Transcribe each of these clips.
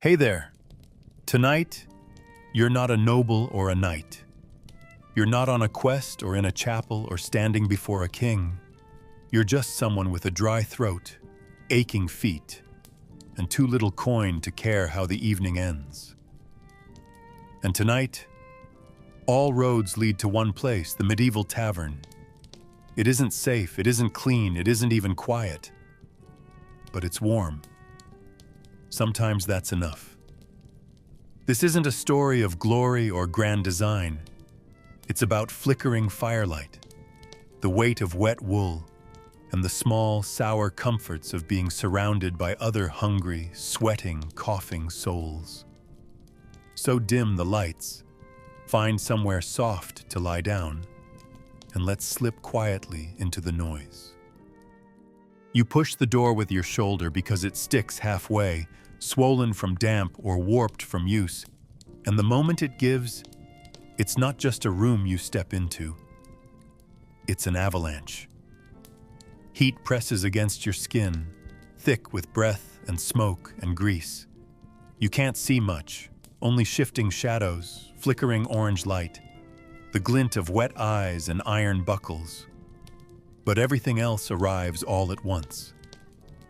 Hey there. Tonight, you're not a noble or a knight. You're not on a quest or in a chapel or standing before a king. You're just someone with a dry throat, aching feet, and too little coin to care how the evening ends. And tonight, all roads lead to one place, the Medieval Tavern. It isn't safe, it isn't clean, it isn't even quiet. But it's warm. Sometimes that's enough. This isn't a story of glory or grand design. It's about flickering firelight, the weight of wet wool, and the small, sour comforts of being surrounded by other hungry, sweating, coughing souls. So dim the lights, find somewhere soft to lie down, and let's slip quietly into the noise. You push the door with your shoulder because it sticks halfway, swollen from damp or warped from use, and the moment it gives, it's not just a room you step into. It's an avalanche. Heat presses against your skin, thick with breath and smoke and grease. You can't see much, only shifting shadows, flickering orange light, the glint of wet eyes and iron buckles. But everything else arrives all at once.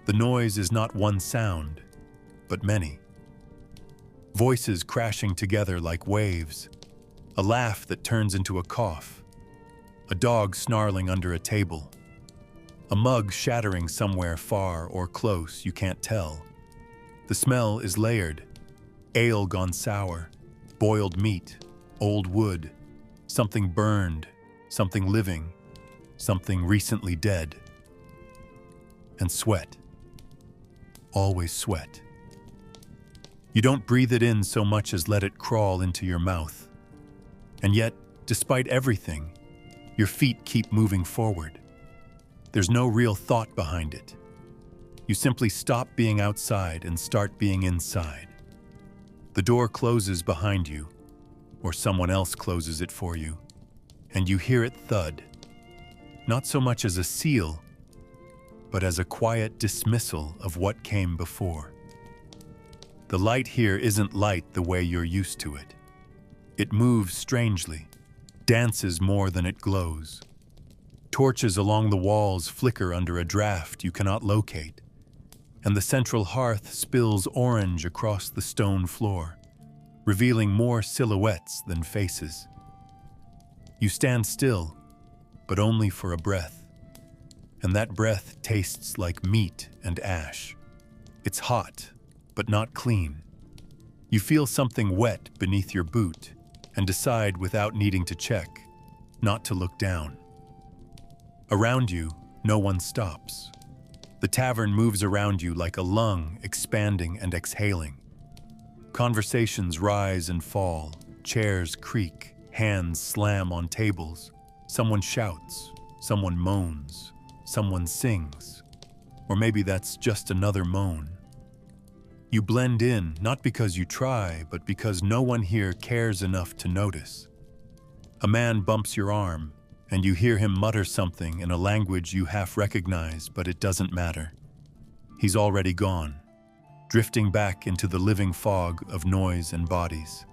The noise is not one sound, but many. Voices crashing together like waves, a laugh that turns into a cough, a dog snarling under a table, a mug shattering somewhere far or close, you can't tell. The smell is layered, ale gone sour, boiled meat, old wood, something burned, something living, something recently dead. And sweat. Always sweat. You don't breathe it in so much as let it crawl into your mouth. And yet, despite everything, your feet keep moving forward. There's no real thought behind it. You simply stop being outside and start being inside. The door closes behind you, or someone else closes it for you, and you hear it thud, not so much as a seal, but as a quiet dismissal of what came before. The light here isn't light the way you're used to it. It moves strangely, dances more than it glows. Torches along the walls flicker under a draft you cannot locate, and the central hearth spills orange across the stone floor, revealing more silhouettes than faces. You stand still, but only for a breath, and that breath tastes like meat and ash. It's hot, but not clean. You feel something wet beneath your boot and decide without needing to check, not to look down. Around you, no one stops. The tavern moves around you like a lung, expanding and exhaling. Conversations rise and fall, chairs creak, hands slam on tables. Someone shouts, someone moans, someone sings. Or maybe that's just another moan. You blend in, not because you try, but because no one here cares enough to notice. A man bumps your arm, and you hear him mutter something in a language you half recognize, but it doesn't matter. He's already gone, drifting back into the living fog of noise and bodies.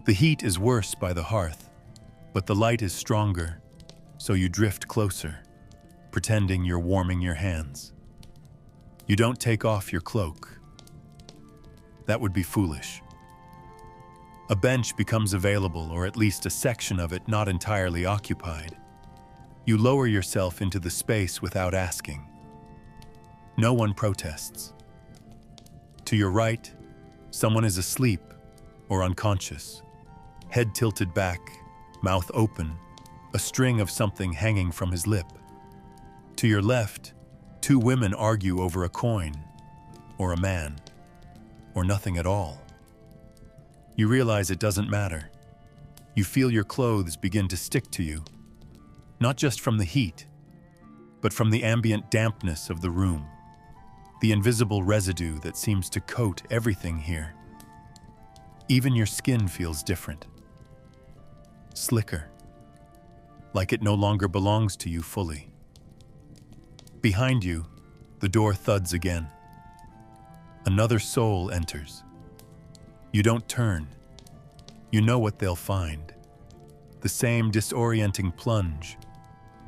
The heat is worse by the hearth, but the light is stronger, so you drift closer, pretending you're warming your hands. You don't take off your cloak. That would be foolish. A bench becomes available, or at least a section of it not entirely occupied. You lower yourself into the space without asking. No one protests. To your right, someone is asleep or unconscious, head tilted back, mouth open, a string of something hanging from his lip. To your left, two women argue over a coin, or a man, or nothing at all. You realize it doesn't matter. You feel your clothes begin to stick to you, not just from the heat, but from the ambient dampness of the room, the invisible residue that seems to coat everything here. Even your skin feels different, slicker, like it no longer belongs to you fully. Behind you, the door thuds again. Another soul enters, You don't turn. You know what they'll find. The same disorienting plunge,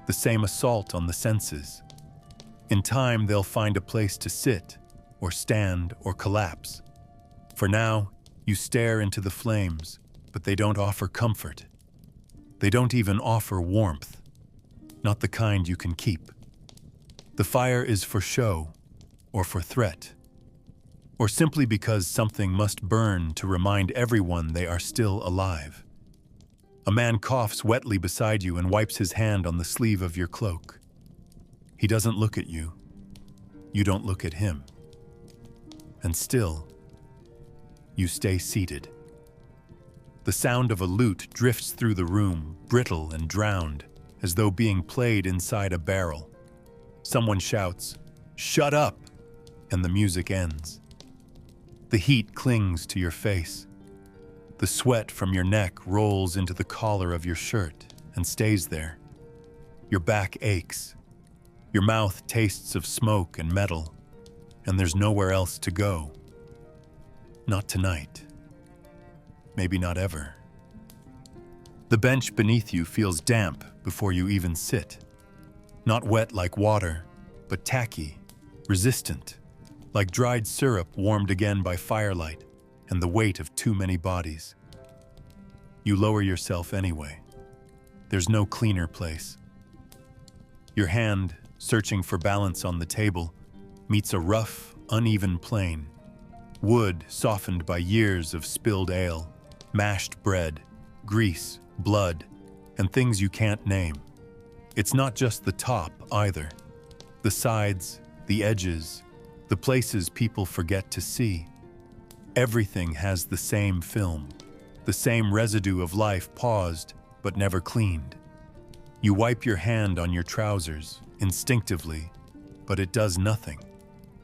the same assault on the senses. In time, they'll find a place to sit, or stand, or collapse. For now, you stare into the flames, but they don't offer comfort. They don't even offer warmth, not the kind you can keep. The fire is for show, or for threat, or simply because something must burn to remind everyone they are still alive. A man coughs wetly beside you and wipes his hand on the sleeve of your cloak. He doesn't look at you. You don't look at him. And still, you stay seated. The sound of a lute drifts through the room, brittle and drowned, as though being played inside a barrel. Someone shouts, "Shut up!" and the music ends. The heat clings to your face. The sweat from your neck rolls into the collar of your shirt and stays there. Your back aches. Your mouth tastes of smoke and metal, and there's nowhere else to go. Not tonight. Maybe not ever. The bench beneath you feels damp before you even sit. Not wet like water, but tacky, resistant, like dried syrup warmed again by firelight and the weight of too many bodies. You lower yourself anyway. There's no cleaner place. Your hand, searching for balance on the table, meets a rough, uneven plane. Wood softened by years of spilled ale, mashed bread, grease, blood, and things you can't name. It's not just the top either. The sides, the edges, the places people forget to see. Everything has the same film, the same residue of life paused but never cleaned. You wipe your hand on your trousers, instinctively, but it does nothing.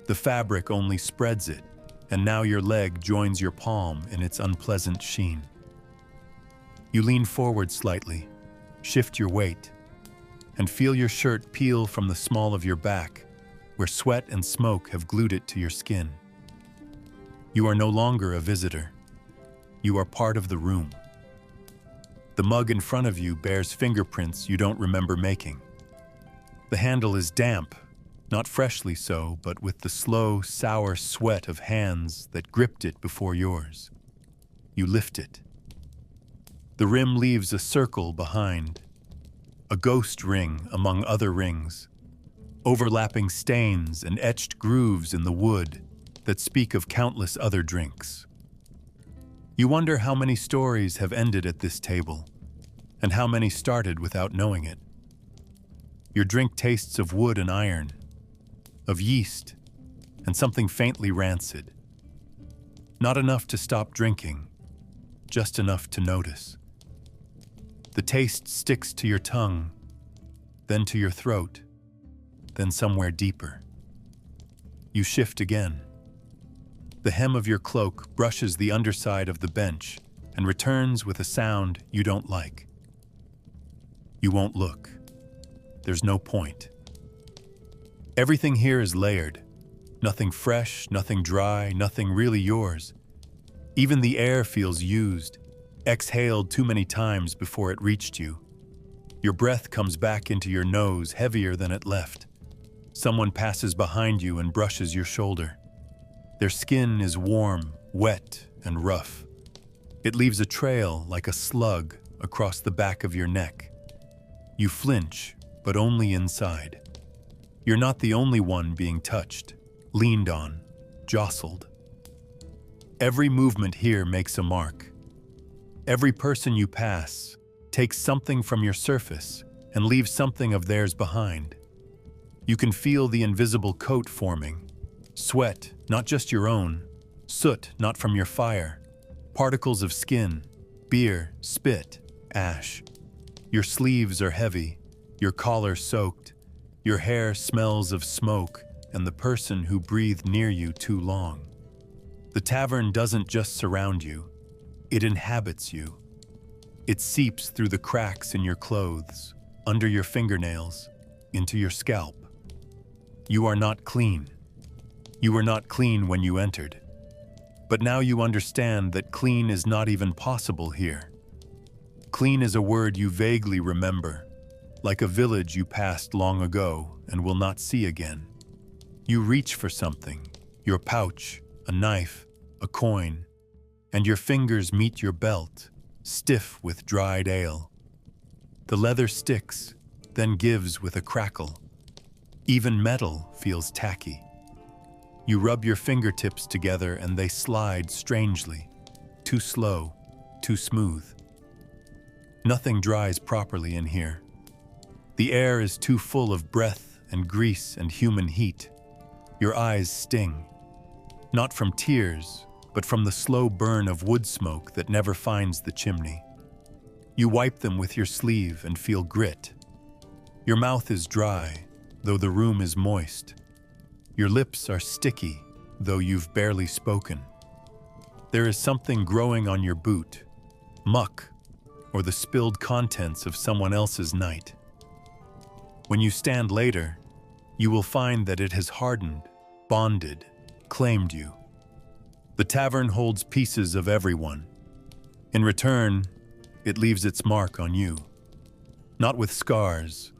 The fabric only spreads it, and now your leg joins your palm in its unpleasant sheen. You lean forward slightly, shift your weight, and feel your shirt peel from the small of your back, where sweat and smoke have glued it to your skin. You are no longer a visitor. You are part of the room. The mug in front of you bears fingerprints you don't remember making. The handle is damp, not freshly so, but with the slow, sour sweat of hands that gripped it before yours. You lift it. The rim leaves a circle behind, a ghost ring among other rings, overlapping stains and etched grooves in the wood that speak of countless other drinks. You wonder how many stories have ended at this table, and how many started without knowing it. Your drink tastes of wood and iron, of yeast, and something faintly rancid. Not enough to stop drinking, just enough to notice. The taste sticks to your tongue, then to your throat, then somewhere deeper. You shift again. The hem of your cloak brushes the underside of the bench and returns with a sound you don't like. You won't look. There's no point. Everything here is layered. Nothing fresh, nothing dry, nothing really yours. Even the air feels used, exhaled too many times before it reached you. Your breath comes back into your nose heavier than it left. Someone passes behind you and brushes your shoulder. Their skin is warm, wet, and rough. It leaves a trail like a slug across the back of your neck. You flinch, but only inside. You're not the only one being touched, leaned on, jostled. Every movement here makes a mark. Every person you pass takes something from your surface and leaves something of theirs behind. You can feel the invisible coat forming. Sweat, not just your own. Soot, not from your fire. Particles of skin, beer, spit, ash. Your sleeves are heavy, your collar soaked. Your hair smells of smoke and the person who breathed near you too long. The tavern doesn't just surround you, it inhabits you. It seeps through the cracks in your clothes, under your fingernails, into your scalp. You are not clean. You were not clean when you entered. But now you understand that clean is not even possible here. Clean is a word you vaguely remember, like a village you passed long ago and will not see again. You reach for something, your pouch, a knife, a coin, and your fingers meet your belt, stiff with dried ale. The leather sticks, then gives with a crackle. Even metal feels tacky. You rub your fingertips together and they slide strangely, too slow, too smooth. Nothing dries properly in here. The air is too full of breath and grease and human heat. Your eyes sting, not from tears, but from the slow burn of wood smoke that never finds the chimney. You wipe them with your sleeve and feel grit. Your mouth is dry, though the room is moist. Your lips are sticky, though you've barely spoken. There is something growing on your boot, muck, or the spilled contents of someone else's night. When you stand later, you will find that it has hardened, bonded, claimed you. The tavern holds pieces of everyone. In return, it leaves its mark on you. Not with scars,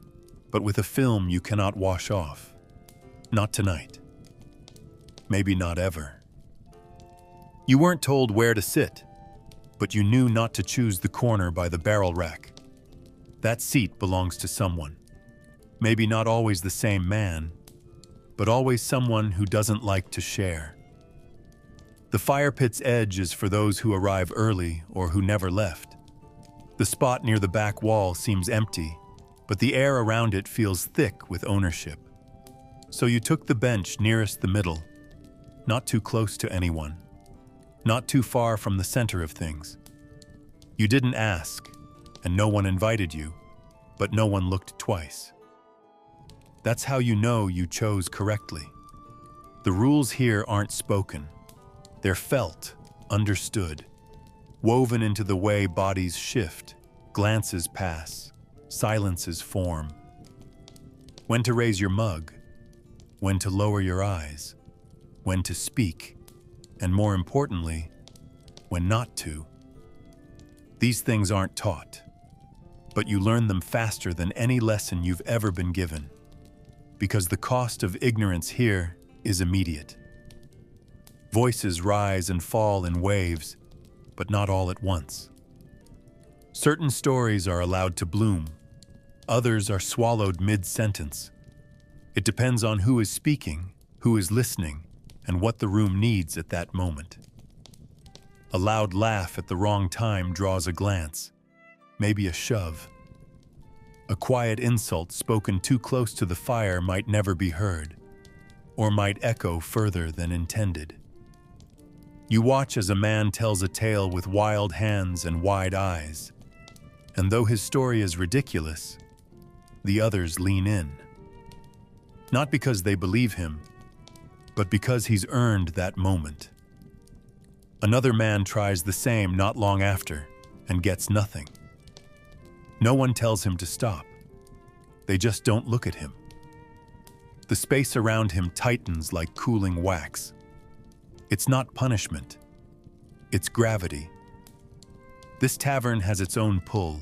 but with a film you cannot wash off. Not tonight. Maybe not ever. You weren't told where to sit, but you knew not to choose the corner by the barrel rack. That seat belongs to someone. Maybe not always the same man, but always someone who doesn't like to share. The fire pit's edge is for those who arrive early or who never left. The spot near the back wall seems empty, but the air around it feels thick with ownership. So you took the bench nearest the middle, not too close to anyone, not too far from the center of things. You didn't ask, and no one invited you, but no one looked twice. That's how you know you chose correctly. The rules here aren't spoken. They're felt, understood, woven into the way bodies shift, glances pass, silences form. When to raise your mug, when to lower your eyes, when to speak, and more importantly, when not to. These things aren't taught, but you learn them faster than any lesson you've ever been given, because the cost of ignorance here is immediate. Voices rise and fall in waves, but not all at once. Certain stories are allowed to bloom, others are swallowed mid-sentence. It depends on who is speaking, who is listening, and what the room needs at that moment. A loud laugh at the wrong time draws a glance, maybe a shove. A quiet insult spoken too close to the fire might never be heard, or might echo further than intended. You watch as a man tells a tale with wild hands and wide eyes, and though his story is ridiculous, the others lean in. Not because they believe him, but because he's earned that moment. Another man tries the same not long after and gets nothing. No one tells him to stop. They just don't look at him. The space around him tightens like cooling wax. It's not punishment. It's gravity. This tavern has its own pull,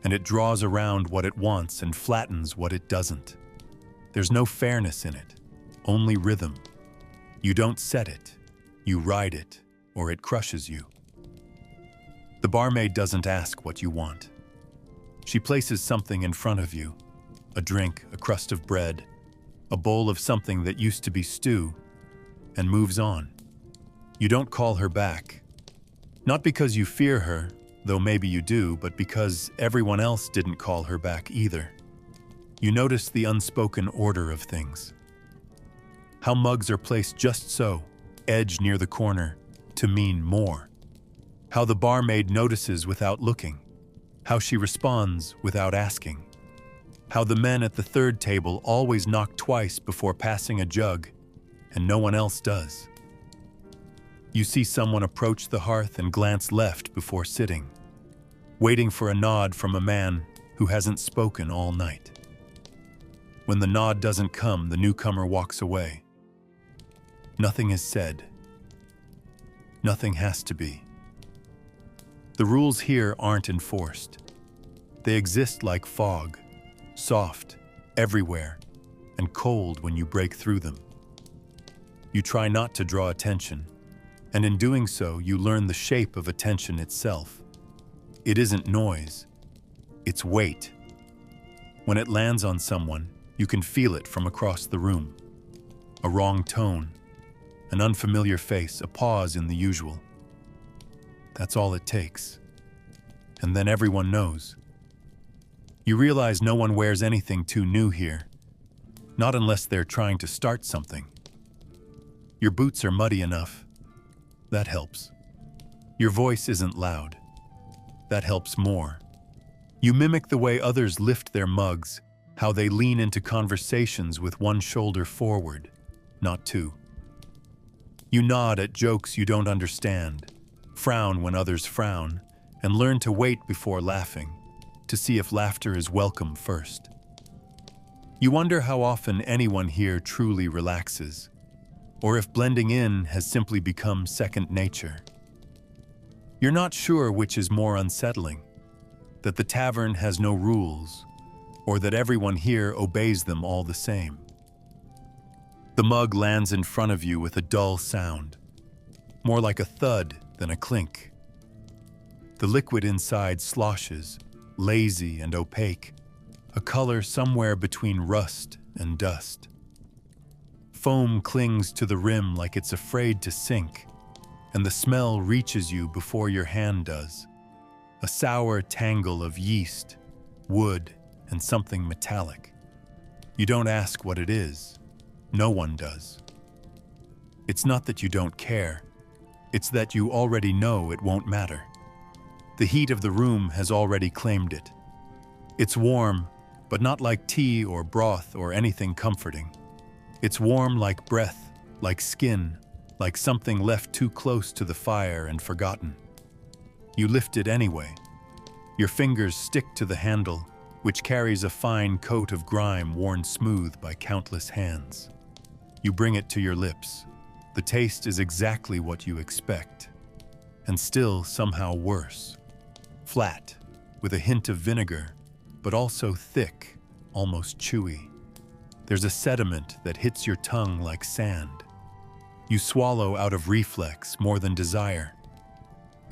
and it draws around what it wants and flattens what it doesn't. There's no fairness in it, only rhythm. You don't set it, you ride it, or it crushes you. The barmaid doesn't ask what you want. She places something in front of you, a drink, a crust of bread, a bowl of something that used to be stew, and moves on. You don't call her back. Not because you fear her, though maybe you do, but because everyone else didn't call her back either. You notice the unspoken order of things. How mugs are placed just so, edge near the corner, to mean more. How the barmaid notices without looking. How she responds without asking. How the men at the third table always knock twice before passing a jug, and no one else does. You see someone approach the hearth and glance left before sitting, waiting for a nod from a man who hasn't spoken all night. When the nod doesn't come, the newcomer walks away. Nothing is said. Nothing has to be. The rules here aren't enforced. They exist like fog, soft, everywhere, and cold when you break through them. You try not to draw attention, and in doing so, you learn the shape of attention itself. It isn't noise, it's weight. When it lands on someone, you can feel it from across the room. A wrong tone, an unfamiliar face, a pause in the usual. That's all it takes. And then everyone knows. You realize no one wears anything too new here, not unless they're trying to start something. Your boots are muddy enough. That helps. Your voice isn't loud. That helps more. You mimic the way others lift their mugs, how they lean into conversations with one shoulder forward, not two. You nod at jokes you don't understand, frown when others frown, and learn to wait before laughing, to see if laughter is welcome first. You wonder how often anyone here truly relaxes, or if blending in has simply become second nature. You're not sure which is more unsettling, that the tavern has no rules, or that everyone here obeys them all the same. The mug lands in front of you with a dull sound, more like a thud than a clink. The liquid inside sloshes, lazy and opaque, a color somewhere between rust and dust. Foam clings to the rim like it's afraid to sink, and the smell reaches you before your hand does. A sour tangle of yeast, wood, and something metallic. You don't ask what it is. No one does. It's not that you don't care. It's that you already know it won't matter. The heat of the room has already claimed it. It's warm, but not like tea or broth or anything comforting. It's warm like breath, like skin, like something left too close to the fire and forgotten. You lift it anyway. Your fingers stick to the handle, which carries a fine coat of grime worn smooth by countless hands. You bring it to your lips. The taste is exactly what you expect, and still somehow worse. Flat, with a hint of vinegar, but also thick, almost chewy. There's a sediment that hits your tongue like sand. You swallow out of reflex more than desire.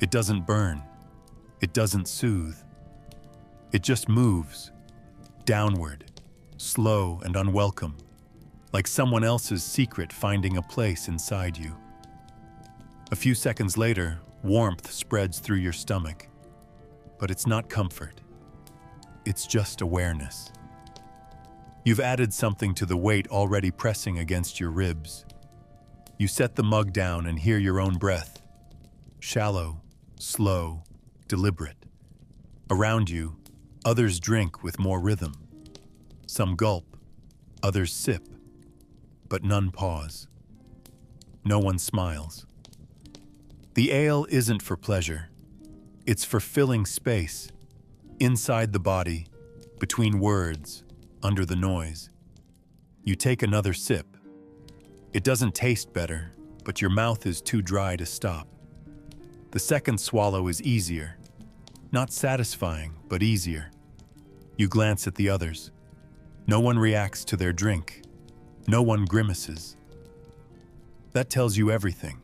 It doesn't burn. It doesn't soothe. It just moves, downward, slow and unwelcome, like someone else's secret finding a place inside you. A few seconds later, warmth spreads through your stomach. But it's not comfort. It's just awareness. You've added something to the weight already pressing against your ribs. You set the mug down and hear your own breath. Shallow, slow, deliberate. Around you, others drink with more rhythm. Some gulp, others sip, but none pause. No one smiles. The ale isn't for pleasure. It's for filling space, inside the body, between words, under the noise. You take another sip. It doesn't taste better, but your mouth is too dry to stop. The second swallow is easier. Not satisfying, but easier. You glance at the others. No one reacts to their drink. No one grimaces. That tells you everything.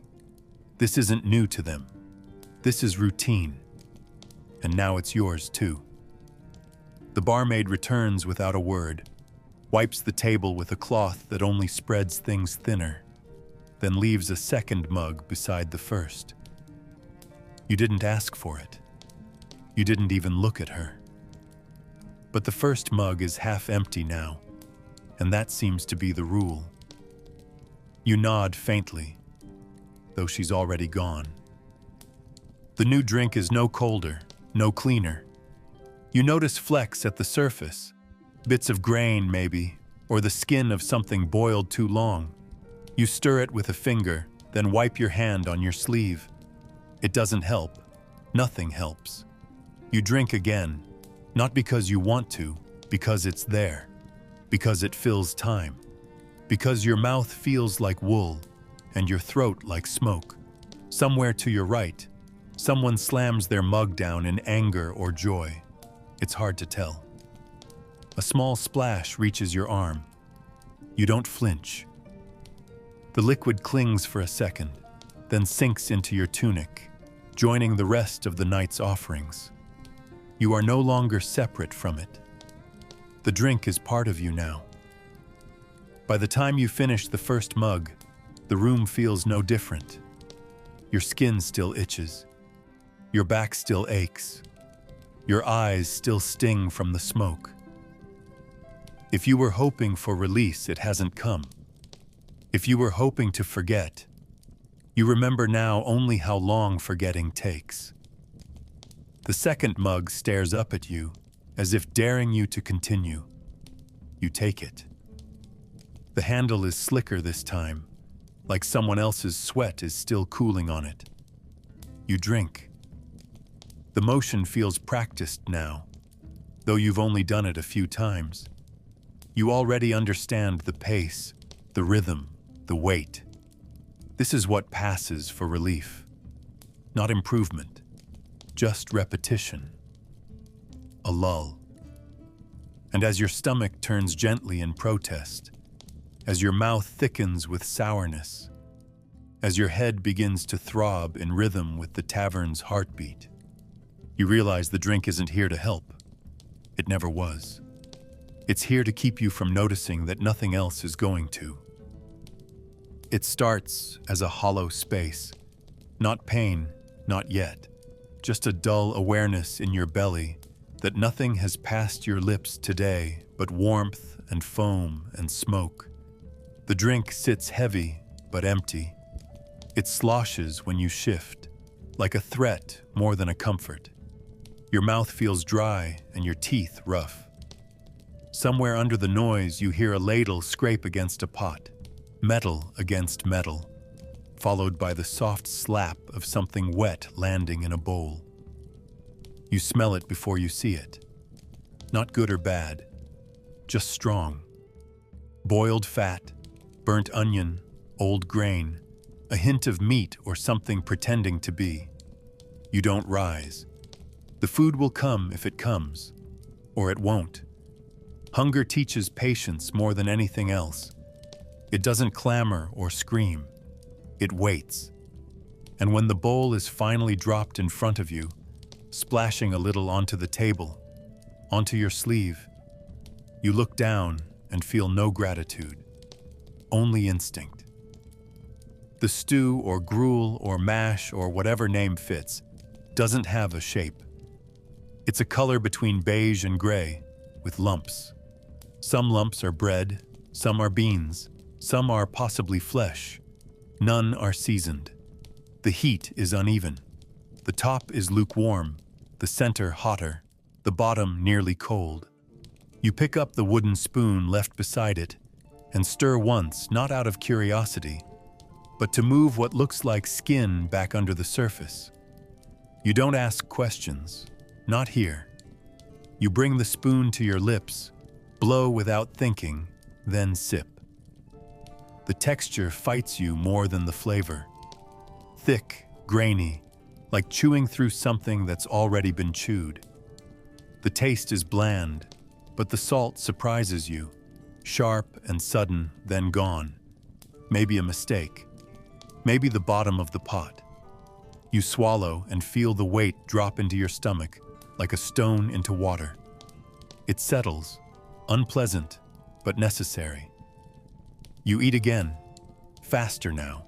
This isn't new to them. This is routine. And now it's yours too. The barmaid returns without a word, wipes the table with a cloth that only spreads things thinner, then leaves a second mug beside the first. You didn't ask for it. You didn't even look at her. But the first mug is half empty now, and that seems to be the rule. You nod faintly, though she's already gone. The new drink is no colder, no cleaner. You notice flecks at the surface, bits of grain maybe, or the skin of something boiled too long. You stir it with a finger, then wipe your hand on your sleeve. It doesn't help. Nothing helps. You drink again, not because you want to, because it's there, because it fills time, because your mouth feels like wool and your throat like smoke, Somewhere to your right, someone slams their mug down in anger or joy. It's hard to tell. A small splash reaches your arm. You don't flinch. The liquid clings for a second, then sinks into your tunic, joining the rest of the night's offerings. You are no longer separate from it. The drink is part of you now. By the time you finish the first mug, the room feels no different. Your skin still itches. Your back still aches. Your eyes still sting from the smoke. If you were hoping for release, it hasn't come. If you were hoping to forget, you remember now only how long forgetting takes. The second mug stares up at you, as if daring you to continue. You take it. The handle is slicker this time, like someone else's sweat is still cooling on it. You drink. The motion feels practiced now, though you've only done it a few times. You already understand the pace, the rhythm, the weight. This is what passes for relief. Not improvement, just repetition. A lull. And as your stomach turns gently in protest, as your mouth thickens with sourness, as your head begins to throb in rhythm with the tavern's heartbeat, you realize the drink isn't here to help. It never was. It's here to keep you from noticing that nothing else is going to. It starts as a hollow space, not pain, not yet, just a dull awareness in your belly that nothing has passed your lips today but warmth and foam and smoke. The drink sits heavy but empty. It sloshes when you shift, like a threat more than a comfort. Your mouth feels dry and your teeth rough. Somewhere under the noise, you hear a ladle scrape against a pot, metal against metal, followed by the soft slap of something wet landing in a bowl. You smell it before you see it. Not good or bad, just strong. Boiled fat, burnt onion, old grain, a hint of meat or something pretending to be. You don't rise. The food will come if it comes, or it won't. Hunger teaches patience more than anything else. It doesn't clamor or scream. It waits. And when the bowl is finally dropped in front of you, splashing a little onto the table, onto your sleeve, you look down and feel no gratitude, only instinct. The stew or gruel or mash or whatever name fits doesn't have a shape. It's a color between beige and gray, with lumps. Some lumps are bread, some are beans, some are possibly flesh. None are seasoned. The heat is uneven. The top is lukewarm, the center hotter, the bottom nearly cold. You pick up the wooden spoon left beside it and stir once, not out of curiosity, but to move what looks like skin back under the surface. You don't ask questions, not here. You bring the spoon to your lips, blow without thinking, then sip. The texture fights you more than the flavor. Thick, grainy, like chewing through something that's already been chewed. The taste is bland, but the salt surprises you, sharp and sudden, then gone. Maybe a mistake. Maybe the bottom of the pot. You swallow and feel the weight drop into your stomach like a stone into water. It settles, unpleasant, but necessary. You eat again, faster now.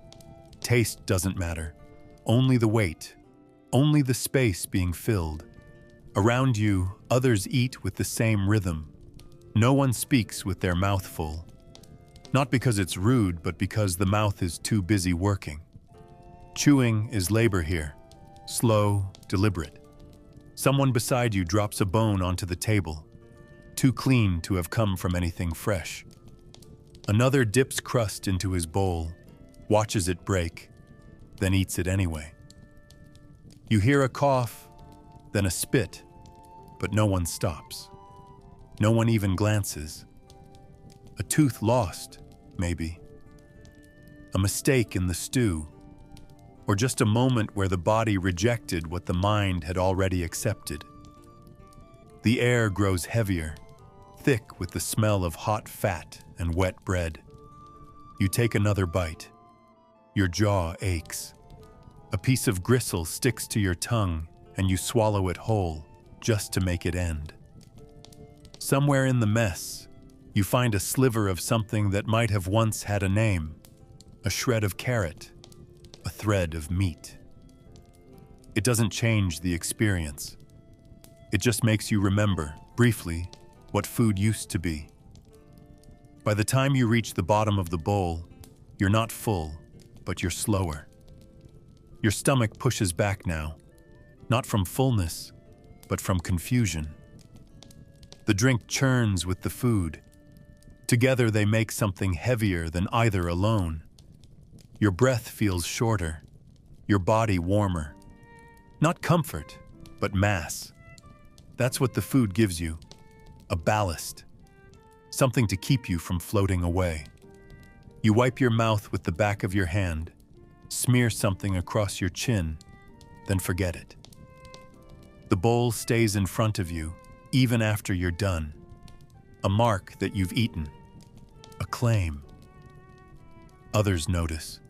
Taste doesn't matter, only the weight, only the space being filled. Around you, others eat with the same rhythm. No one speaks with their mouth full. Not because it's rude, but because the mouth is too busy working. Chewing is labor here, slow, deliberate. Someone beside you drops a bone onto the table, too clean to have come from anything fresh. Another dips crust into his bowl, watches it break, then eats it anyway. You hear a cough, then a spit, but no one stops. No one even glances. A tooth lost, maybe. A mistake in the stew. or just a moment where the body rejected what the mind had already accepted. The air grows heavier, thick with the smell of hot fat and wet bread. You take another bite. Your jaw aches. A piece of gristle sticks to your tongue, and you swallow it whole, just to make it end. Somewhere in the mess, you find a sliver of something that might have once had a name, a shred of carrot, a thread of meat. It doesn't change the experience. It just makes you remember, briefly, what food used to be. By the time you reach the bottom of the bowl, you're not full, but you're slower. Your stomach pushes back now, not from fullness, but from confusion. The drink churns with the food. Together they make something heavier than either alone. Your breath feels shorter, your body warmer. Not comfort, but mass. That's what the food gives you, a ballast, something to keep you from floating away. You wipe your mouth with the back of your hand, smear something across your chin, then forget it. The bowl stays in front of you, even after you're done. A mark that you've eaten, a claim. Others notice.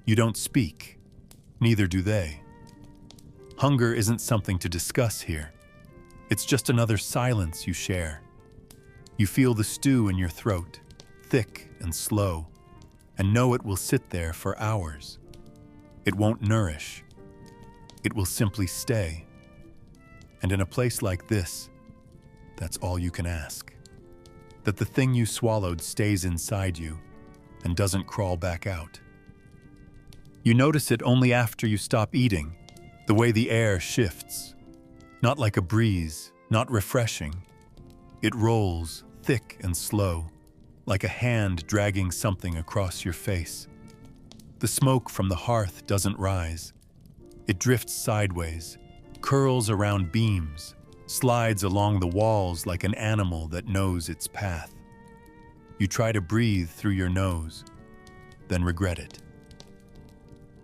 You don't speak, neither do they. Hunger isn't something to discuss here. It's just another silence you share. You feel the stew in your throat, thick and slow, and know it will sit there for hours. It won't nourish. It will simply stay. And in a place like this, that's all you can ask. That the thing you swallowed stays inside you and doesn't crawl back out. You notice it only after you stop eating, the way the air shifts. Not like a breeze, not refreshing. It rolls, thick and slow, like a hand dragging something across your face. The smoke from the hearth doesn't rise. It drifts sideways, curls around beams, slides along the walls like an animal that knows its path. You try to breathe through your nose, then regret it.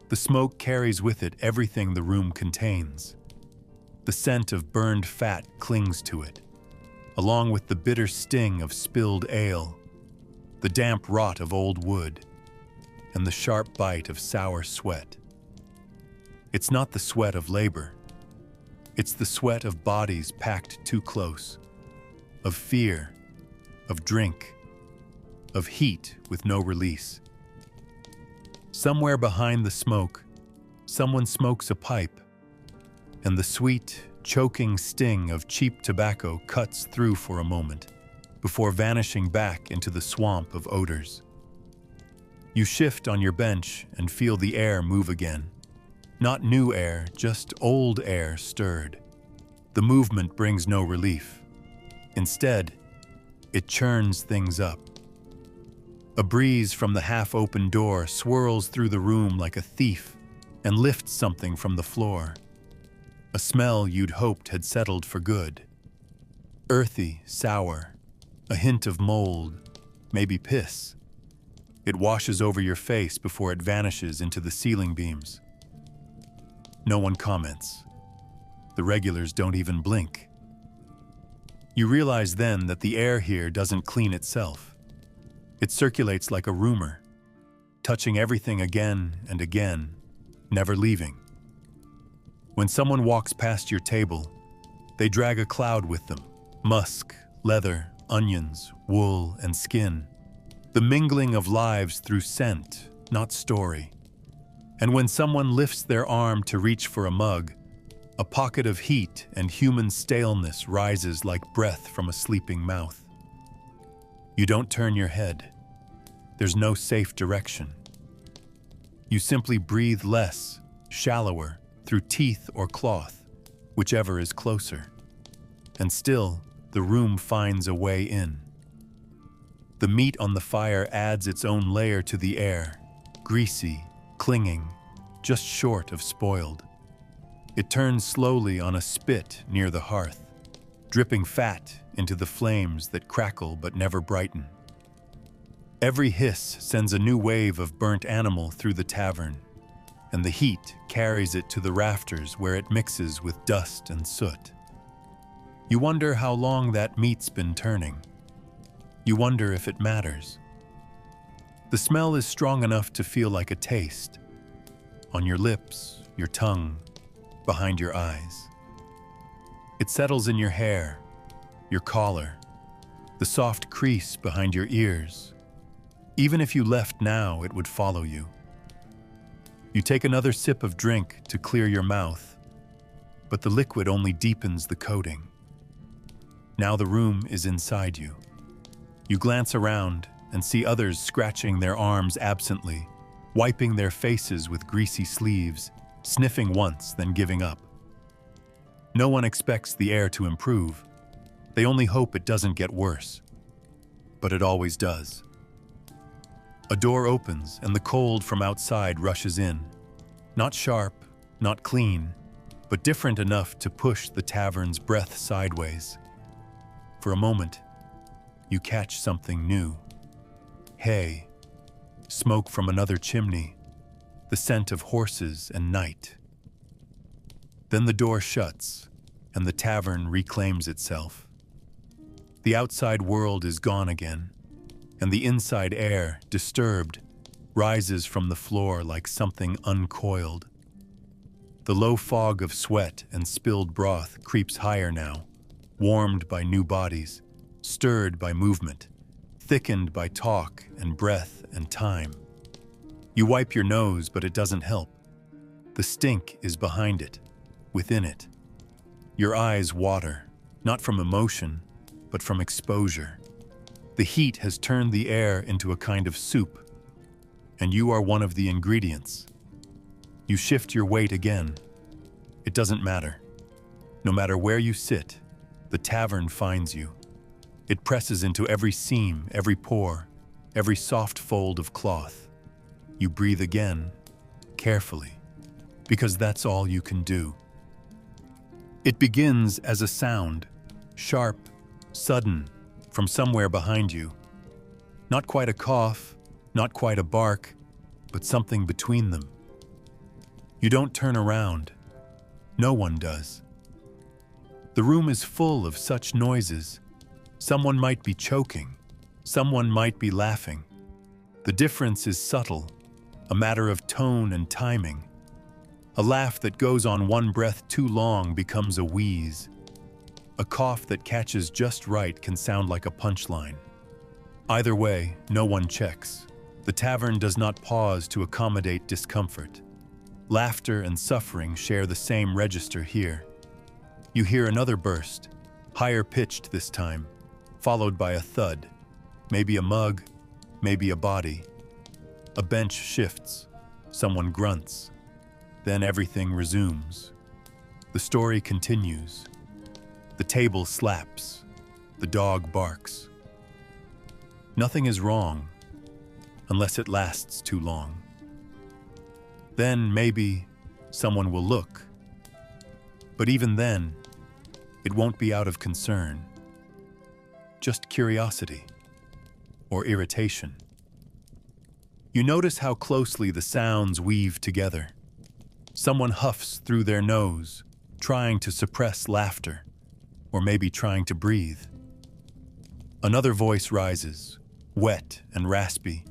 The smoke carries with it everything the room contains. The scent of burned fat clings to it, along with the bitter sting of spilled ale, the damp rot of old wood, and the sharp bite of sour sweat. It's not the sweat of labor. It's the sweat of bodies packed too close, of fear, of drink, of heat with no release. Somewhere behind the smoke, someone smokes a pipe, and the sweet, choking sting of cheap tobacco cuts through for a moment, before vanishing back into the swamp of odors. You shift on your bench and feel the air move again. Not new air, just old air stirred. The movement brings no relief. Instead, it churns things up. A breeze from the half-open door swirls through the room like a thief and lifts something from the floor. A smell you'd hoped had settled for good. Earthy, sour, a hint of mold, maybe piss. It washes over your face before it vanishes into the ceiling beams. No one comments. The regulars don't even blink. You realize then that the air here doesn't clean itself. It circulates like a rumor, touching everything again and again, never leaving. When someone walks past your table, they drag a cloud with them: musk, leather, onions, wool, and skin. The mingling of lives through scent, not story. And when someone lifts their arm to reach for a mug, a pocket of heat and human staleness rises like breath from a sleeping mouth. You don't turn your head. There's no safe direction. You simply breathe less, shallower, through teeth or cloth, whichever is closer. And still, the room finds a way in. The meat on the fire adds its own layer to the air, greasy, clinging, just short of spoiled. It turns slowly on a spit near the hearth, dripping fat into the flames that crackle but never brighten. Every hiss sends a new wave of burnt animal through the tavern. and the heat carries it to the rafters where it mixes with dust and soot. You wonder how long that meat's been turning. You wonder if it matters. The smell is strong enough to feel like a taste. On your lips, your tongue, behind your eyes. It settles in your hair, your collar, the soft crease behind your ears. Even if you left now, it would follow you. You take another sip of drink to clear your mouth, but the liquid only deepens the coating. Now the room is inside you. You glance around and see others scratching their arms absently, wiping their faces with greasy sleeves, sniffing once, then giving up. No one expects the air to improve. They only hope it doesn't get worse. But it always does. A door opens and the cold from outside rushes in. Not sharp, not clean, but different enough to push the tavern's breath sideways. For a moment, you catch something new. Hay, smoke from another chimney, the scent of horses and night. Then the door shuts, and the tavern reclaims itself. The outside world is gone again, and the inside air, disturbed, rises from the floor like something uncoiled. The low fog of sweat and spilled broth creeps higher now, warmed by new bodies, stirred by movement, thickened by talk and breath and time. You wipe your nose, but it doesn't help. The stink is behind it, within it. Your eyes water, not from emotion, but from exposure. The heat has turned the air into a kind of soup, and you are one of the ingredients. You shift your weight again. It doesn't matter. No matter where you sit, the tavern finds you. It presses into every seam, every pore, every soft fold of cloth. You breathe again, carefully, because that's all you can do. It begins as a sound, sharp, sudden, from somewhere behind you. Not quite a cough, not quite a bark, but something between them. You don't turn around. No one does. The room is full of such noises. Someone might be choking. Someone might be laughing. The difference is subtle, a matter of tone and timing. A laugh that goes on one breath too long becomes a wheeze. A cough that catches just right can sound like a punchline. Either way, no one checks. The tavern does not pause to accommodate discomfort. Laughter and suffering share the same register here. You hear another burst, higher pitched this time, followed by a thud. Maybe a mug, maybe a body. A bench shifts, someone grunts. Then everything resumes. The story continues. The table slaps. The dog barks. Nothing is wrong, unless it lasts too long. Then maybe someone will look. But even then, it won't be out of concern. Just curiosity or irritation. You notice how closely the sounds weave together. Someone huffs through their nose, trying to suppress laughter, or maybe trying to breathe. Another voice rises, wet and raspy,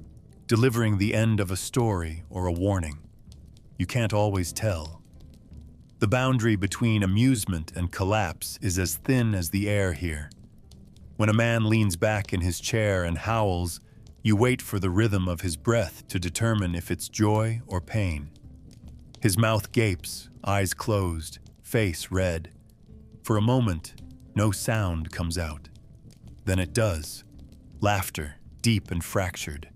delivering the end of a story or a warning. You can't always tell. The boundary between amusement and collapse is as thin as the air here. When a man leans back in his chair and howls, you wait for the rhythm of his breath to determine if it's joy or pain. His mouth gapes, eyes closed, face red. For a moment, no sound comes out. Then it does. Laughter, deep and fractured.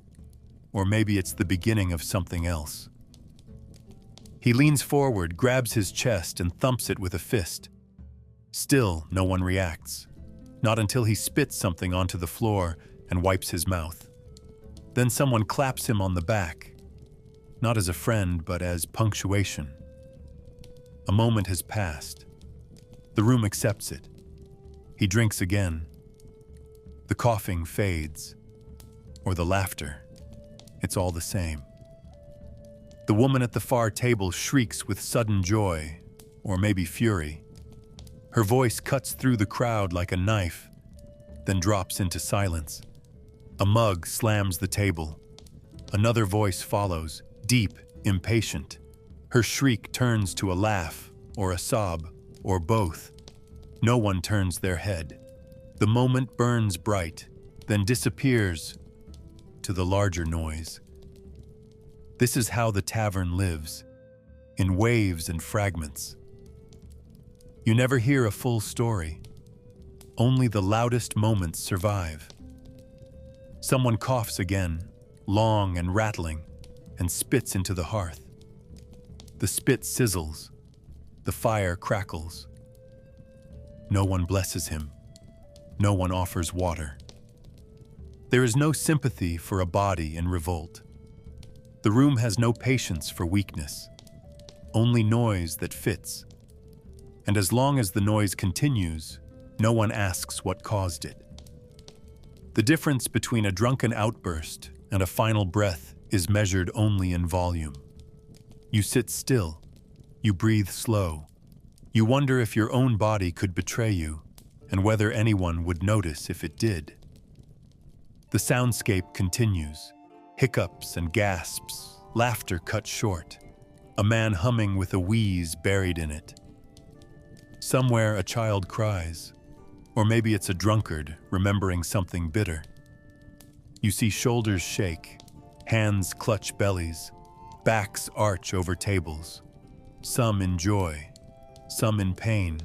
Or maybe it's the beginning of something else. He leans forward, grabs his chest, and thumps it with a fist. Still, no one reacts. Not until he spits something onto the floor and wipes his mouth. Then someone claps him on the back. Not as a friend, but as punctuation. A moment has passed. The room accepts it. He drinks again. The coughing fades. Or the laughter. It's all the same. The woman at the far table shrieks with sudden joy, or maybe fury. Her voice cuts through the crowd like a knife, then drops into silence. A mug slams the table. Another voice follows, deep, impatient. Her shriek turns to a laugh, or a sob, or both. No one turns their head. The moment burns bright, then disappears to the larger noise. This is how the tavern lives, in waves and fragments. You never hear a full story. Only the loudest moments survive. Someone coughs again, long and rattling, and spits into the hearth. The spit sizzles. The fire crackles. No one blesses him. No one offers water. There is no sympathy for a body in revolt. The room has no patience for weakness, only noise that fits. And as long as the noise continues, no one asks what caused it. The difference between a drunken outburst and a final breath is measured only in volume. You sit still. You breathe slow. You wonder if your own body could betray you, and whether anyone would notice if it did. The soundscape continues. Hiccups and gasps, laughter cut short, a man humming with a wheeze buried in it. Somewhere a child cries, or maybe it's a drunkard remembering something bitter. You see shoulders shake, hands clutch bellies, backs arch over tables, some in joy, some in pain,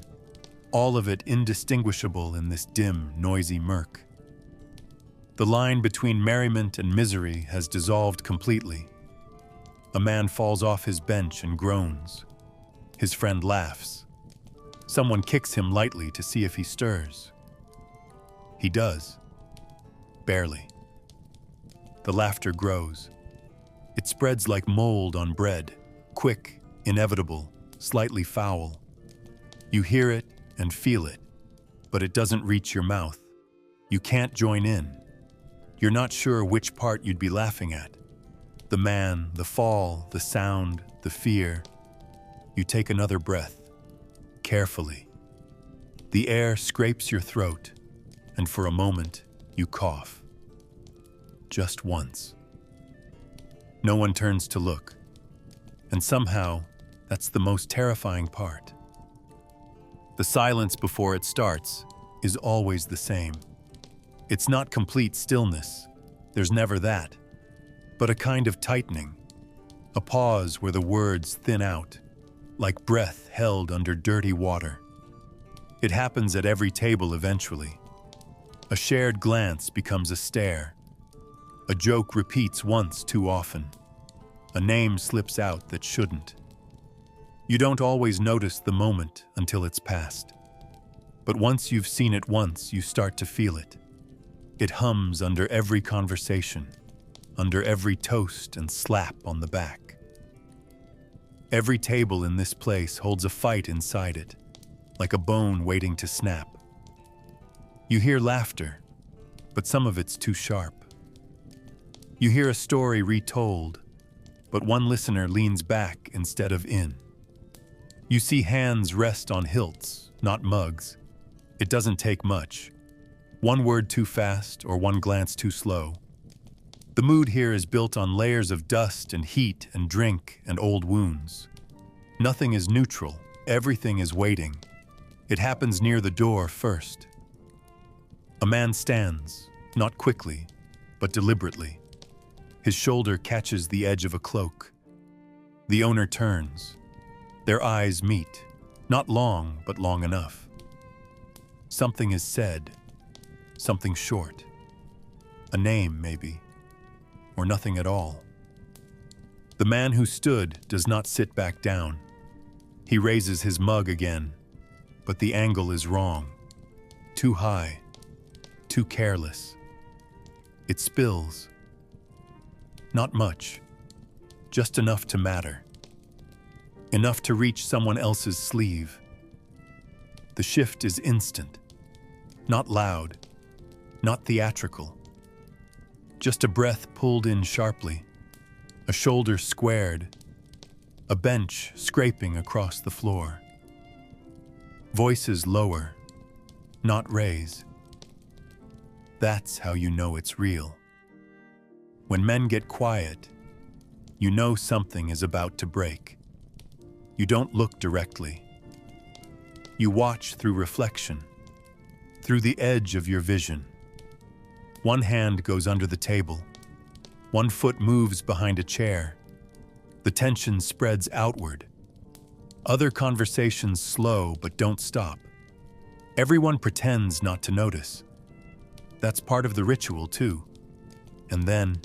all of it indistinguishable in this dim, noisy murk. The line between merriment and misery has dissolved completely. A man falls off his bench and groans. His friend laughs. Someone kicks him lightly to see if he stirs. He does. Barely. The laughter grows. It spreads like mold on bread, quick, inevitable, slightly foul. You hear it and feel it, but it doesn't reach your mouth. You can't join in. You're not sure which part you'd be laughing at. The man, the fall, the sound, the fear. You take another breath, carefully. The air scrapes your throat, and for a moment, you cough. Just once. No one turns to look, and somehow, that's the most terrifying part. The silence before it starts is always the same. It's not complete stillness, there's never that, but a kind of tightening, a pause where the words thin out, like breath held under dirty water. It happens at every table eventually. A shared glance becomes a stare. A joke repeats once too often. A name slips out that shouldn't. You don't always notice the moment until it's past. But once you've seen it once, you start to feel it. It hums under every conversation, under every toast and slap on the back. Every table in this place holds a fight inside it, like a bone waiting to snap. You hear laughter, but some of it's too sharp. You hear a story retold, but one listener leans back instead of in. You see hands rest on hilts, not mugs. It doesn't take much. One word too fast or one glance too slow. The mood here is built on layers of dust and heat and drink and old wounds. Nothing is neutral. Everything is waiting. It happens near the door first. A man stands, not quickly, but deliberately. His shoulder catches the edge of a cloak. The owner turns. Their eyes meet, not long, but long enough. Something is said, something short. A name, maybe, or nothing at all. The man who stood does not sit back down. He raises his mug again, but the angle is wrong. Too high, too careless. It spills. Not much, just enough to matter. Enough to reach someone else's sleeve. The shift is instant, not loud, not theatrical. Just a breath pulled in sharply, a shoulder squared, A bench scraping across the floor. Voices lower, not raise. That's how you know it's real. When men get quiet, you know something is about to break. You don't look directly. You watch through reflection, through the edge of your vision. One hand goes under the table. One foot moves behind a chair. The tension spreads outward. Other conversations slow but don't stop. Everyone pretends not to notice. That's part of the ritual too. And then,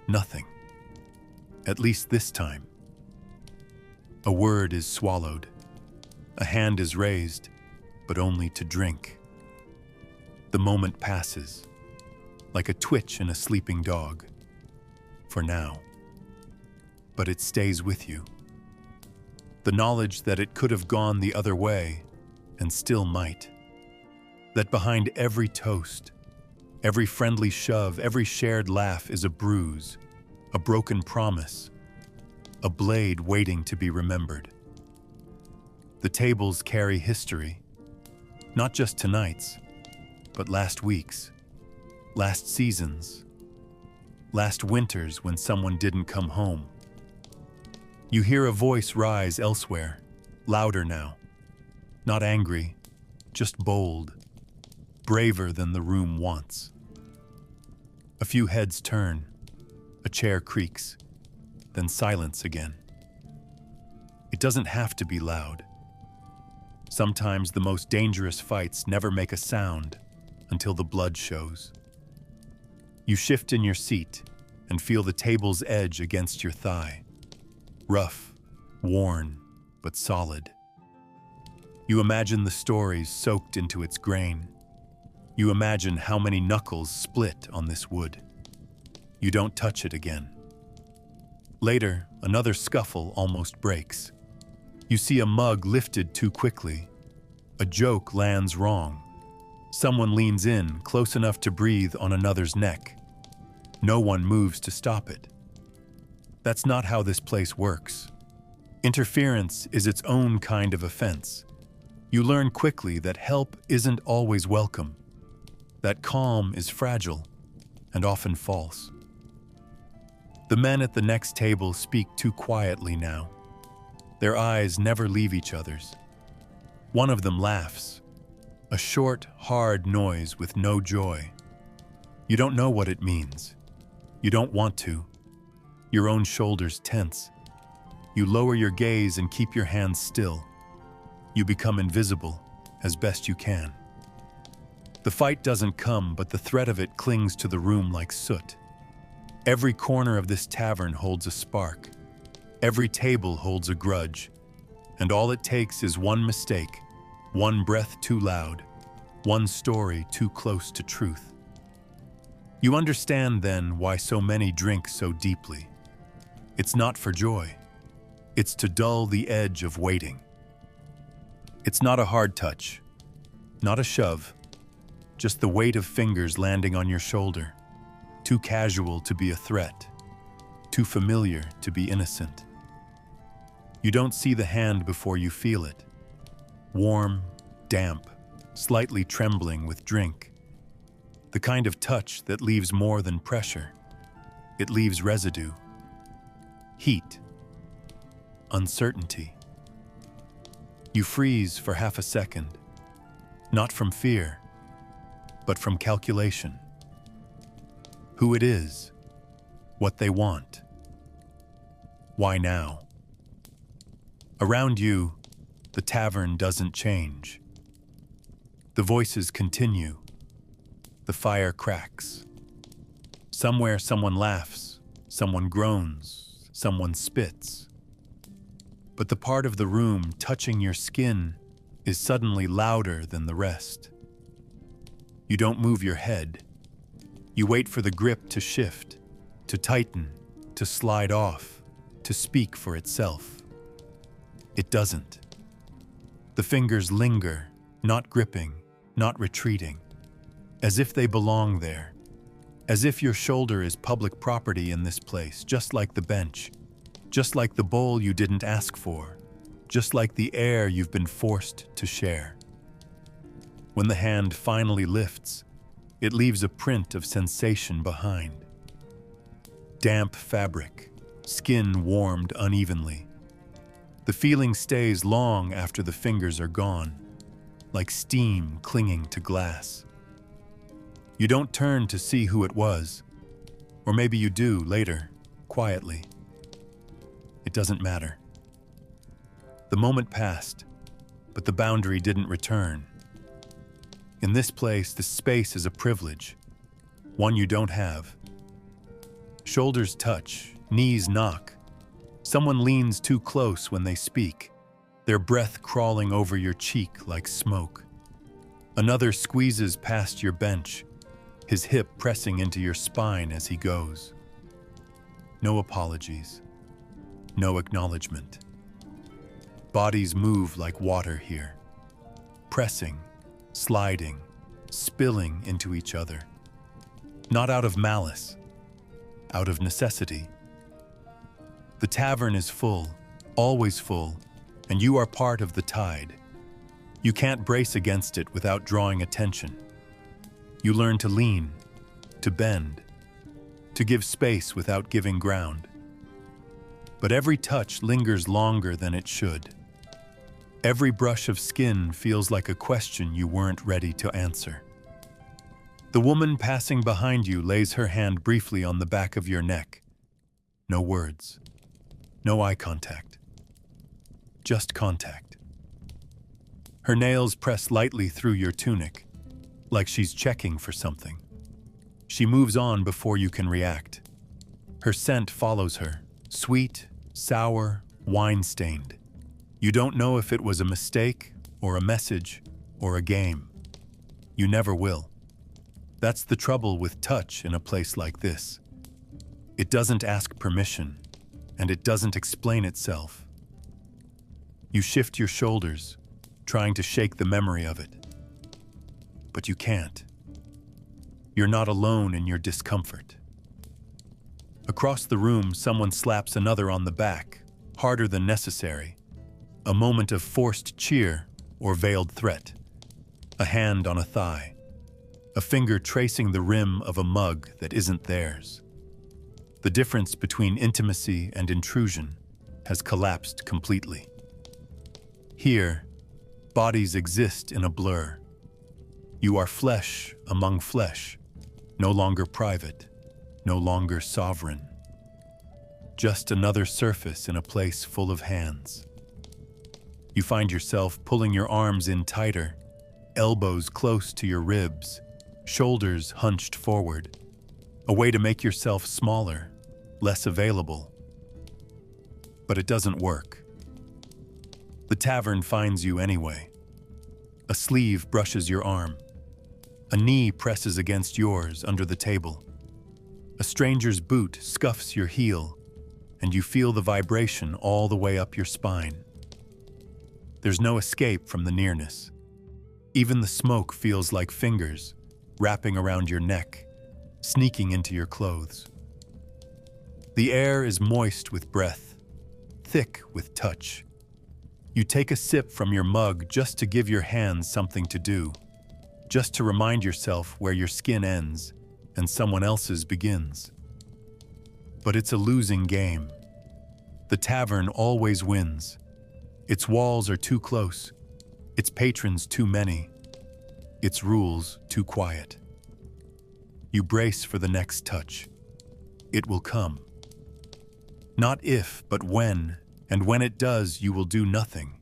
nothing. At least this time. A word is swallowed. A hand is raised, but only to drink. The moment passes, like a twitch in a sleeping dog. For now. But it stays with you. The knowledge that it could have gone the other way, and still might. That behind every toast, every friendly shove, every shared laugh is a bruise, a broken promise, a blade waiting to be remembered. The tables carry history, not just tonight's, but last week's, last season's, last winter's when someone didn't come home. You hear a voice rise elsewhere, louder now, not angry, just bold, braver than the room wants. A few heads turn, a chair creaks, then silence again. It doesn't have to be loud. Sometimes the most dangerous fights never make a sound until the blood shows. You shift in your seat and feel the table's edge against your thigh. Rough, worn, but solid. You imagine the stories soaked into its grain. You imagine how many knuckles split on this wood. You don't touch it again. Later, another scuffle almost breaks. You see a mug lifted too quickly. A joke lands wrong. Someone leans in, close enough to breathe on another's neck. No one moves to stop it. That's not how this place works. Interference is its own kind of offense. You learn quickly that help isn't always welcome, that calm is fragile and often false. The men at the next table speak too quietly now. Their eyes never leave each other's. One of them laughs, a short, hard noise with no joy. You don't know what it means. You don't want to. Your own shoulders tense. You lower your gaze and keep your hands still. You become invisible as best you can. The fight doesn't come, but the threat of it clings to the room like soot. Every corner of this tavern holds a spark. Every table holds a grudge. And all it takes is one mistake, one breath too loud, one story too close to truth. You understand then why so many drink so deeply. It's not for joy. It's to dull the edge of waiting. It's not a hard touch, not a shove, just the weight of fingers landing on your shoulder, too casual to be a threat, too familiar to be innocent. You don't see the hand before you feel it. Warm, damp, slightly trembling with drink. The kind of touch that leaves more than pressure. It leaves residue. Heat. Uncertainty. You freeze for half a second, not from fear, but from calculation. Who it is, what they want. Why now? Around you, the tavern doesn't change. The voices continue. The fire cracks. Somewhere someone laughs, someone groans, someone spits. But the part of the room touching your skin is suddenly louder than the rest. You don't move your head. You wait for the grip to shift, to tighten, to slide off, to speak for itself. It doesn't. The fingers linger, not gripping, not retreating, as if they belong there, as if your shoulder is public property in this place, just like the bench. just like the bowl you didn't ask for, just like the air you've been forced to share. When the hand finally lifts, it leaves a print of sensation behind. Damp fabric, skin warmed unevenly. The feeling stays long after the fingers are gone, like steam clinging to glass. You don't turn to see who it was, or maybe you do later, quietly. It doesn't matter. The moment passed, but the boundary didn't return. In this place, the space is a privilege, one you don't have. Shoulders touch, knees knock. Someone leans too close when they speak, their breath crawling over your cheek like smoke. Another squeezes past your bench, his hip pressing into your spine as he goes. No apologies, no acknowledgement. Bodies move like water here, pressing, sliding, spilling into each other. Not out of malice, out of necessity. The tavern is full, always full, and you are part of the tide. You can't brace against it without drawing attention. You learn to lean, to bend, to give space without giving ground. But every touch lingers longer than it should. Every brush of skin feels like a question you weren't ready to answer. The woman passing behind you lays her hand briefly on the back of your neck. No words, no eye contact, just contact. Her nails press lightly through your tunic, like she's checking for something. She moves on before you can react. Her scent follows her, sweet, sour, wine-stained. You don't know if it was a mistake, or a message, or a game. You never will. That's the trouble with touch in a place like this. It doesn't ask permission, and it doesn't explain itself. You shift your shoulders, trying to shake the memory of it. But you can't. You're not alone in your discomfort. Across the room, someone slaps another on the back, harder than necessary. A moment of forced cheer or veiled threat. A hand on a thigh. A finger tracing the rim of a mug that isn't theirs. The difference between intimacy and intrusion has collapsed completely. Here, bodies exist in a blur. You are flesh among flesh, no longer private, no longer sovereign. Just another surface in a place full of hands. You find yourself pulling your arms in tighter, elbows close to your ribs, shoulders hunched forward, a way to make yourself smaller, less available. But it doesn't work. The tavern finds you anyway. A sleeve brushes your arm. A knee presses against yours under the table. A stranger's boot scuffs your heel, and you feel the vibration all the way up your spine. There's no escape from the nearness. Even the smoke feels like fingers, wrapping around your neck, sneaking into your clothes. The air is moist with breath, thick with touch. You take a sip from your mug just to give your hands something to do, just to remind yourself where your skin ends and someone else's begins. But it's a losing game. The tavern always wins. Its walls are too close, its patrons too many, its rules too quiet. You brace for the next touch. It will come. Not if, but when, and when it does, you will do nothing,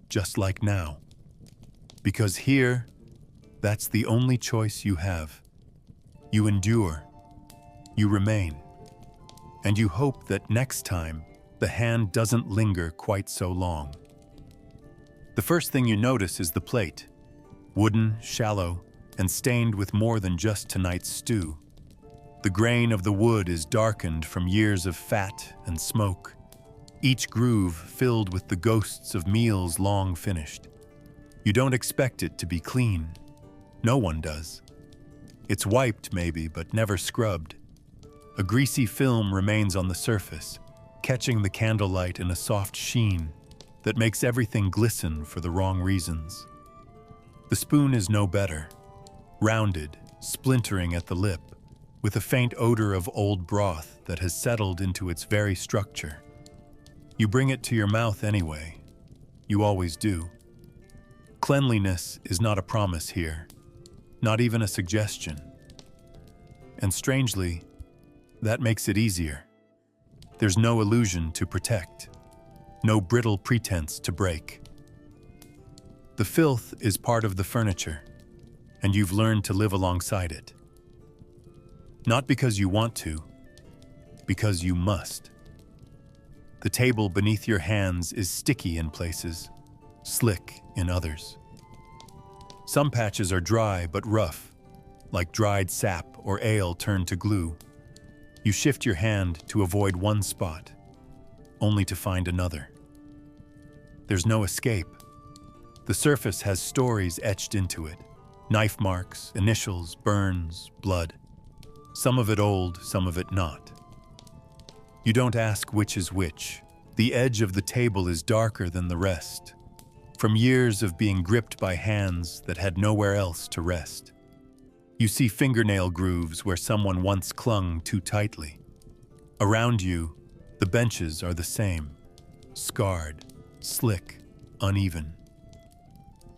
just like now. Because here, that's the only choice you have. You endure, you remain, and you hope that next time, the hand doesn't linger quite so long. The first thing you notice is the plate. Wooden, shallow, and stained with more than just tonight's stew. The grain of the wood is darkened from years of fat and smoke, each groove filled with the ghosts of meals long finished. You don't expect it to be clean. No one does. It's wiped maybe, but never scrubbed. A greasy film remains on the surface, catching the candlelight in a soft sheen that makes everything glisten for the wrong reasons. The spoon is no better, rounded, splintering at the lip, with a faint odor of old broth that has settled into its very structure. You bring it to your mouth anyway. You always do. Cleanliness is not a promise here, not even a suggestion. And strangely, that makes it easier. There's no illusion to protect, no brittle pretense to break. The filth is part of the furniture, and you've learned to live alongside it. Not because you want to, because you must. The table beneath your hands is sticky in places, slick in others. Some patches are dry but rough, like dried sap or ale turned to glue. You shift your hand to avoid one spot, only to find another. There's no escape. The surface has stories etched into it. Knife marks, initials, burns, blood. Some of it old, some of it not. You don't ask which is which. The edge of the table is darker than the rest, from years of being gripped by hands that had nowhere else to rest. You see fingernail grooves where someone once clung too tightly. Around you, the benches are the same, scarred, slick, uneven.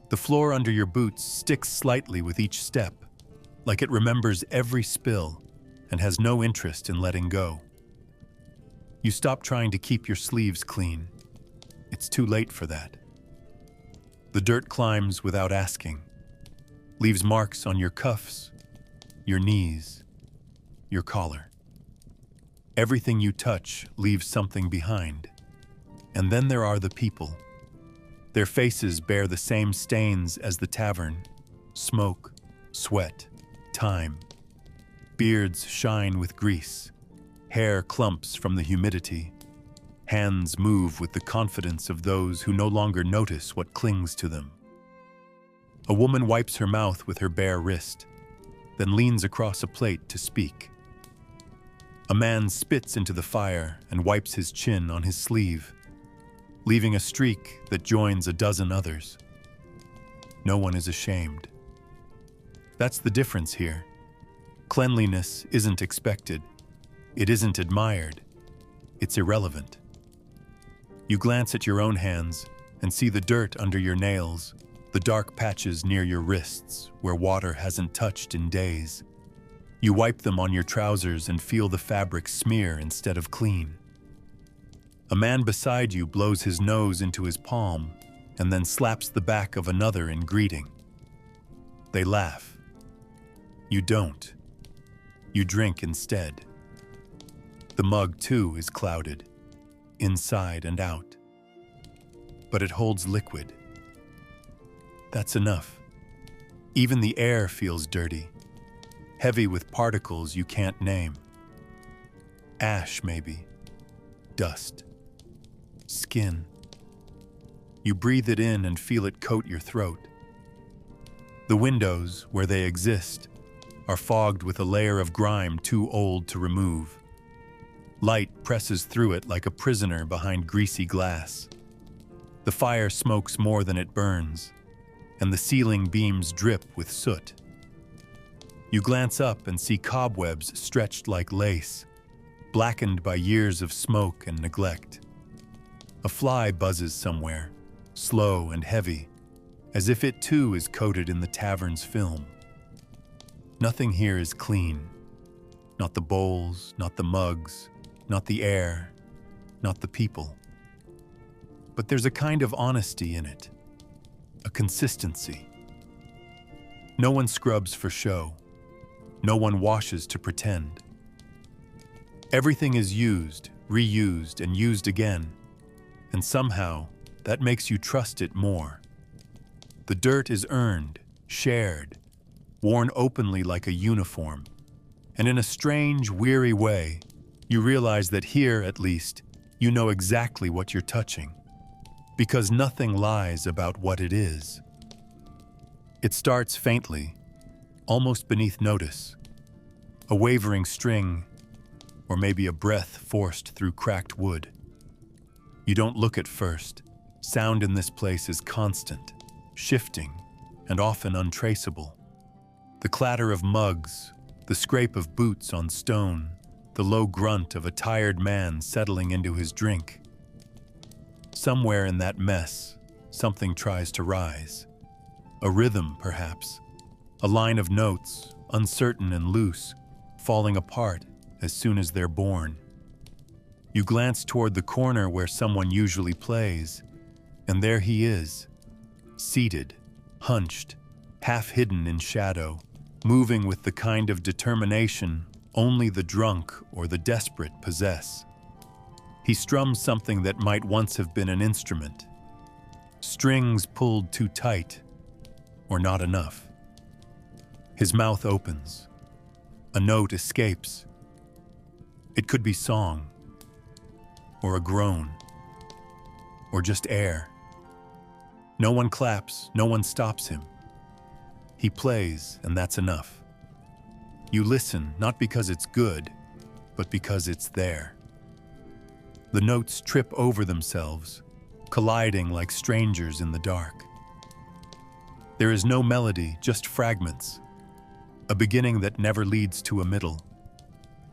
The floor under your boots sticks slightly with each step, like it remembers every spill and has no interest in letting go. You stop trying to keep your sleeves clean. It's too late for that. The dirt climbs without asking, leaves marks on your cuffs, your knees, your collar. Everything you touch leaves something behind. And then there are the people. Their faces bear the same stains as the tavern: smoke, sweat, time. Beards shine with grease. Hair clumps from the humidity. Hands move with the confidence of those who no longer notice what clings to them. A woman wipes her mouth with her bare wrist, then leans across a plate to speak. A man spits into the fire and wipes his chin on his sleeve, leaving a streak that joins a dozen others. No one is ashamed. That's the difference here. Cleanliness isn't expected. It isn't admired. It's irrelevant. You glance at your own hands and see the dirt under your nails, the dark patches near your wrists where water hasn't touched in days. You wipe them on your trousers and feel the fabric smear instead of clean. A man beside you blows his nose into his palm and then slaps the back of another in greeting. They laugh. You don't. You drink instead. The mug, too, is clouded, inside and out. But it holds liquid. That's enough. Even the air feels dirty, heavy with particles you can't name. Ash, maybe. Dust. Skin. You breathe it in and feel it coat your throat. The windows, where they exist, are fogged with a layer of grime too old to remove. Light presses through it like a prisoner behind greasy glass. The fire smokes more than it burns, and the ceiling beams drip with soot. You glance up and see cobwebs stretched like lace, blackened by years of smoke and neglect. A fly buzzes somewhere, slow and heavy, as if it too is coated in the tavern's film. Nothing here is clean. Not the bowls, not the mugs, not the air, not the people. But there's a kind of honesty in it, a consistency. No one scrubs for show. No one washes to pretend. Everything is used, reused, and used again, and somehow that makes you trust it more. The dirt is earned, shared, worn openly like a uniform, and in a strange, weary way, you realize that here, at least, you know exactly what you're touching, because nothing lies about what it is. It starts faintly, almost beneath notice, a wavering string, or maybe a breath forced through cracked wood. You don't look at first. Sound in this place is constant, shifting, and often untraceable. The clatter of mugs, the scrape of boots on stone, the low grunt of a tired man settling into his drink. Somewhere in that mess, something tries to rise. A rhythm, perhaps. A line of notes, uncertain and loose, falling apart as soon as they're born. You glance toward the corner where someone usually plays, and there he is, seated, hunched, half hidden in shadow, moving with the kind of determination only the drunk or the desperate possess. He strums something that might once have been an instrument. Strings pulled too tight, or not enough. His mouth opens. A note escapes. It could be song, or a groan, or just air. No one claps, no one stops him. He plays, and that's enough. You listen, not because it's good, but because it's there. The notes trip over themselves, colliding like strangers in the dark. There is no melody, just fragments. A beginning that never leads to a middle.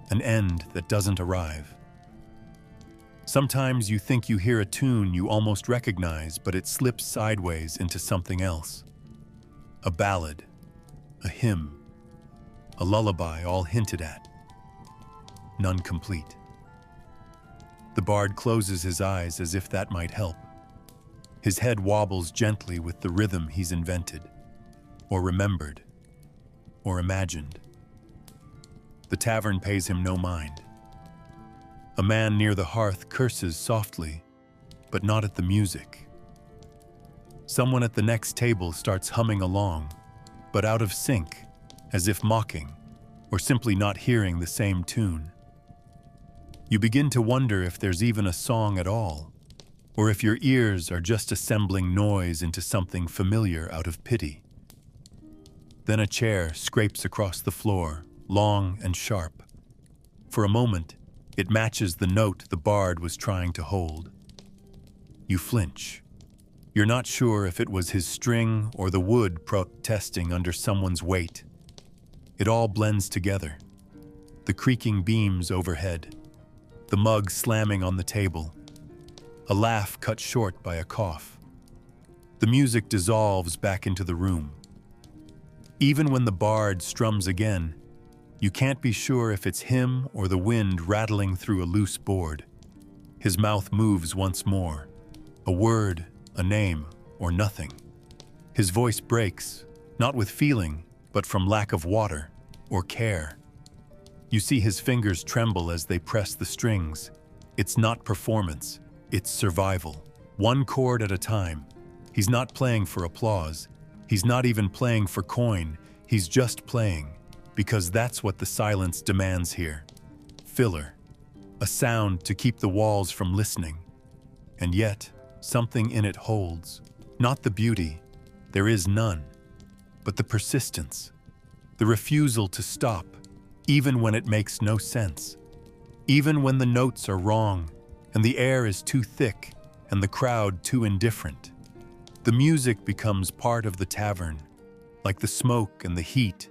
An end that doesn't arrive. Sometimes you think you hear a tune you almost recognize, but it slips sideways into something else. A ballad, a hymn, a lullaby all hinted at. None complete. The bard closes his eyes as if that might help. His head wobbles gently with the rhythm he's invented, or remembered, or imagined. The tavern pays him no mind. A man near the hearth curses softly, but not at the music. Someone at the next table starts humming along, but out of sync, as if mocking, or simply not hearing the same tune. You begin to wonder if there's even a song at all, or if your ears are just assembling noise into something familiar out of pity. Then a chair scrapes across the floor, long and sharp. For a moment, it matches the note the bard was trying to hold. You flinch. You're not sure if it was his string or the wood protesting under someone's weight. It all blends together. The creaking beams overhead, the mug slamming on the table, a laugh cut short by a cough. The music dissolves back into the room. Even when the bard strums again, you can't be sure if it's him or the wind rattling through a loose board. His mouth moves once more. A word, a name, or nothing. His voice breaks, not with feeling, but from lack of water or care. You see his fingers tremble as they press the strings. It's not performance, it's survival. One chord at a time. He's not playing for applause. He's not even playing for coin. He's just playing, because that's what the silence demands here. Filler. A sound to keep the walls from listening. And yet, something in it holds. Not the beauty, there is none, but the persistence. The refusal to stop, even when it makes no sense. Even when the notes are wrong, and the air is too thick, and the crowd too indifferent. The music becomes part of the tavern, like the smoke and the heat,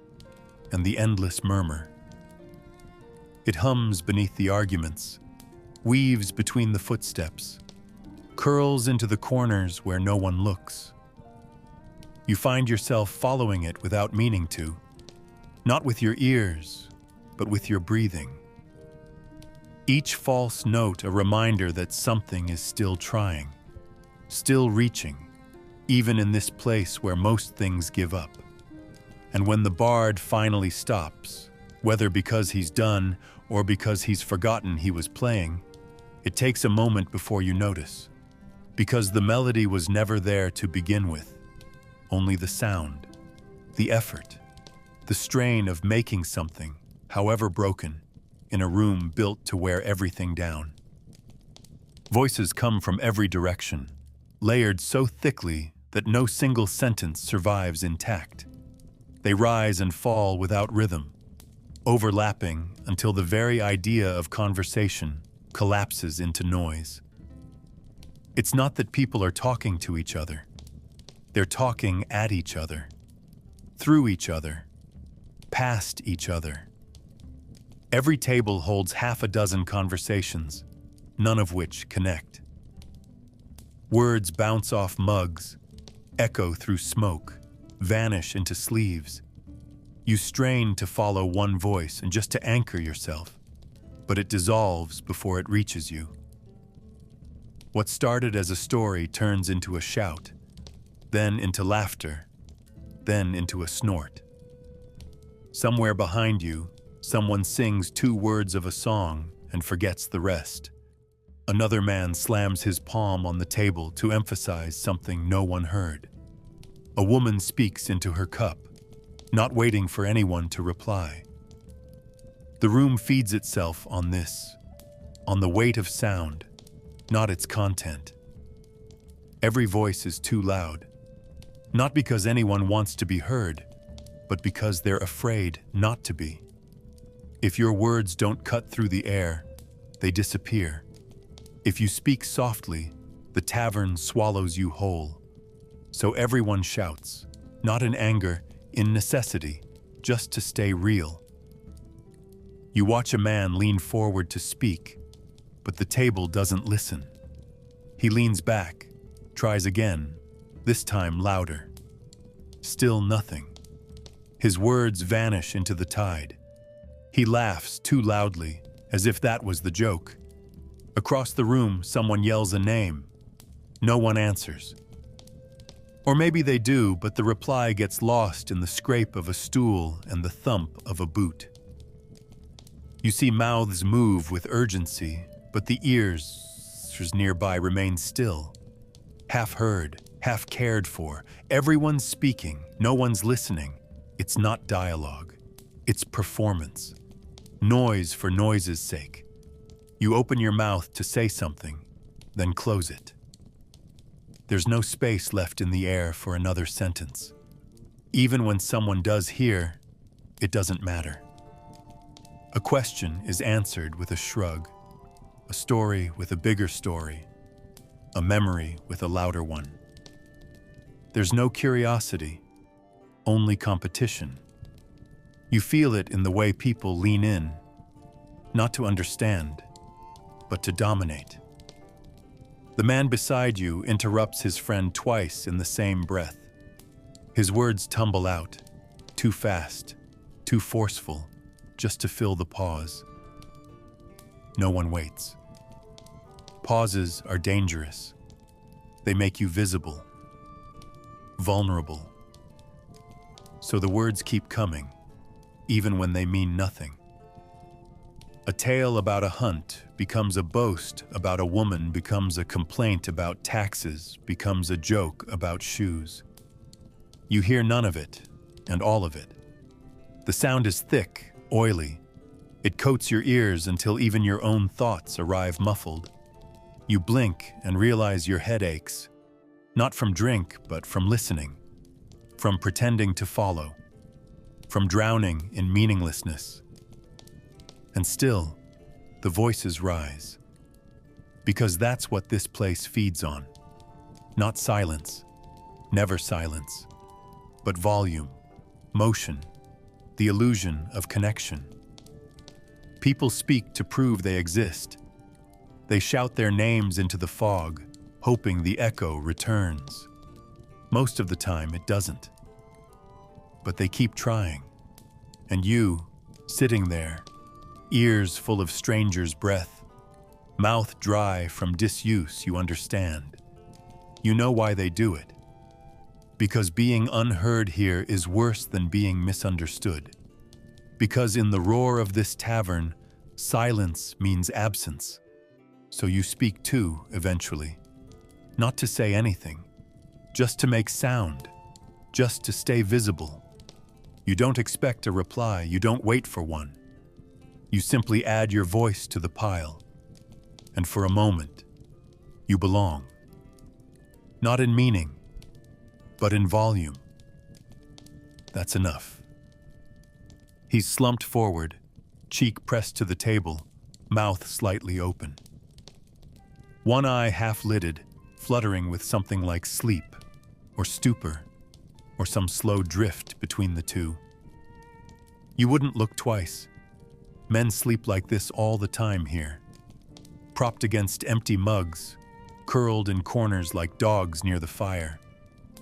and the endless murmur. It hums beneath the arguments, weaves between the footsteps, curls into the corners where no one looks. You find yourself following it without meaning to, not with your ears, but with your breathing. Each false note a reminder that something is still trying, still reaching, even in this place where most things give up. And when the bard finally stops, whether because he's done or because he's forgotten he was playing, it takes a moment before you notice. Because the melody was never there to begin with, only the sound, the effort, the strain of making something, however broken, in a room built to wear everything down. Voices come from every direction, layered so thickly that no single sentence survives intact. They rise and fall without rhythm, overlapping until the very idea of conversation collapses into noise. It's not that people are talking to each other. They're talking at each other, through each other, past each other. Every table holds half a dozen conversations, none of which connect. Words bounce off mugs, echo through smoke, vanish into sleeves. You strain to follow one voice and just to anchor yourself, but it dissolves before it reaches you. What started as a story turns into a shout, then into laughter, then into a snort. Somewhere behind you, someone sings 2 words of a song and forgets the rest. Another man slams his palm on the table to emphasize something no one heard. A woman speaks into her cup, not waiting for anyone to reply. The room feeds itself on this, on the weight of sound, not its content. Every voice is too loud, not because anyone wants to be heard, but because they're afraid not to be. If your words don't cut through the air, they disappear. If you speak softly, the tavern swallows you whole. So everyone shouts, not in anger, in necessity, just to stay real. You watch a man lean forward to speak, but the table doesn't listen. He leans back, tries again, this time louder. Still nothing. His words vanish into the tide. He laughs too loudly, as if that was the joke. Across the room, someone yells a name. No one answers. Or maybe they do, but the reply gets lost in the scrape of a stool and the thump of a boot. You see mouths move with urgency, but the ears nearby remain still. Half heard, half cared for. Everyone's speaking, no one's listening. It's not dialogue. It's performance. Noise for noise's sake. You open your mouth to say something, then close it. There's no space left in the air for another sentence. Even when someone does hear, it doesn't matter. A question is answered with a shrug, a story with a bigger story, a memory with a louder one. There's no curiosity, only competition. You feel it in the way people lean in, not to understand, but to dominate. The man beside you interrupts his friend twice in the same breath. His words tumble out, too fast, too forceful, just to fill the pause. No one waits. Pauses are dangerous. They make you visible, vulnerable. So the words keep coming, even when they mean nothing. A tale about a hunt becomes a boast about a woman, becomes a complaint about taxes, becomes a joke about shoes. You hear none of it, and all of it. The sound is thick, oily. It coats your ears until even your own thoughts arrive muffled. You blink and realize your head aches, not from drink, but from listening, from pretending to follow, from drowning in meaninglessness. And still, the voices rise, because that's what this place feeds on. Not silence, never silence, but volume, motion, the illusion of connection. People speak to prove they exist. They shout their names into the fog, hoping the echo returns. Most of the time, it doesn't. But they keep trying. And you, sitting there, ears full of strangers' breath, mouth dry from disuse, you understand. You know why they do it. Because being unheard here is worse than being misunderstood. Because in the roar of this tavern, silence means absence. So you speak too, eventually. Not to say anything, just to make sound, just to stay visible. You don't expect a reply, you don't wait for one. You simply add your voice to the pile. And for a moment, you belong. Not in meaning, but in volume. That's enough. He's slumped forward, cheek pressed to the table, mouth slightly open. One eye half-lidded, fluttering with something like sleep, or stupor, or some slow drift between the two. You wouldn't look twice. Men sleep like this all the time here, propped against empty mugs, curled in corners like dogs near the fire,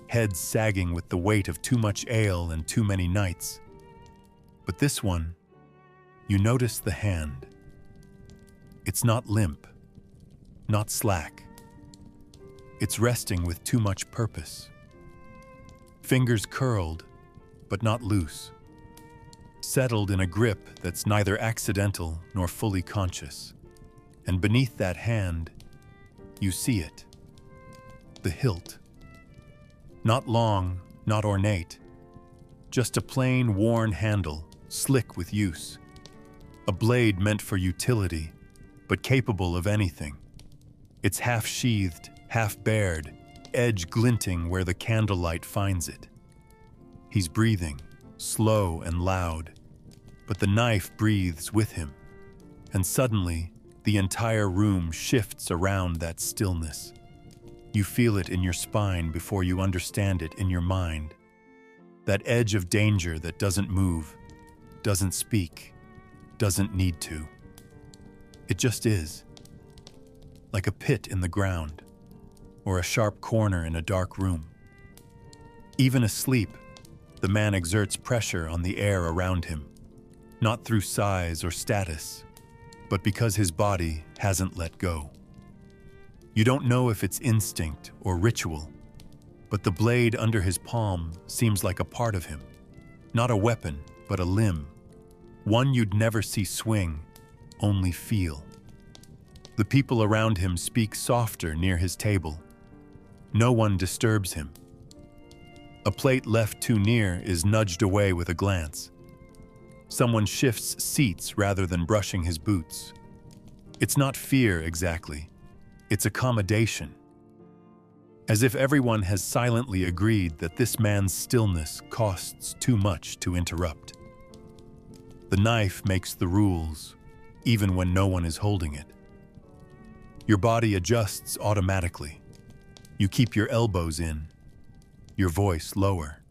heads sagging with the weight of too much ale and too many nights. But this one, you notice the hand. It's not limp, not slack. It's resting with too much purpose. Fingers curled, but not loose. Settled in a grip that's neither accidental nor fully conscious. And beneath that hand, you see it. The hilt. Not long, not ornate. Just a plain, worn handle, slick with use. A blade meant for utility, but capable of anything. It's half-sheathed, half-bared, edge glinting where the candlelight finds it. He's breathing, slow and loud, but the knife breathes with him, and suddenly, the entire room shifts around that stillness. You feel it in your spine before you understand it in your mind. That edge of danger that doesn't move, doesn't speak, doesn't need to. It just is. Like a pit in the ground, or a sharp corner in a dark room. Even asleep, the man exerts pressure on the air around him, not through size or status, but because his body hasn't let go. You don't know if it's instinct or ritual, but the blade under his palm seems like a part of him. Not a weapon, but a limb. One you'd never see swing, only feel. The people around him speak softer near his table. No one disturbs him. A plate left too near is nudged away with a glance. Someone shifts seats rather than brushing his boots. It's not fear exactly. It's accommodation. As if everyone has silently agreed that this man's stillness costs too much to interrupt. The knife makes the rules, even when no one is holding it. Your body adjusts automatically. You keep your elbows in, your voice lower.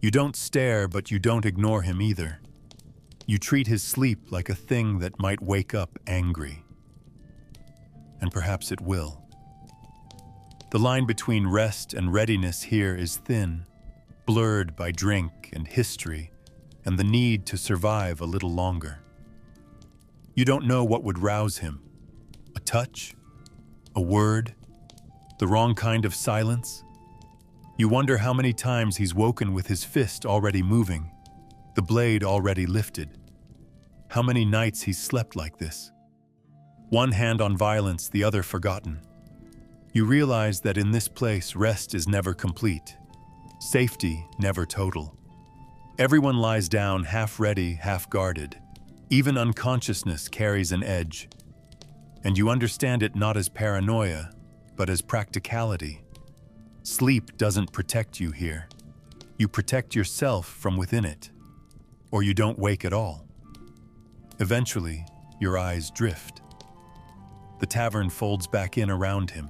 You don't stare, but you don't ignore him either. You treat his sleep like a thing that might wake up angry. And perhaps it will. The line between rest and readiness here is thin, blurred by drink and history and the need to survive a little longer. You don't know what would rouse him. A touch? A word? The wrong kind of silence? You wonder how many times he's woken with his fist already moving, the blade already lifted. How many nights he's slept like this. One hand on violence, the other forgotten. You realize that in this place, rest is never complete. Safety never total. Everyone lies down half ready, half guarded. Even unconsciousness carries an edge. And you understand it not as paranoia, but as practicality. Sleep doesn't protect you here. You protect yourself from within it. Or you don't wake at all. Eventually, your eyes drift. The tavern folds back in around him.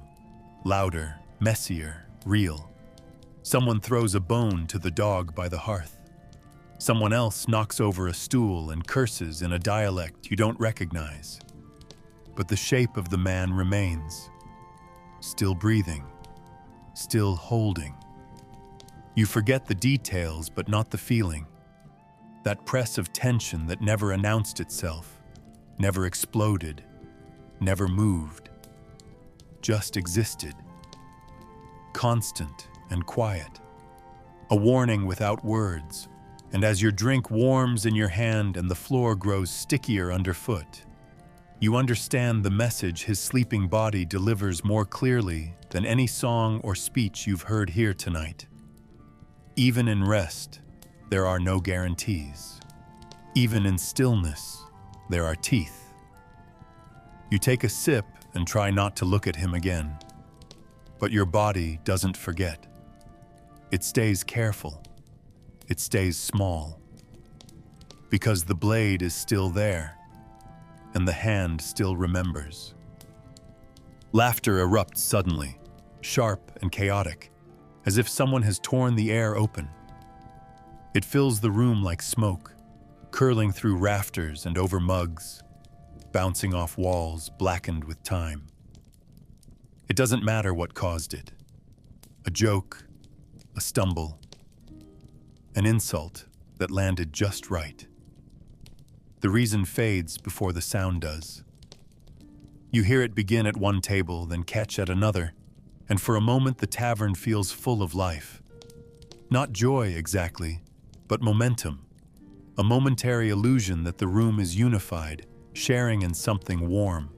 Louder, messier, real. Someone throws a bone to the dog by the hearth. Someone else knocks over a stool and curses in a dialect you don't recognize. But the shape of the man remains. Still breathing. Still holding. You forget the details, but not the feeling. That press of tension that never announced itself, never exploded, never moved, just existed. Constant and quiet. A warning without words. And as your drink warms in your hand and the floor grows stickier underfoot, you understand the message his sleeping body delivers more clearly than any song or speech you've heard here tonight. Even in rest, there are no guarantees. Even in stillness, there are teeth. You take a sip and try not to look at him again. But your body doesn't forget. It stays careful. It stays small. Because the blade is still there, and the hand still remembers. Laughter erupts suddenly, sharp and chaotic, as if someone has torn the air open. It fills the room like smoke, curling through rafters and over mugs, bouncing off walls blackened with time. It doesn't matter what caused it. A joke, a stumble, an insult that landed just right. The reason fades before the sound does. You hear it begin at one table, then catch at another, and for a moment the tavern feels full of life. Not joy exactly, but momentum. A momentary illusion that the room is unified, sharing in something warm.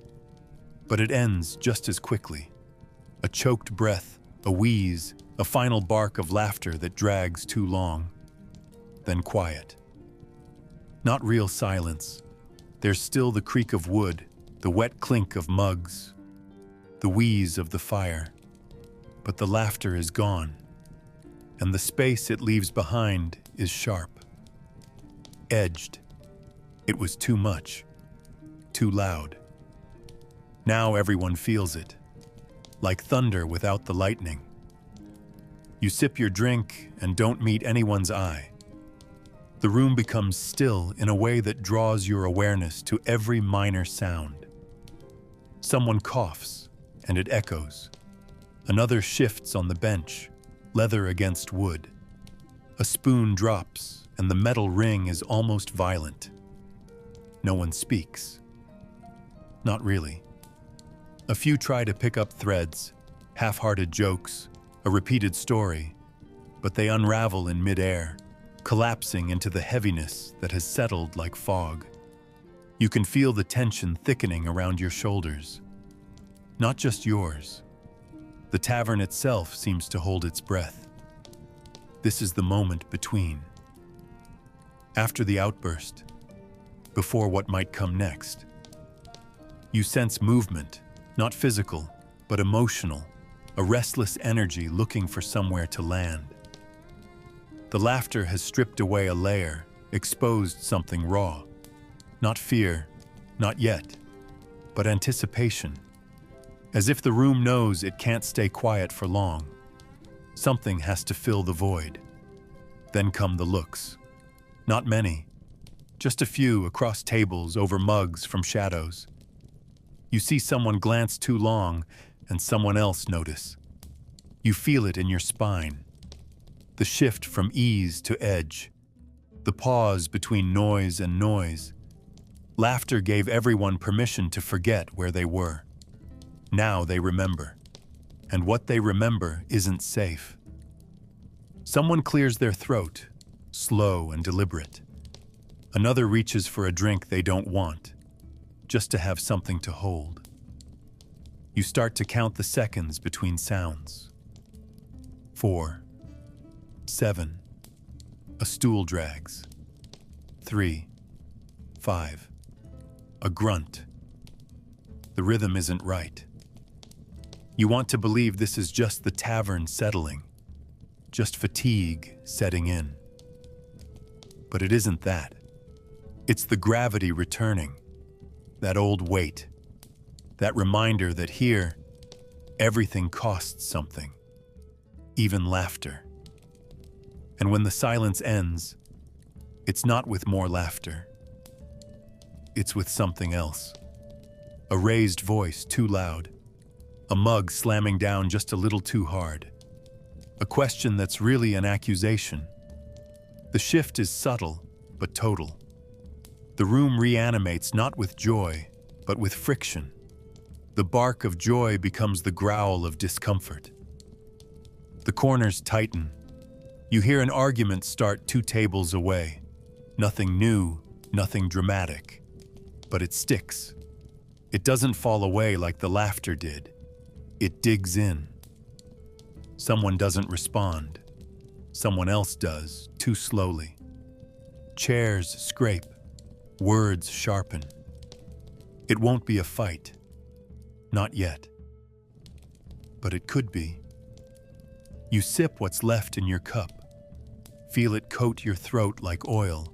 But it ends just as quickly. A choked breath, a wheeze, a final bark of laughter that drags too long. Then quiet. Not real silence. There's still the creak of wood, the wet clink of mugs, the wheeze of the fire. But the laughter is gone, and the space it leaves behind is sharp. Edged. It was too much, too loud. Now everyone feels it, like thunder without the lightning. You sip your drink and don't meet anyone's eye. The room becomes still in a way that draws your awareness to every minor sound. Someone coughs, and it echoes. Another shifts on the bench, leather against wood. A spoon drops, and the metal ring is almost violent. No one speaks. Not really. A few try to pick up threads, half-hearted jokes, a repeated story, but they unravel in midair, collapsing into the heaviness that has settled like fog. You can feel the tension thickening around your shoulders. Not just yours. The tavern itself seems to hold its breath. This is the moment between. After the outburst, before what might come next. You sense movement, not physical, but emotional, a restless energy looking for somewhere to land. The laughter has stripped away a layer, exposed something raw. Not fear, not yet, but anticipation. As if the room knows it can't stay quiet for long. Something has to fill the void. Then come the looks. Not many, just a few across tables, over mugs, from shadows. You see someone glance too long, and someone else notice. You feel it in your spine. The shift from ease to edge. The pause between noise and noise. Laughter gave everyone permission to forget where they were. Now they remember. And what they remember isn't safe. Someone clears their throat, slow and deliberate. Another reaches for a drink they don't want, just to have something to hold. You start to count the seconds between sounds. 4, 7, a stool drags. 3, 5. A grunt. The rhythm isn't right. You want to believe this is just the tavern settling, just fatigue setting in. But it isn't that. It's the gravity returning, that old weight, that reminder that here, everything costs something, even laughter. And when the silence ends, it's not with more laughter. It's with something else. A raised voice too loud. A mug slamming down just a little too hard. A question that's really an accusation. The shift is subtle, but total. The room reanimates not with joy, but with friction. The bark of joy becomes the growl of discomfort. The corners tighten. You hear an argument start 2 tables away. Nothing new, nothing dramatic. But it sticks. It doesn't fall away like the laughter did. It digs in. Someone doesn't respond. Someone else does, too slowly. Chairs scrape. Words sharpen. It won't be a fight. Not yet. But it could be. You sip what's left in your cup. Feel it coat your throat like oil.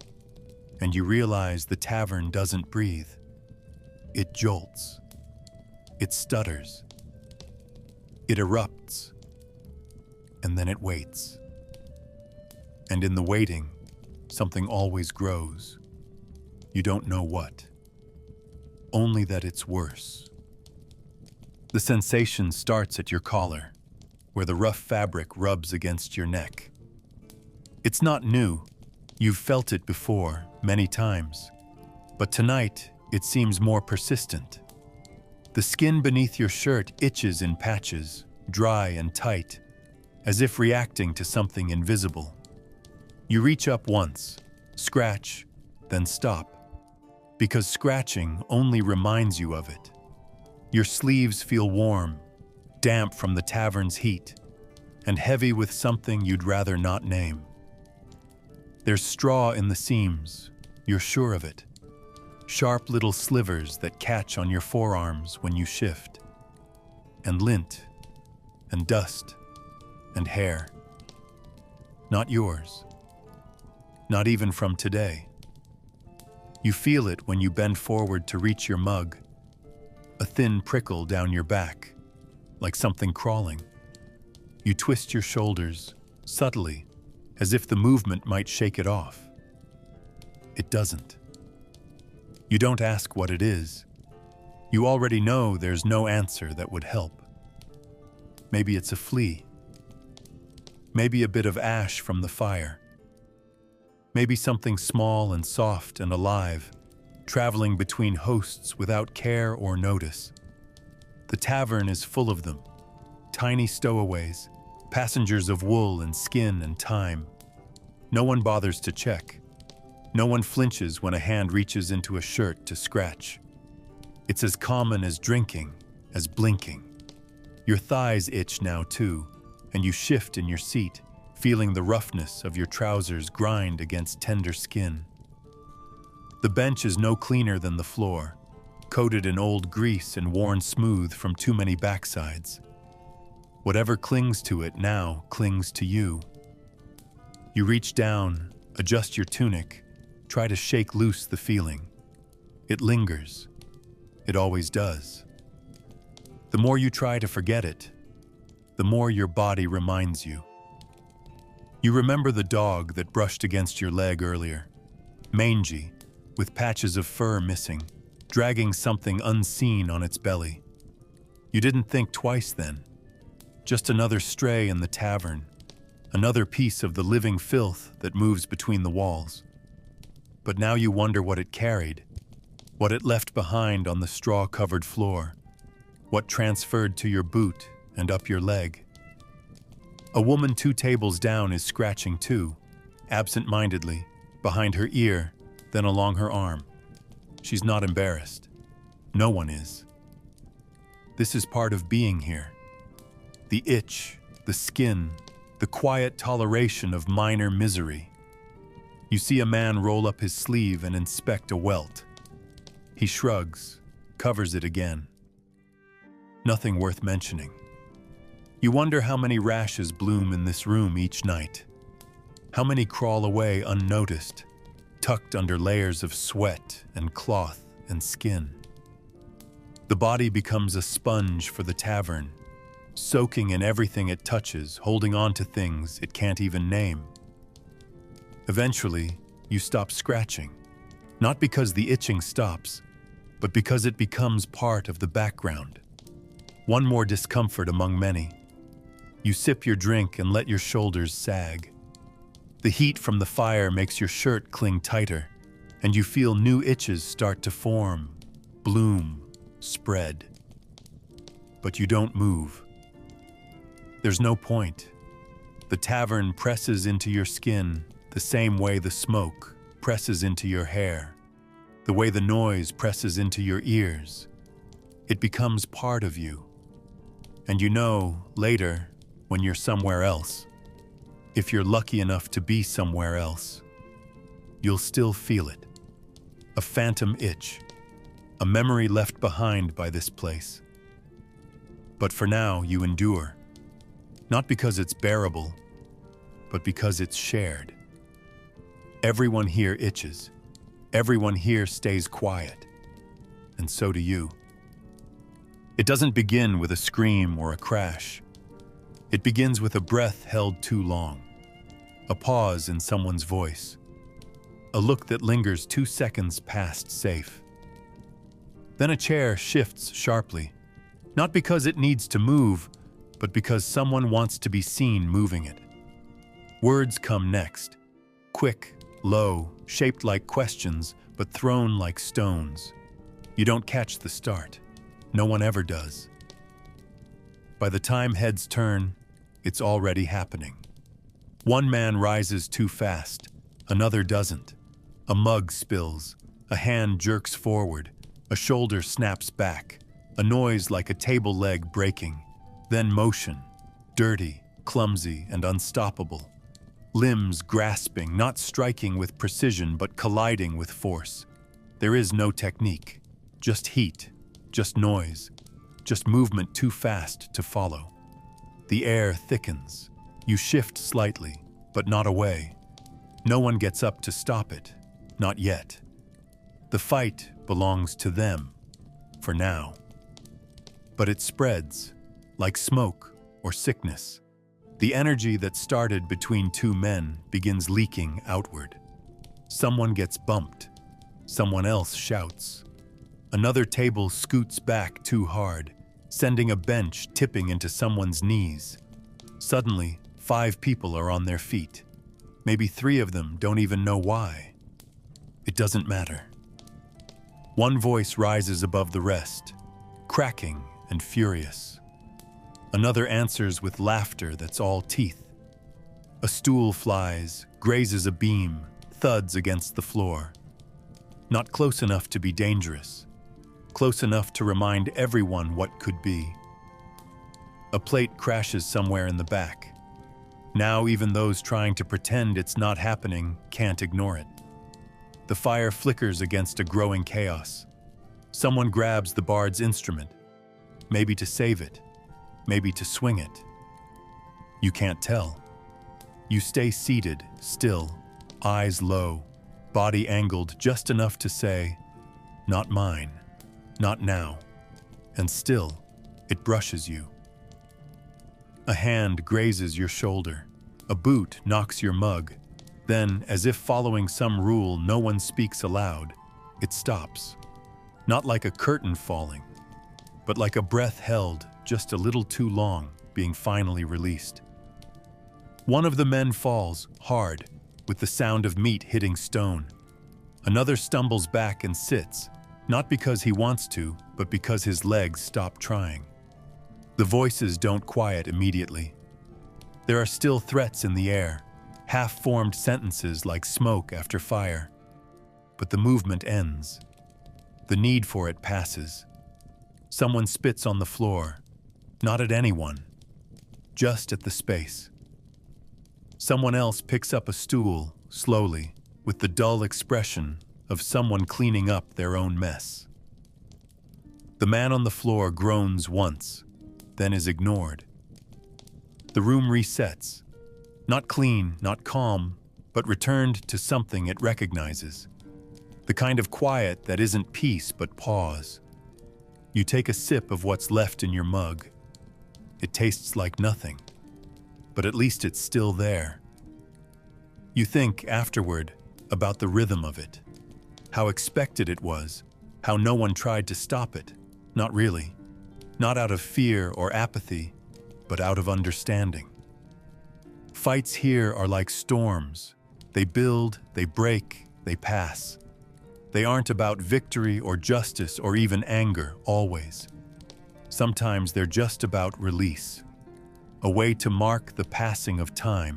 And you realize the tavern doesn't breathe. It jolts. It stutters. It erupts, and then it waits. And in the waiting, something always grows. You don't know what. Only that it's worse. The sensation starts at your collar, where the rough fabric rubs against your neck. It's not new. You've felt it before, many times. But tonight, it seems more persistent. The skin beneath your shirt itches in patches, dry and tight, as if reacting to something invisible. You reach up once, scratch, then stop, because scratching only reminds you of it. Your sleeves feel warm, damp from the tavern's heat, and heavy with something you'd rather not name. There's straw in the seams, you're sure of it. Sharp little slivers that catch on your forearms when you shift. And lint, and dust, and hair. Not yours. Not even from today. You feel it when you bend forward to reach your mug. A thin prickle down your back, like something crawling. You twist your shoulders, subtly, as if the movement might shake it off. It doesn't. You don't ask what it is. You already know there's no answer that would help. Maybe it's a flea. Maybe a bit of ash from the fire. Maybe something small and soft and alive, traveling between hosts without care or notice. The tavern is full of them, tiny stowaways, passengers of wool and skin and time. No one bothers to check. No one flinches when a hand reaches into a shirt to scratch. It's as common as drinking, as blinking. Your thighs itch now too, and you shift in your seat, feeling the roughness of your trousers grind against tender skin. The bench is no cleaner than the floor, coated in old grease and worn smooth from too many backsides. Whatever clings to it now clings to you. You reach down, adjust your tunic, try to shake loose the feeling. It lingers. It always does. The more you try to forget it, the more your body reminds you. You remember the dog that brushed against your leg earlier, mangy, with patches of fur missing, dragging something unseen on its belly. You didn't think twice then. Just another stray in the tavern, another piece of the living filth that moves between the walls. But now you wonder what it carried, what it left behind on the straw-covered floor, what transferred to your boot and up your leg. A woman 2 tables down is scratching too, absent-mindedly, behind her ear, then along her arm. She's not embarrassed. No one is. This is part of being here. The itch, the skin, the quiet toleration of minor misery. You see a man roll up his sleeve and inspect a welt. He shrugs, covers it again. Nothing worth mentioning. You wonder how many rashes bloom in this room each night. How many crawl away unnoticed, tucked under layers of sweat and cloth and skin. The body becomes a sponge for the tavern, soaking in everything it touches, holding on to things it can't even name. Eventually, you stop scratching, not because the itching stops, but because it becomes part of the background. One more discomfort among many. You sip your drink and let your shoulders sag. The heat from the fire makes your shirt cling tighter, and you feel new itches start to form, bloom, spread. But you don't move. There's no point. The tavern presses into your skin the same way the smoke presses into your hair, the way the noise presses into your ears. It becomes part of you. And you know, later, when you're somewhere else, if you're lucky enough to be somewhere else, you'll still feel it. A phantom itch, a memory left behind by this place. But for now, you endure. Not because it's bearable, but because it's shared. Everyone here itches. Everyone here stays quiet. And so do you. It doesn't begin with a scream or a crash. It begins with a breath held too long, a pause in someone's voice, a look that lingers 2 seconds past safe. Then a chair shifts sharply, not because it needs to move, but because someone wants to be seen moving it. Words come next, quick, low, shaped like questions, but thrown like stones. You don't catch the start. No one ever does. By the time heads turn, it's already happening. One man rises too fast, another doesn't. A mug spills, a hand jerks forward, a shoulder snaps back, a noise like a table leg breaking, then motion, dirty, clumsy, and unstoppable. Limbs grasping, not striking with precision, but colliding with force. There is no technique, just heat, just noise, just movement too fast to follow. The air thickens. You shift slightly, but not away. No one gets up to stop it, not yet. The fight belongs to them, for now. But it spreads, like smoke or sickness. The energy that started between two men begins leaking outward. Someone gets bumped. Someone else shouts. Another table scoots back too hard, sending a bench tipping into someone's knees. Suddenly, 5 people are on their feet. Maybe 3 of them don't even know why. It doesn't matter. One voice rises above the rest, cracking and furious. Another answers with laughter that's all teeth. A stool flies, grazes a beam, thuds against the floor. Not close enough to be dangerous. Close enough to remind everyone what could be. A plate crashes somewhere in the back. Now even those trying to pretend it's not happening can't ignore it. The fire flickers against a growing chaos. Someone grabs the bard's instrument, maybe to save it, maybe to swing it. You can't tell. You stay seated, still, eyes low, body angled just enough to say, "Not mine, not now." And still, it brushes you. A hand grazes your shoulder. A boot knocks your mug. Then, as if following some rule no one speaks aloud, it stops. Not like a curtain falling, but like a breath held just a little too long being finally released. One of the men falls, hard, with the sound of meat hitting stone. Another stumbles back and sits, not because he wants to, but because his legs stop trying. The voices don't quiet immediately. There are still threats in the air, half-formed sentences like smoke after fire. But the movement ends. The need for it passes. Someone spits on the floor, not at anyone, just at the space. Someone else picks up a stool, slowly, with the dull expression of someone cleaning up their own mess. The man on the floor groans once, then is ignored. The room resets, not clean, not calm, but returned to something it recognizes. The kind of quiet that isn't peace but pause. You take a sip of what's left in your mug. It tastes like nothing, but at least it's still there. You think afterward about the rhythm of it, how expected it was, how no one tried to stop it. Not really. Not out of fear or apathy, but out of understanding. Fights here are like storms. They build, they break, they pass. They aren't about victory or justice or even anger, always. Sometimes they're just about release. A way to mark the passing of time.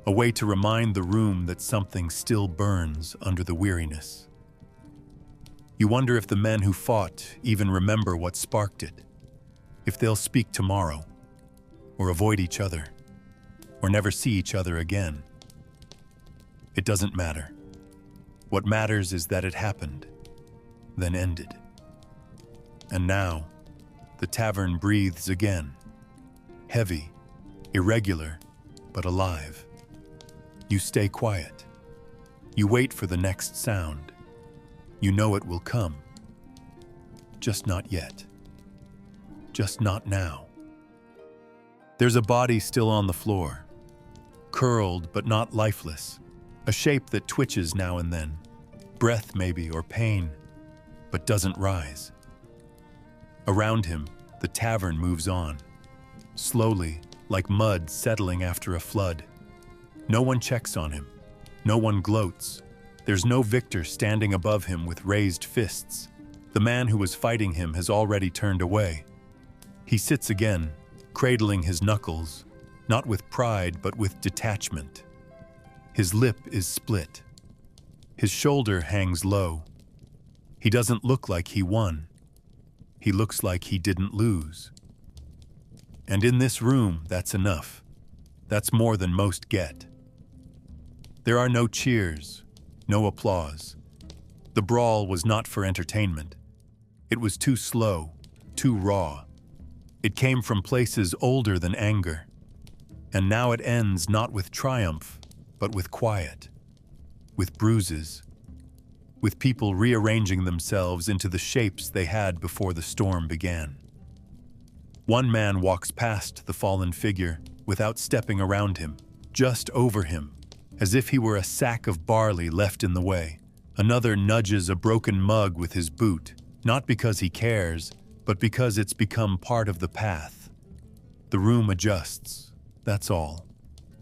A way to remind the room that something still burns under the weariness. You wonder if the men who fought even remember what sparked it. If they'll speak tomorrow, or avoid each other, or never see each other again. It doesn't matter. What matters is that it happened, then ended. And now, the tavern breathes again. Heavy, irregular, but alive. You stay quiet. You wait for the next sound. You know it will come. Just not yet. just not now. There's a body still on the floor, curled but not lifeless, a shape that twitches now and then, breath maybe or pain, but doesn't rise. Around him, the tavern moves on, slowly, like mud settling after a flood. No one checks on him. No one gloats. There's no victor standing above him with raised fists. The man who was fighting him has already turned away. He sits again, cradling his knuckles, not with pride but with detachment. His lip is split. His shoulder hangs low. He doesn't look like he won. He looks like he didn't lose. And in this room, that's enough. That's more than most get. There are no cheers, no applause. The brawl was not for entertainment. It was too slow, too raw. It came from places older than anger. And now it ends not with triumph, but with quiet, with bruises, with people rearranging themselves into the shapes they had before the storm began. One man walks past the fallen figure without stepping around him, just over him, as if he were a sack of barley left in the way. Another nudges a broken mug with his boot, not because he cares, but because it's become part of the path. The room adjusts, that's all.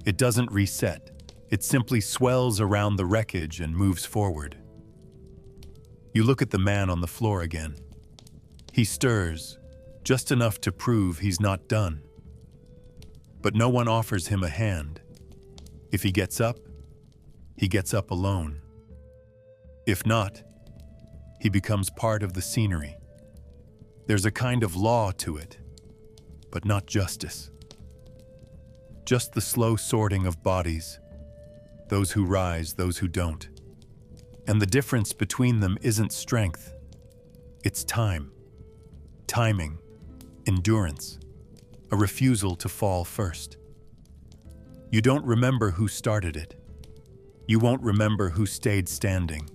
It doesn't reset. It simply swells around the wreckage and moves forward. You look at the man on the floor again. He stirs, just enough to prove he's not done. But no one offers him a hand. If he gets up alone. If not, he becomes part of the scenery. There's a kind of law to it, but not justice. Just the slow sorting of bodies, those who rise, those who don't. And the difference between them isn't strength, it's time, timing, endurance, a refusal to fall first. You don't remember who started it. You won't remember who stayed standing,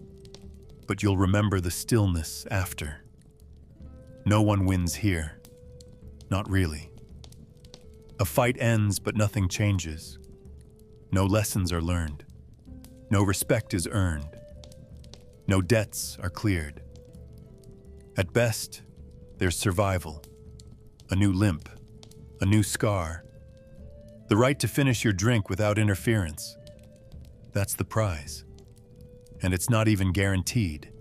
but you'll remember the stillness after. No one wins here. Not really. A fight ends, but nothing changes. No lessons are learned. No respect is earned. No debts are cleared. At best, there's survival. A new limp. A new scar. The right to finish your drink without interference. That's the prize. And it's not even guaranteed.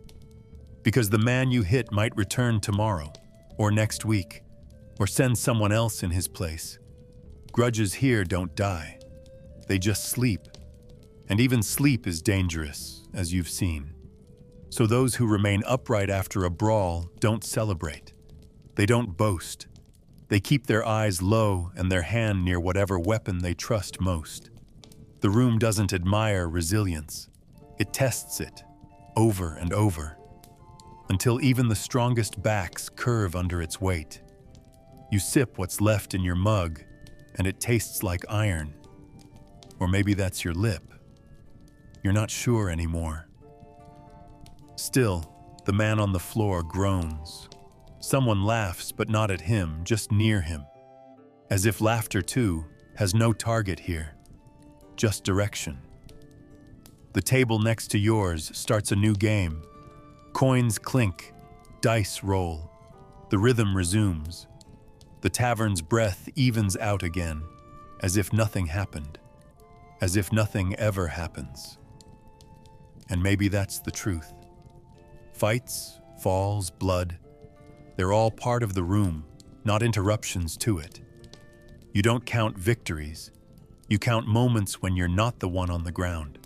Because the man you hit might return tomorrow, or next week, or send someone else in his place. Grudges here don't die. They just sleep. And even sleep is dangerous, as you've seen. So those who remain upright after a brawl don't celebrate. They don't boast. They keep their eyes low and their hand near whatever weapon they trust most. The room doesn't admire resilience. It tests it, over and over, until even the strongest backs curve under its weight. You sip what's left in your mug, and it tastes like iron. Or maybe that's your lip. You're not sure anymore. Still, the man on the floor groans. Someone laughs, but not at him, just near him. As if laughter, too, has no target here, just direction. The table next to yours starts a new game. Coins clink, dice roll. The rhythm resumes. The tavern's breath evens out again, as if nothing happened, as if nothing ever happens. And maybe that's the truth. Fights, falls, blood, they're all part of the room, not interruptions to it. You don't count victories. You count moments when you're not the one on the ground.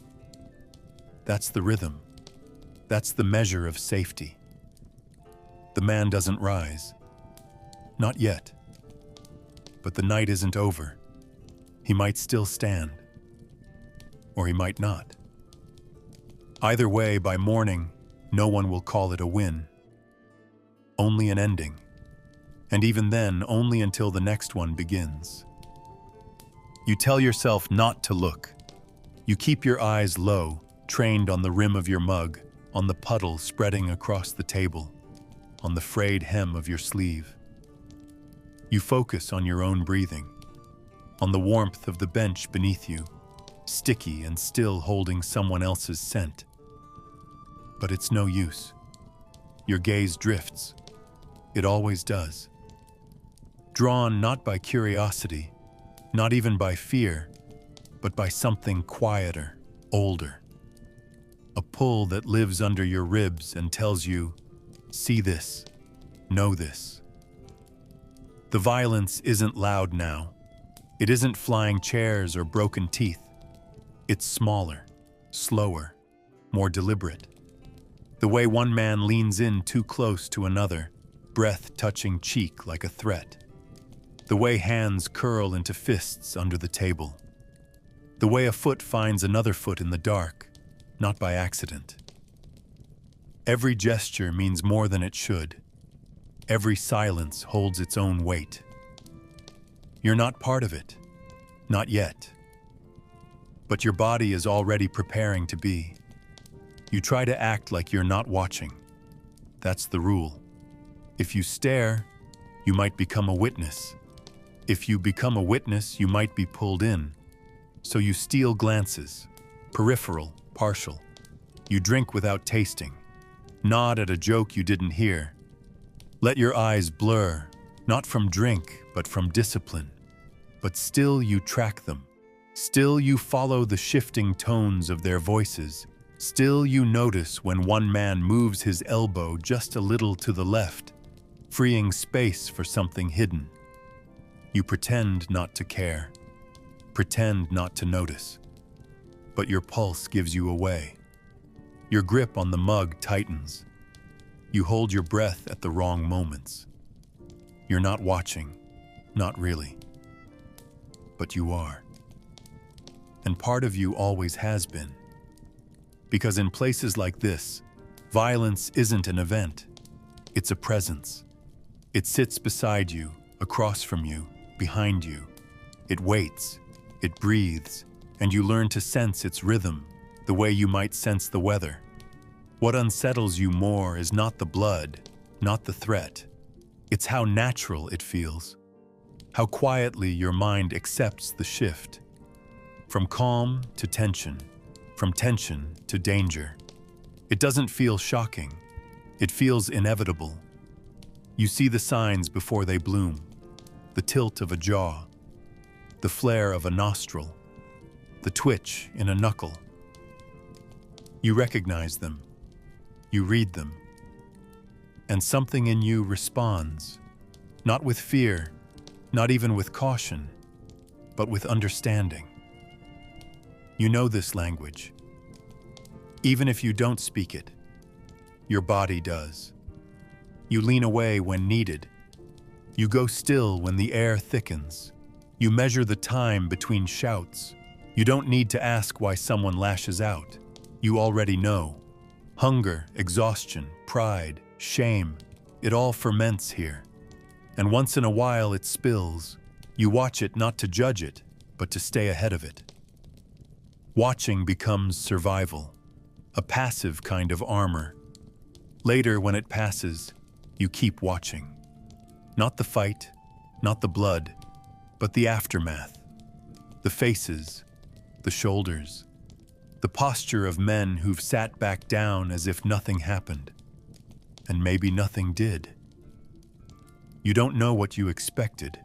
That's the rhythm. That's the measure of safety. The man doesn't rise. Not yet. But the night isn't over. He might still stand. Or he might not. Either way, by morning, no one will call it a win. Only an ending. And even then, only until the next one begins. You tell yourself not to look. You keep your eyes low, trained on the rim of your mug, on the puddle spreading across the table, on the frayed hem of your sleeve. You focus on your own breathing, on the warmth of the bench beneath you, sticky and still holding someone else's scent. But it's no use. Your gaze drifts. It always does. Drawn not by curiosity, not even by fear, but by something quieter, older. A pull that lives under your ribs and tells you, see this, know this. The violence isn't loud now. It isn't flying chairs or broken teeth. It's smaller, slower, more deliberate. The way one man leans in too close to another, breath touching cheek like a threat. The way hands curl into fists under the table. The way a foot finds another foot in the dark, not by accident. Every gesture means more than it should. Every silence holds its own weight. You're not part of it, not yet. But your body is already preparing to be. You try to act like you're not watching. That's the rule. If you stare, you might become a witness. If you become a witness, you might be pulled in. So you steal glances, peripheral, partial. You drink without tasting. Nod at a joke you didn't hear. Let your eyes blur, not from drink, but from discipline. But still you track them. Still you follow the shifting tones of their voices. Still you notice when one man moves his elbow just a little to the left, freeing space for something hidden. You pretend not to care. Pretend not to notice. But your pulse gives you away. Your grip on the mug tightens. You hold your breath at the wrong moments. You're not watching, not really. But you are. And part of you always has been. Because in places like this, violence isn't an event. It's a presence. It sits beside you, across from you, behind you. It waits. It breathes, and you learn to sense its rhythm, the way you might sense the weather. What unsettles you more is not the blood, not the threat. It's how natural it feels, how quietly your mind accepts the shift. From calm to tension, from tension to danger. It doesn't feel shocking. It feels inevitable. You see the signs before they bloom, the tilt of a jaw, the flare of a nostril, the twitch in a knuckle. You recognize them. You read them. And something in you responds, not with fear, not even with caution, but with understanding. You know this language. Even if you don't speak it, your body does. You lean away when needed. You go still when the air thickens. You measure the time between shouts. You don't need to ask why someone lashes out. You already know. Hunger, exhaustion, pride, shame, it all ferments here. And once in a while it spills. You watch it not to judge it, but to stay ahead of it. Watching becomes survival, a passive kind of armor. Later, when it passes, you keep watching. Not the fight, not the blood, but the aftermath. The faces, the shoulders, the posture of men who've sat back down as if nothing happened. And maybe nothing did. You don't know what you expected.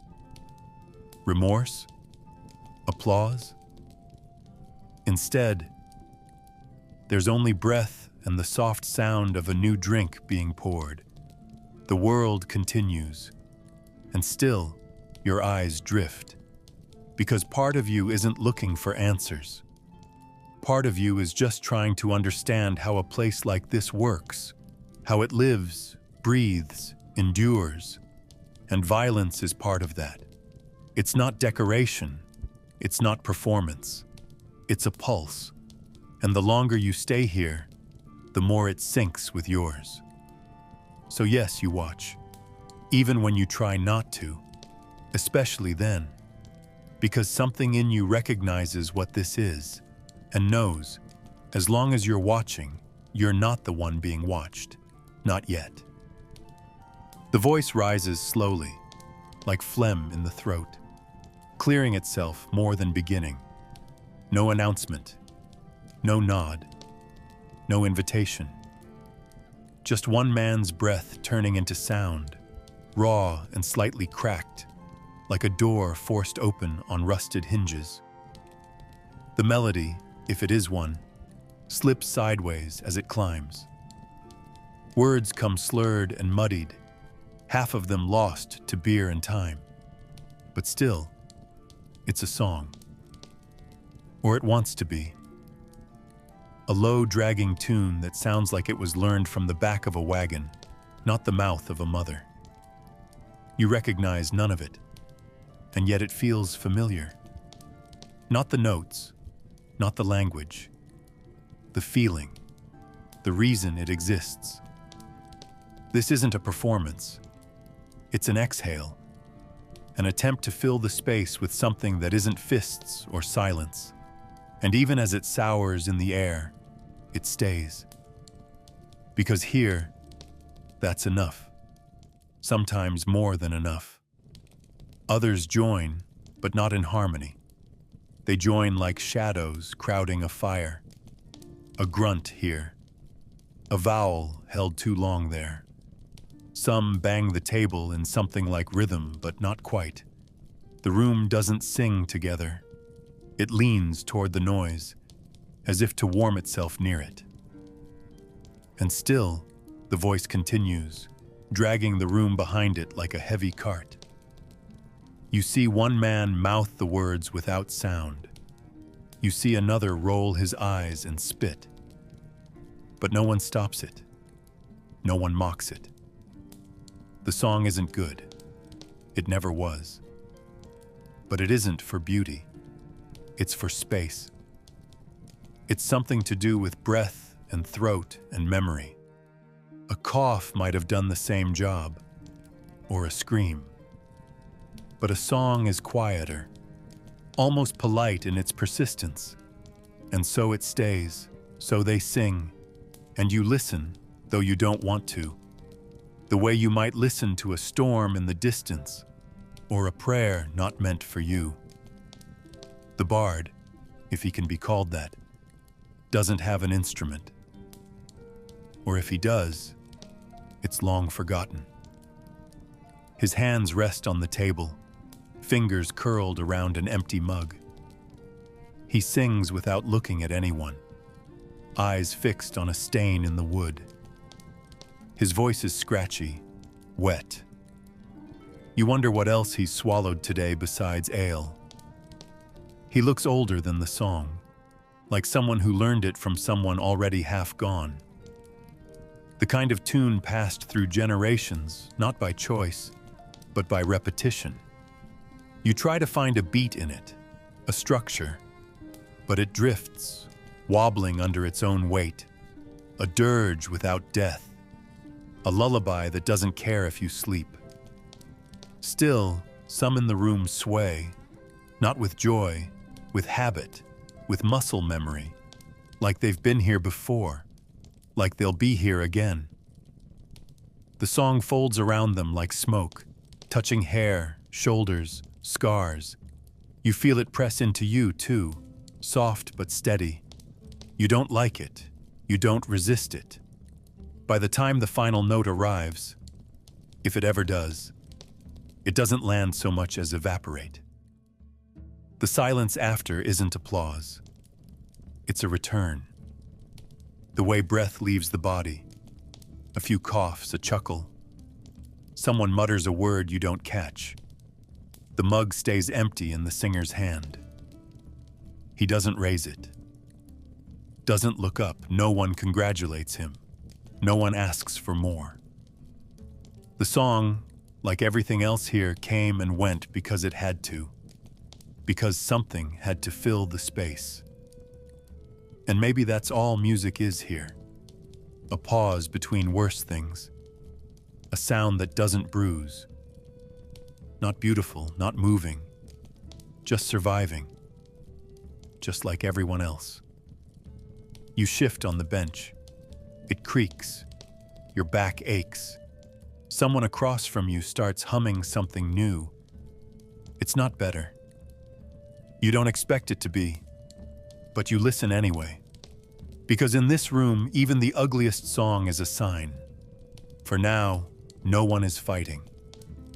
Remorse? Applause? Instead, there's only breath and the soft sound of a new drink being poured. The world continues, and still, your eyes drift. Because part of you isn't looking for answers. Part of you is just trying to understand how a place like this works, how it lives, breathes, endures. And violence is part of that. It's not decoration. It's not performance. It's a pulse. And the longer you stay here, the more it syncs with yours. So yes, you watch, even when you try not to, especially then, because something in you recognizes what this is and knows, as long as you're watching, you're not the one being watched. Not yet. The voice rises slowly, like phlegm in the throat, clearing itself more than beginning. No announcement, no nod, no invitation. Just one man's breath turning into sound, raw and slightly cracked, like a door forced open on rusted hinges. The melody, if it is one, slips sideways as it climbs. Words come slurred and muddied, half of them lost to beer and time. But still, it's a song. Or it wants to be. A low, dragging tune that sounds like it was learned from the back of a wagon, not the mouth of a mother. You recognize none of it, and yet it feels familiar. Not the notes, not the language, the feeling, the reason it exists. This isn't a performance. It's an exhale, an attempt to fill the space with something that isn't fists or silence. And even as it sours in the air, it stays. Because here, that's enough. Sometimes more than enough. Others join, but not in harmony. They join like shadows crowding a fire. A grunt here. A vowel held too long there. Some bang the table in something like rhythm, but not quite. The room doesn't sing together. It leans toward the noise, as if to warm itself near it. And still, the voice continues, dragging the room behind it like a heavy cart. You see one man mouth the words without sound. You see another roll his eyes and spit. But no one stops it. No one mocks it. The song isn't good. It never was. But it isn't for beauty. It's for space. It's something to do with breath and throat and memory. A cough might have done the same job, or a scream. But a song is quieter, almost polite in its persistence. And so it stays, so they sing, and you listen, though you don't want to. The way you might listen to a storm in the distance, or a prayer not meant for you. The bard, if he can be called that, doesn't have an instrument. Or if he does, it's long forgotten. His hands rest on the table, fingers curled around an empty mug. He sings without looking at anyone, eyes fixed on a stain in the wood. His voice is scratchy, wet. You wonder what else he's swallowed today besides ale. He looks older than the song, like someone who learned it from someone already half gone. The kind of tune passed through generations, not by choice, but by repetition. You try to find a beat in it, a structure, but it drifts, wobbling under its own weight, a dirge without death, a lullaby that doesn't care if you sleep. Still, some in the room sway, not with joy, with habit, with muscle memory, like they've been here before, like they'll be here again. The song folds around them like smoke, touching hair, shoulders, scars. You feel it press into you too, soft but steady. You don't like it. You don't resist it. By the time the final note arrives, if it ever does, it doesn't land so much as evaporate. The silence after isn't applause. It's a return. The way breath leaves the body. A few coughs, a chuckle. Someone mutters a word you don't catch. The mug stays empty in the singer's hand. He doesn't raise it. Doesn't look up. No one congratulates him. No one asks for more. The song, like everything else here, came and went because it had to. Because something had to fill the space. And maybe that's all music is here. A pause between worse things. A sound that doesn't bruise. Not beautiful, not moving. Just surviving. Just like everyone else. You shift on the bench. It creaks. Your back aches. Someone across from you starts humming something new. It's not better. You don't expect it to be, but you listen anyway. Because in this room, even the ugliest song is a sign. For now, no one is fighting.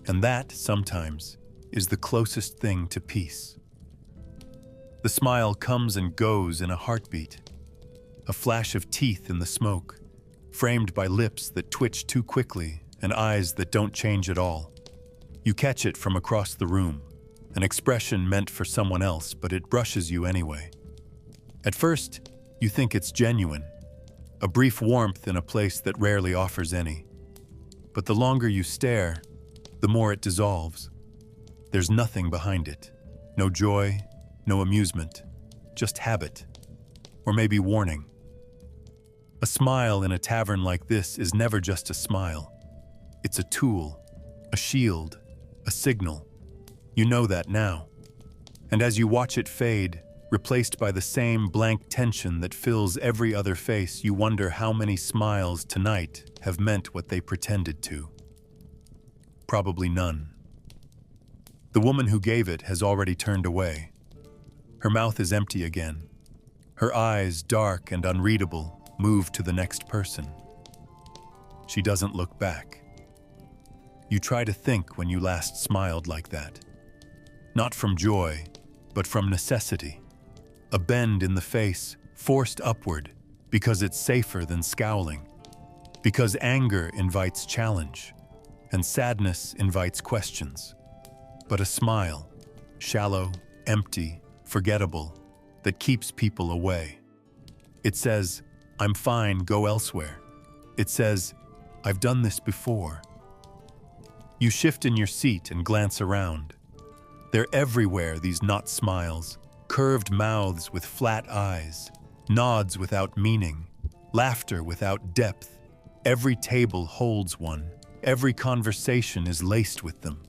And that, sometimes, is the closest thing to peace. The smile comes and goes in a heartbeat. A flash of teeth in the smoke, framed by lips that twitch too quickly and eyes that don't change at all. You catch it from across the room, an expression meant for someone else, but it brushes you anyway. At first, you think it's genuine, a brief warmth in a place that rarely offers any. But the longer you stare, the more it dissolves. There's nothing behind it. No joy, no amusement, just habit. Or maybe warning. A smile in a tavern like this is never just a smile. It's a tool, a shield, a signal. You know that now. And as you watch it fade, replaced by the same blank tension that fills every other face, you wonder how many smiles tonight have meant what they pretended to. Probably none. The woman who gave it has already turned away. Her mouth is empty again. Her eyes, dark and unreadable, move to the next person. She doesn't look back. You try to think when you last smiled like that. Not from joy, but from necessity. A bend in the face, forced upward, because it's safer than scowling. Because anger invites challenge, and sadness invites questions. But a smile, shallow, empty, forgettable, that keeps people away. It says, "I'm fine, go elsewhere." It says, "I've done this before." You shift in your seat and glance around. They're everywhere, these not smiles, curved mouths with flat eyes, nods without meaning, laughter without depth. Every table holds one. Every conversation is laced with them.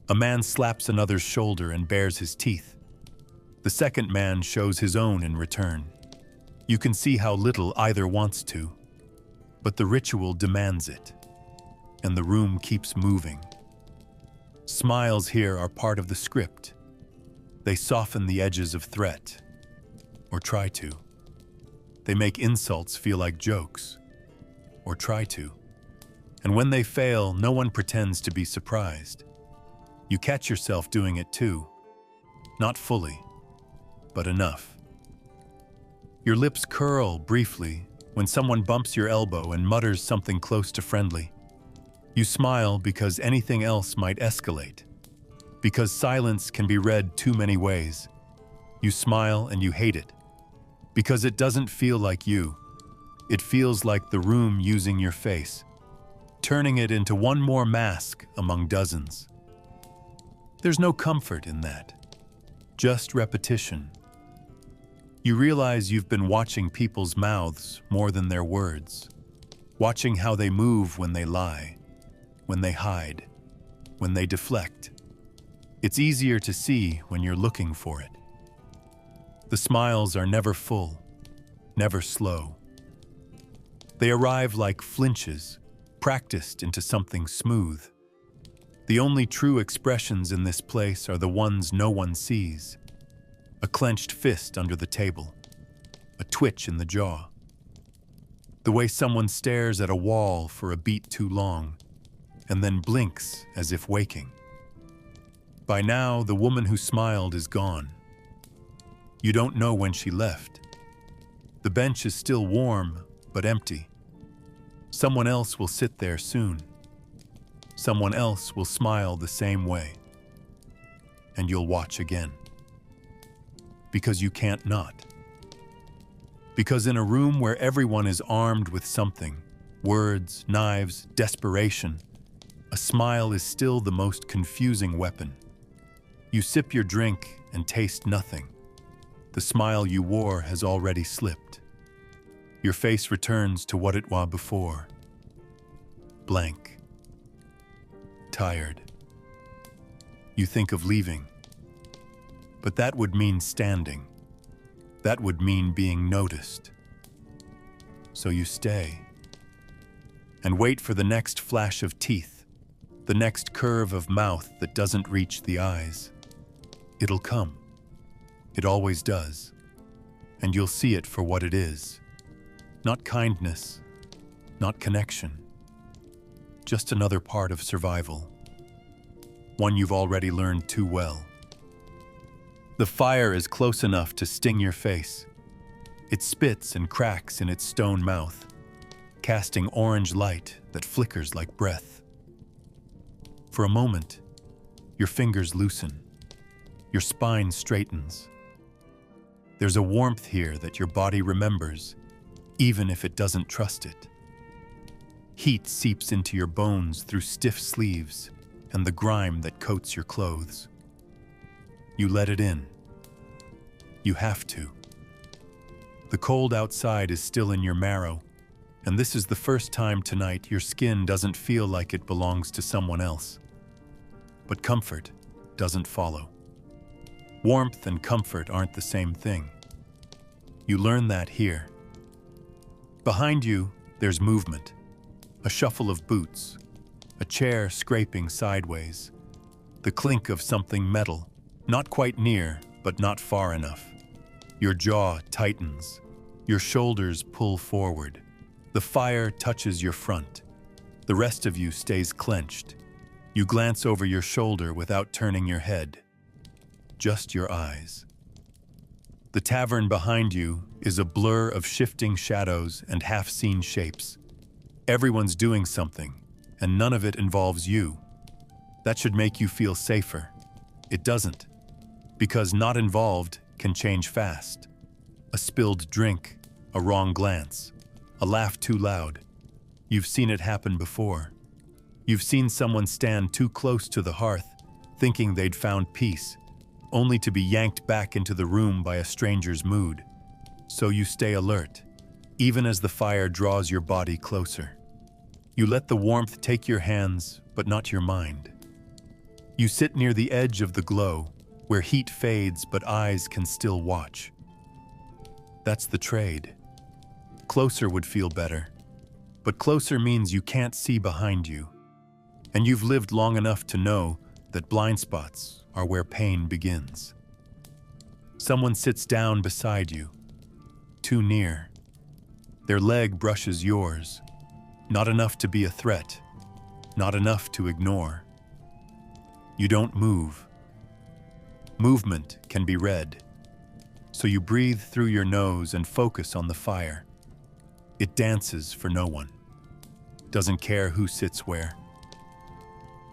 A man slaps another's shoulder and bares his teeth. The second man shows his own in return. You can see how little either wants to, but the ritual demands it, and the room keeps moving. Smiles here are part of the script. They soften the edges of threat, or try to. They make insults feel like jokes, or try to. And when they fail, no one pretends to be surprised. You catch yourself doing it too. Not fully, but enough. Your lips curl briefly when someone bumps your elbow and mutters something close to friendly. You smile because anything else might escalate. Because silence can be read too many ways. You smile and you hate it. Because it doesn't feel like you. It feels like the room using your face, turning it into one more mask among dozens. There's no comfort in that. Just repetition. You realize you've been watching people's mouths more than their words. Watching how they move when they lie, when they hide, when they deflect. It's easier to see when you're looking for it. The smiles are never full, never slow. They arrive like flinches, practiced into something smooth. The only true expressions in this place are the ones no one sees. A clenched fist under the table, a twitch in the jaw. The way someone stares at a wall for a beat too long, and then blinks as if waking. By now, the woman who smiled is gone. You don't know when she left. The bench is still warm, but empty. Someone else will sit there soon. Someone else will smile the same way. And you'll watch again. Because you can't not. Because in a room where everyone is armed with something, words, knives, desperation, a smile is still the most confusing weapon. You sip your drink and taste nothing. The smile you wore has already slipped. Your face returns to what it was before. Blank. Tired. You think of leaving. But that would mean standing. That would mean being noticed. So you stay. and wait for the next flash of teeth, the next curve of mouth that doesn't reach the eyes. It'll come. It always does. And you'll see it for what it is. Not kindness, not connection. Just another part of survival. One you've already learned too well. The fire is close enough to sting your face. It spits and cracks in its stone mouth, casting orange light that flickers like breath. For a moment, your fingers loosen. Your spine straightens. There's a warmth here that your body remembers, even if it doesn't trust it. Heat seeps into your bones through stiff sleeves and the grime that coats your clothes. You let it in. You have to. The cold outside is still in your marrow, and this is the first time tonight your skin doesn't feel like it belongs to someone else. But comfort doesn't follow. Warmth and comfort aren't the same thing. You learn that here. Behind you, there's movement. A shuffle of boots, a chair scraping sideways, the clink of something metal, not quite near, but not far enough. Your jaw tightens. Your shoulders pull forward. The fire touches your front. The rest of you stays clenched. You glance over your shoulder without turning your head. Just your eyes. The tavern behind you is a blur of shifting shadows and half-seen shapes. Everyone's doing something, and none of it involves you. That should make you feel safer. It doesn't, because not involved can change fast. A spilled drink, a wrong glance, a laugh too loud. You've seen it happen before. You've seen someone stand too close to the hearth, thinking they'd found peace, only to be yanked back into the room by a stranger's mood. So you stay alert, even as the fire draws your body closer. You let the warmth take your hands, but not your mind. You sit near the edge of the glow, where heat fades but eyes can still watch. That's the trade. Closer would feel better, but closer means you can't see behind you. And you've lived long enough to know that blind spots are where pain begins. Someone sits down beside you, too near. Their leg brushes yours, not enough to be a threat, not enough to ignore. You don't move. Movement can be read, so you breathe through your nose and focus on the fire. It dances for no one, doesn't care who sits where.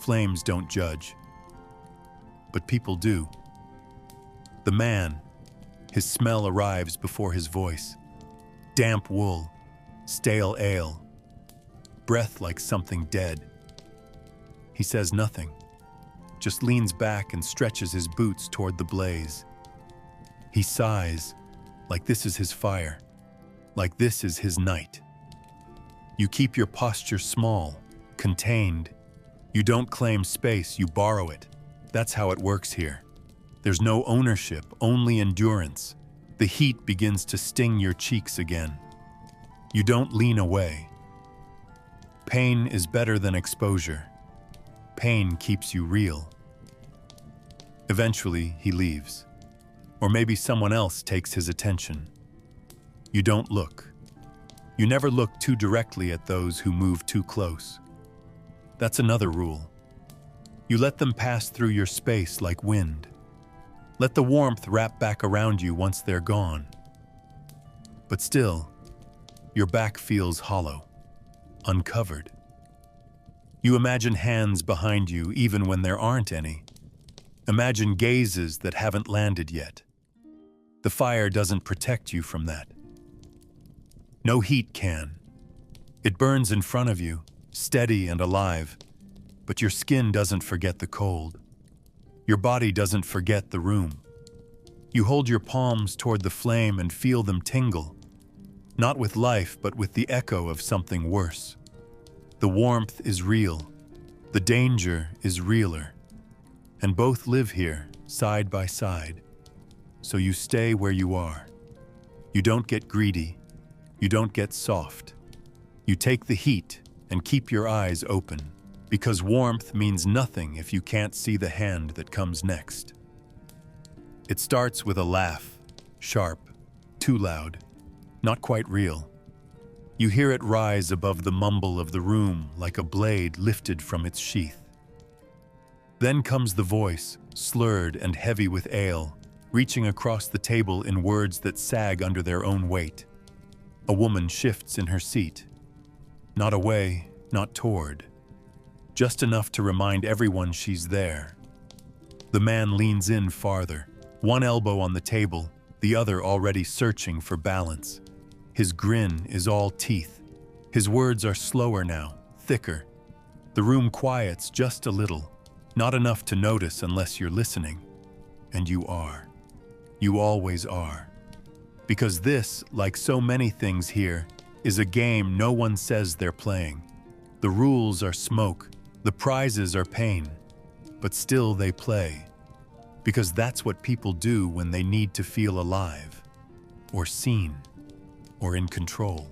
Flames don't judge, but people do. The man, his smell arrives before his voice. Damp wool, stale ale, breath like something dead. He says nothing, just leans back and stretches his boots toward the blaze. He sighs, like this is his fire, like this is his night. You keep your posture small, contained. You don't claim space, you borrow it. That's how it works here. There's no ownership, only endurance. The heat begins to sting your cheeks again. You don't lean away. Pain is better than exposure. Pain keeps you real. Eventually, he leaves. Or maybe someone else takes his attention. You don't look. You never look too directly at those who move too close. That's another rule. You let them pass through your space like wind. Let the warmth wrap back around you once they're gone. But still, your back feels hollow, uncovered. You imagine hands behind you even when there aren't any. Imagine gazes that haven't landed yet. The fire doesn't protect you from that. No heat can. It burns in front of you, steady and alive, but your skin doesn't forget the cold. Your body doesn't forget the room. You hold your palms toward the flame and feel them tingle, not with life, but with the echo of something worse. The warmth is real. The danger is realer. And both live here, side by side. So you stay where you are. You don't get greedy. You don't get soft. You take the heat, and keep your eyes open, because warmth means nothing if you can't see the hand that comes next. It starts with a laugh, sharp, too loud, not quite real. You hear it rise above the mumble of the room like a blade lifted from its sheath. Then comes the voice, slurred and heavy with ale, reaching across the table in words that sag under their own weight. A woman shifts in her seat. Not away, not toward. Just enough to remind everyone she's there. The man leans in farther, one elbow on the table, the other already searching for balance. His grin is all teeth. His words are slower now, thicker. The room quiets just a little, not enough to notice unless you're listening. And you are. You always are. Because this, like so many things here, is a game no one says they're playing. The rules are smoke, the prizes are pain, but still they play. Because that's what people do when they need to feel alive, or seen, or in control.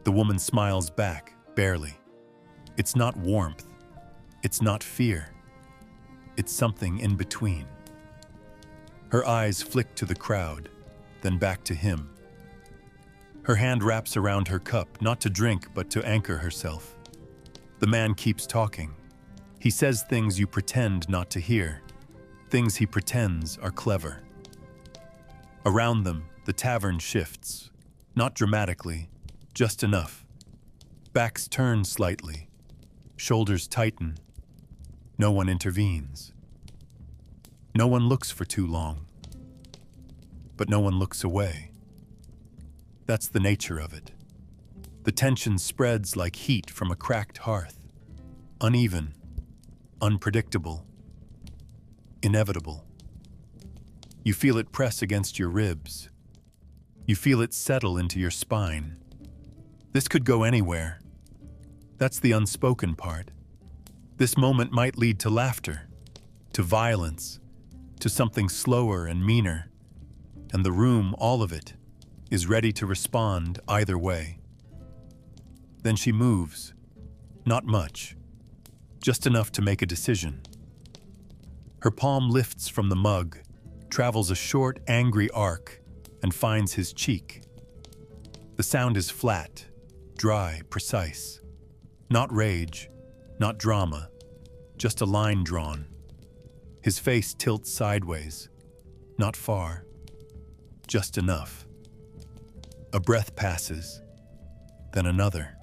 The woman smiles back, barely. It's not warmth. It's not fear. It's something in between. Her eyes flick to the crowd, then back to him. Her hand wraps around her cup, not to drink, but to anchor herself. The man keeps talking. He says things you pretend not to hear. Things he pretends are clever. Around them, the tavern shifts. Not dramatically, just enough. Backs turn slightly. Shoulders tighten. No one intervenes. No one looks for too long. But no one looks away. That's the nature of it. The tension spreads like heat from a cracked hearth. Uneven, unpredictable, inevitable. You feel it press against your ribs. You feel it settle into your spine. This could go anywhere. That's the unspoken part. This moment might lead to laughter, to violence, to something slower and meaner. And the room, all of it, is ready to respond either way. Then she moves. Not much. Just enough to make a decision. Her palm lifts from the mug, travels a short, angry arc, and finds his cheek. The sound is flat, dry, precise. Not rage, not drama, just a line drawn. His face tilts sideways, not far, just enough. A breath passes, then another.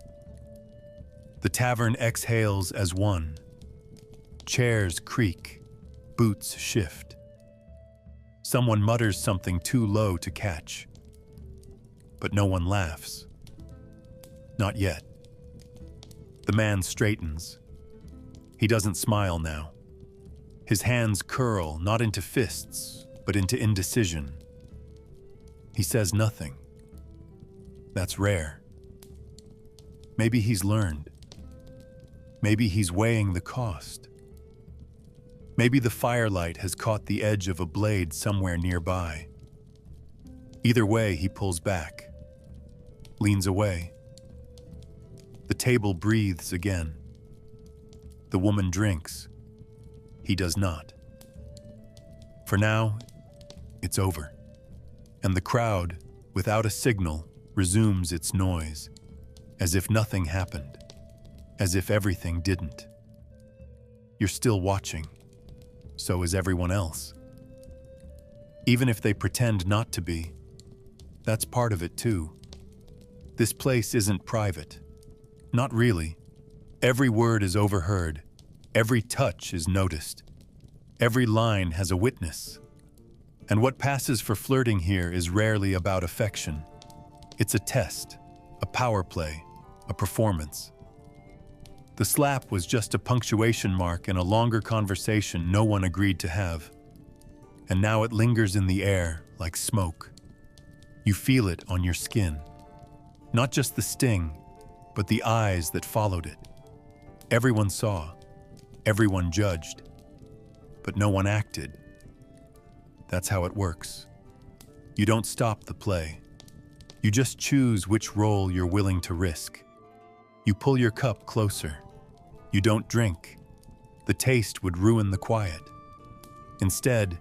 The tavern exhales as one. Chairs creak, boots shift. Someone mutters something too low to catch. But no one laughs. Not yet. The man straightens. He doesn't smile now. His hands curl, not into fists, but into indecision. He says nothing. That's rare. Maybe he's learned. Maybe he's weighing the cost. Maybe the firelight has caught the edge of a blade somewhere nearby. Either way, he pulls back, leans away. The table breathes again. The woman drinks. He does not. For now, it's over. And the crowd, without a signal, resumes its noise, as if nothing happened, as if everything didn't. You're still watching. So is everyone else. Even if they pretend not to be, that's part of it too. This place isn't private. Not really. Every word is overheard. Every touch is noticed. Every line has a witness. And what passes for flirting here is rarely about affection. It's a test, a power play, a performance. The slap was just a punctuation mark in a longer conversation no one agreed to have. And now it lingers in the air like smoke. You feel it on your skin. Not just the sting, but the eyes that followed it. Everyone saw, everyone judged, but no one acted. That's how it works. You don't stop the play. You just choose which role you're willing to risk. You pull your cup closer. You don't drink. The taste would ruin the quiet. Instead,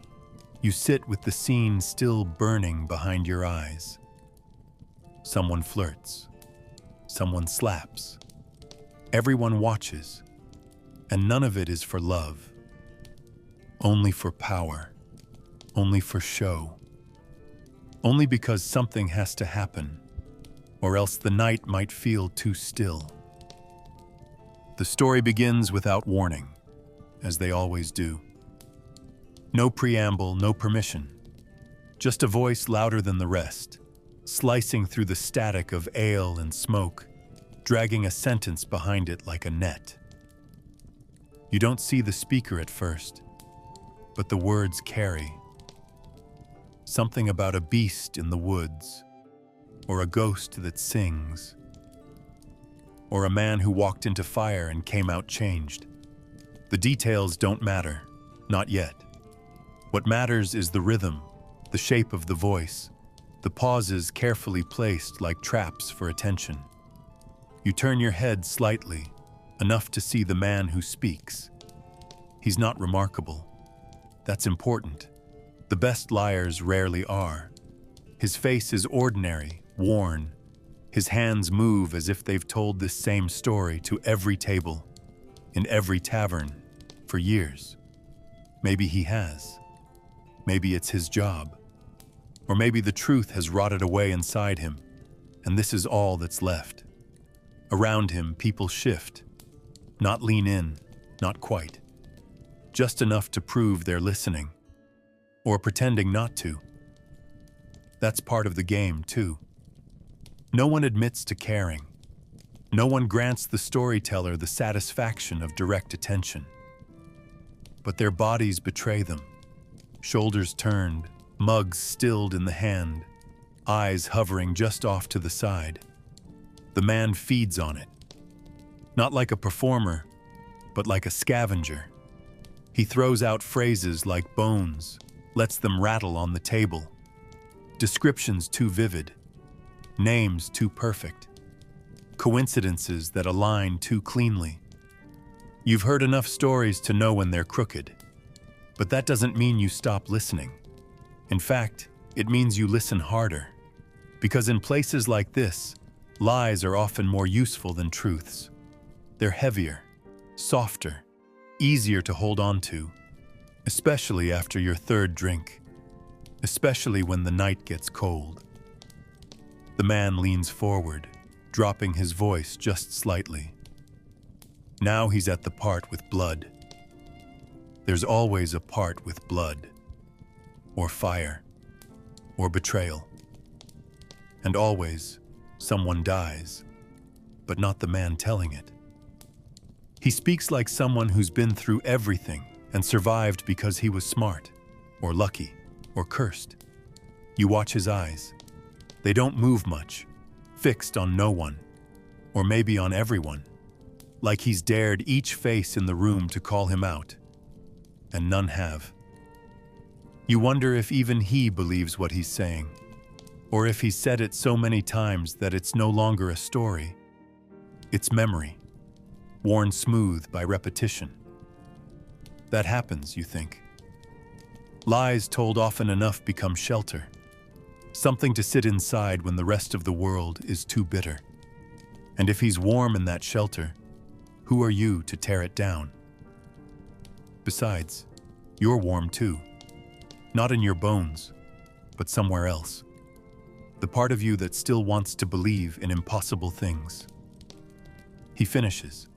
you sit with the scene still burning behind your eyes. Someone flirts. Someone slaps. Everyone watches, and none of it is for love. Only for power. Only for show. Only because something has to happen, or else the night might feel too still. The story begins without warning, as they always do. No preamble, no permission. Just a voice louder than the rest, slicing through the static of ale and smoke, dragging a sentence behind it like a net. You don't see the speaker at first, but the words carry. Something about a beast in the woods, or a ghost that sings, or a man who walked into fire and came out changed. The details don't matter, not yet. What matters is the rhythm, the shape of the voice, the pauses carefully placed like traps for attention. You turn your head slightly, enough to see the man who speaks. He's not remarkable. That's important. The best liars rarely are. His face is ordinary, worn. His hands move as if they've told this same story to every table, in every tavern, for years. Maybe he has. Maybe it's his job. Or maybe the truth has rotted away inside him, and this is all that's left. Around him, people shift. Not lean in, not quite. Just enough to prove they're listening. Or pretending not to. That's part of the game, too. No one admits to caring. No one grants the storyteller the satisfaction of direct attention. But their bodies betray them. Shoulders turned, mugs stilled in the hand, eyes hovering just off to the side. The man feeds on it. Not like a performer, but like a scavenger. He throws out phrases like bones, lets them rattle on the table. Descriptions too vivid. Names too perfect. Coincidences that align too cleanly. You've heard enough stories to know when they're crooked. But that doesn't mean you stop listening. In fact, it means you listen harder. Because in places like this, lies are often more useful than truths. They're heavier, softer, easier to hold on to, especially after your third drink, especially when the night gets cold. The man leans forward, dropping his voice just slightly. Now he's at the part with blood. There's always a part with blood, or fire, or betrayal. And always, someone dies, but not the man telling it. He speaks like someone who's been through everything and survived because he was smart, or lucky, or cursed. You watch his eyes. They don't move much, fixed on no one, or maybe on everyone, like he's dared each face in the room to call him out, and none have. You wonder if even he believes what he's saying, or if he's said it so many times that it's no longer a story. It's memory, worn smooth by repetition. That happens, you think. Lies told often enough become shelter, something to sit inside when the rest of the world is too bitter. And if he's warm in that shelter, who are you to tear it down? Besides, you're warm too. Not in your bones, but somewhere else. The part of you that still wants to believe in impossible things. He finishes.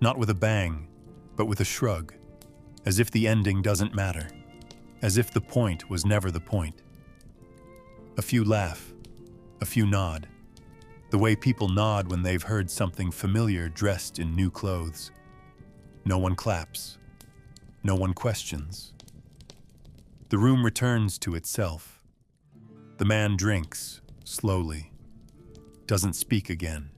Not with a bang, but with a shrug, as if the ending doesn't matter, as if the point was never the point. A few laugh, a few nod, the way people nod when they've heard something familiar dressed in new clothes. No one claps, no one questions. The room returns to itself. The man drinks, slowly, doesn't speak again.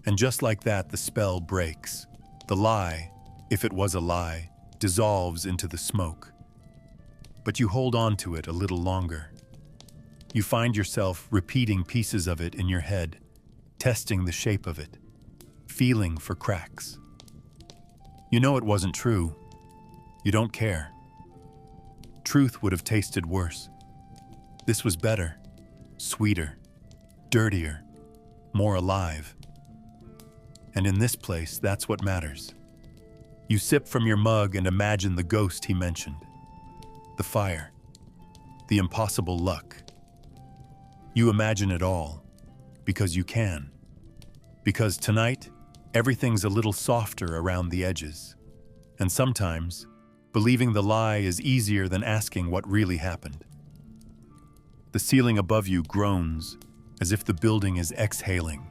And just like that, the spell breaks. The lie, if it was a lie, dissolves into the smoke. But you hold on to it a little longer. You find yourself repeating pieces of it in your head, testing the shape of it, feeling for cracks. You know it wasn't true. You don't care. Truth would have tasted worse. This was better, sweeter, dirtier, more alive. And in this place, that's what matters. You sip from your mug and imagine the ghost he mentioned. The fire. The impossible luck. You imagine it all, because you can. Because tonight, everything's a little softer around the edges. And sometimes, believing the lie is easier than asking what really happened. The ceiling above you groans, as if the building is exhaling.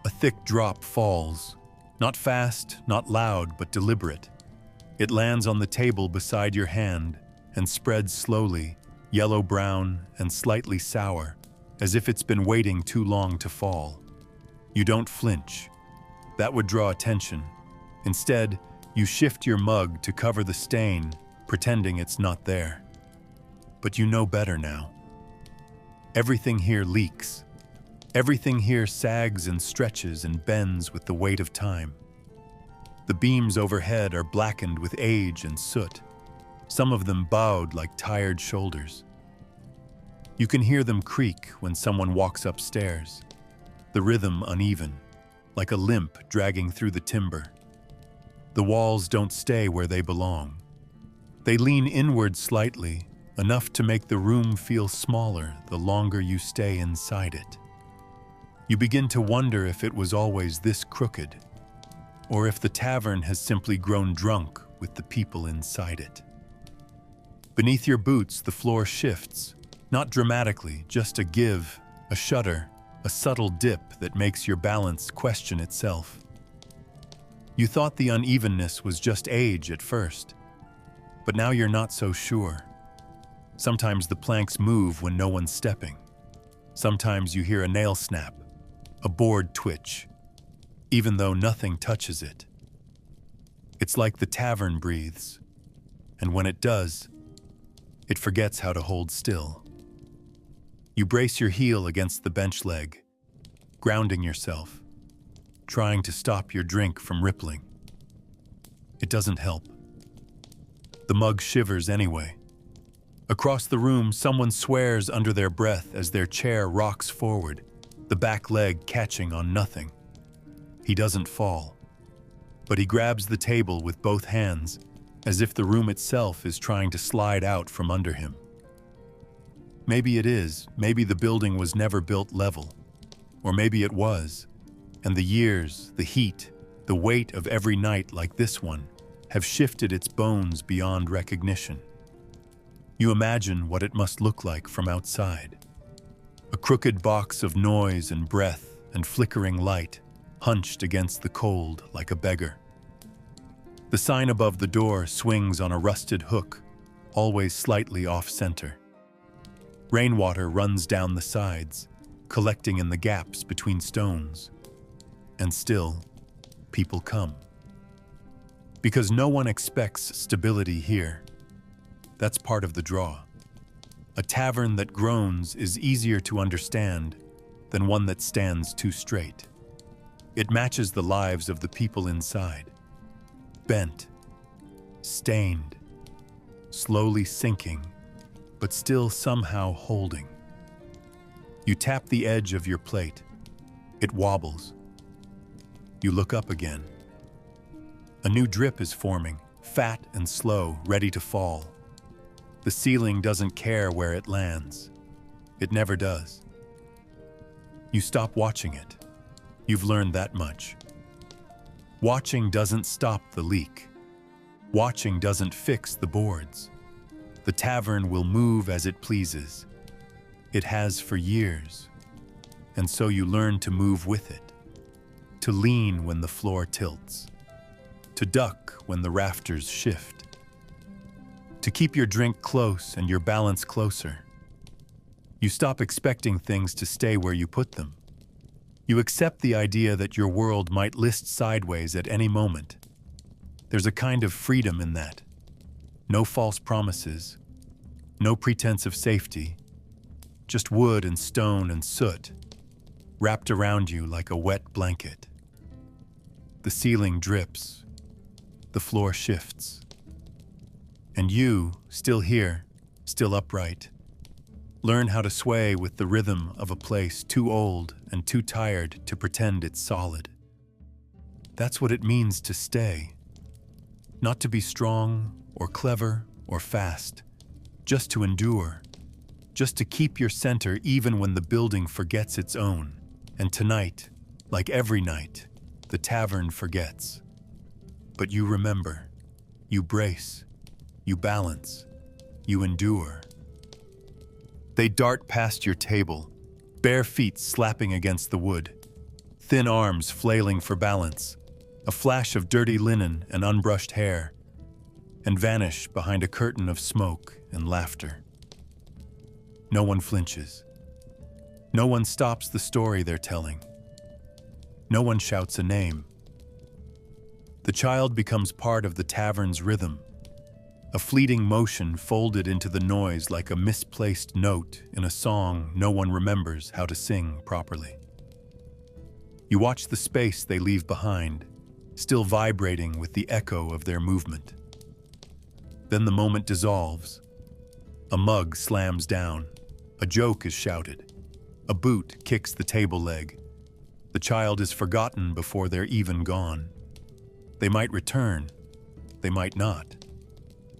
A thick drop falls, not fast, not loud, but deliberate. It lands on the table beside your hand and spreads slowly, yellow-brown and slightly sour, as if it's been waiting too long to fall. You don't flinch. That would draw attention. Instead, you shift your mug to cover the stain, pretending it's not there. But you know better now. Everything here leaks. Everything here sags and stretches and bends with the weight of time. The beams overhead are blackened with age and soot, some of them bowed like tired shoulders. You can hear them creak when someone walks upstairs, the rhythm uneven, like a limp dragging through the timber. The walls don't stay where they belong. They lean inward slightly, enough to make the room feel smaller the longer you stay inside it. You begin to wonder if it was always this crooked, or if the tavern has simply grown drunk with the people inside it. Beneath your boots, the floor shifts, not dramatically, just a give, a shudder, a subtle dip that makes your balance question itself. You thought the unevenness was just age at first, but now you're not so sure. Sometimes the planks move when no one's stepping. Sometimes you hear a nail snap, a board twitch, even though nothing touches it. It's like the tavern breathes, and when it does, it forgets how to hold still. You brace your heel against the bench leg, grounding yourself, trying to stop your drink from rippling. It doesn't help. The mug shivers anyway. Across the room, someone swears under their breath as their chair rocks forward, the back leg catching on nothing. He doesn't fall, but he grabs the table with both hands, as if the room itself is trying to slide out from under him. Maybe it is, maybe the building was never built level, or maybe it was, and the years, the heat, the weight of every night like this one have shifted its bones beyond recognition. You imagine what it must look like from outside. A crooked box of noise and breath and flickering light, hunched against the cold like a beggar. The sign above the door swings on a rusted hook, always slightly off-center. Rainwater runs down the sides, collecting in the gaps between stones. And still, people come. Because no one expects stability here. That's part of the draw. A tavern that groans is easier to understand than one that stands too straight. It matches the lives of the people inside. Bent, stained, slowly sinking, but still somehow holding. You tap the edge of your plate. It wobbles. You look up again. A new drip is forming, fat and slow, ready to fall. The ceiling doesn't care where it lands. It never does. You stop watching it. You've learned that much. Watching doesn't stop the leak. Watching doesn't fix the boards. The tavern will move as it pleases. It has for years. And so you learn to move with it. To lean when the floor tilts. To duck when the rafters shift. To keep your drink close and your balance closer. You stop expecting things to stay where you put them. You accept the idea that your world might list sideways at any moment. There's a kind of freedom in that. No false promises. No pretense of safety. Just wood and stone and soot. wrapped around you like a wet blanket. The ceiling drips, the floor shifts. And you, still here, still upright, learn how to sway with the rhythm of a place too old and too tired to pretend it's solid. That's what it means to stay. Not to be strong or clever or fast, just to endure, just to keep your center even when the building forgets its own. And tonight, like every night, the tavern forgets. But you remember, you brace, you balance, you endure. They dart past your table, bare feet slapping against the wood, thin arms flailing for balance, a flash of dirty linen and unbrushed hair, and vanish behind a curtain of smoke and laughter. No one flinches. No one stops the story they're telling. No one shouts a name. The child becomes part of the tavern's rhythm, a fleeting motion folded into the noise like a misplaced note in a song no one remembers how to sing properly. You watch the space they leave behind, still vibrating with the echo of their movement. Then the moment dissolves. A mug slams down. A joke is shouted. A boot kicks the table leg. The child is forgotten before they're even gone. They might return. They might not.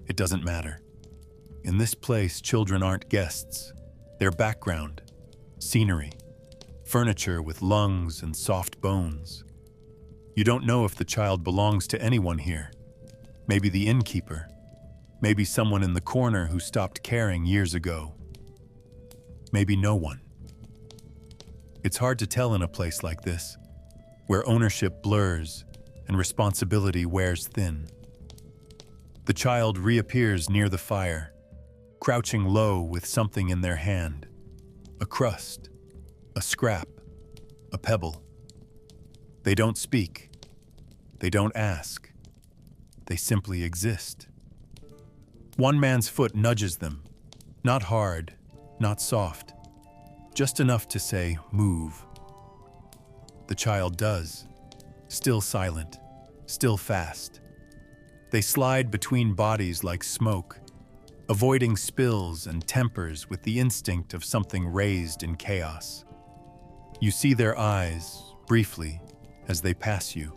It doesn't matter. In this place, children aren't guests. They're background, scenery, furniture with lungs and soft bones. You don't know if the child belongs to anyone here. Maybe the innkeeper. Maybe someone in the corner who stopped caring years ago. Maybe no one. It's hard to tell in a place like this, where ownership blurs and responsibility wears thin. The child reappears near the fire, crouching low with something in their hand. A crust, a scrap, a pebble. They don't speak. They don't ask. They simply exist. One man's foot nudges them, not hard, not soft, just enough to say, move. The child does, still silent, still fast. They slide between bodies like smoke, avoiding spills and tempers with the instinct of something raised in chaos. You see their eyes, briefly, as they pass you.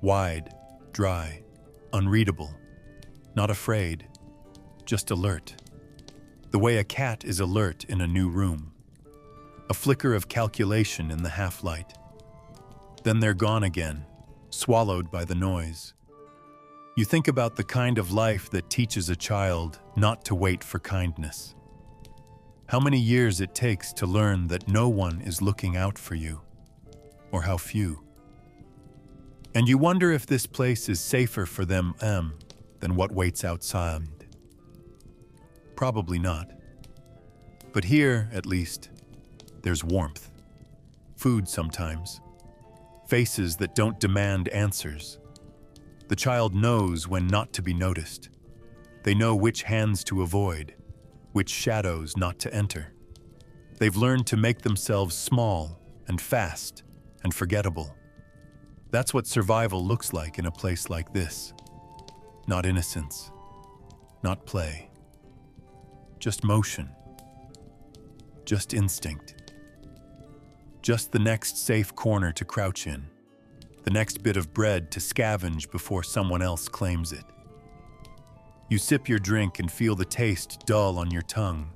Wide, dry, unreadable, not afraid, just alert. The way a cat is alert in a new room. A flicker of calculation in the half-light. Then they're gone again, swallowed by the noise. You think about the kind of life that teaches a child not to wait for kindness. How many years it takes to learn that no one is looking out for you, or how few. And you wonder if this place is safer for them than what waits outside. Probably not. But here, at least, there's warmth. Food sometimes. Faces that don't demand answers. The child knows when not to be noticed. They know which hands to avoid, which shadows not to enter. They've learned to make themselves small and fast and forgettable. That's what survival looks like in a place like this. Not innocence, not play. Just motion. Just instinct. Just the next safe corner to crouch in. The next bit of bread to scavenge before someone else claims it. You sip your drink and feel the taste dull on your tongue.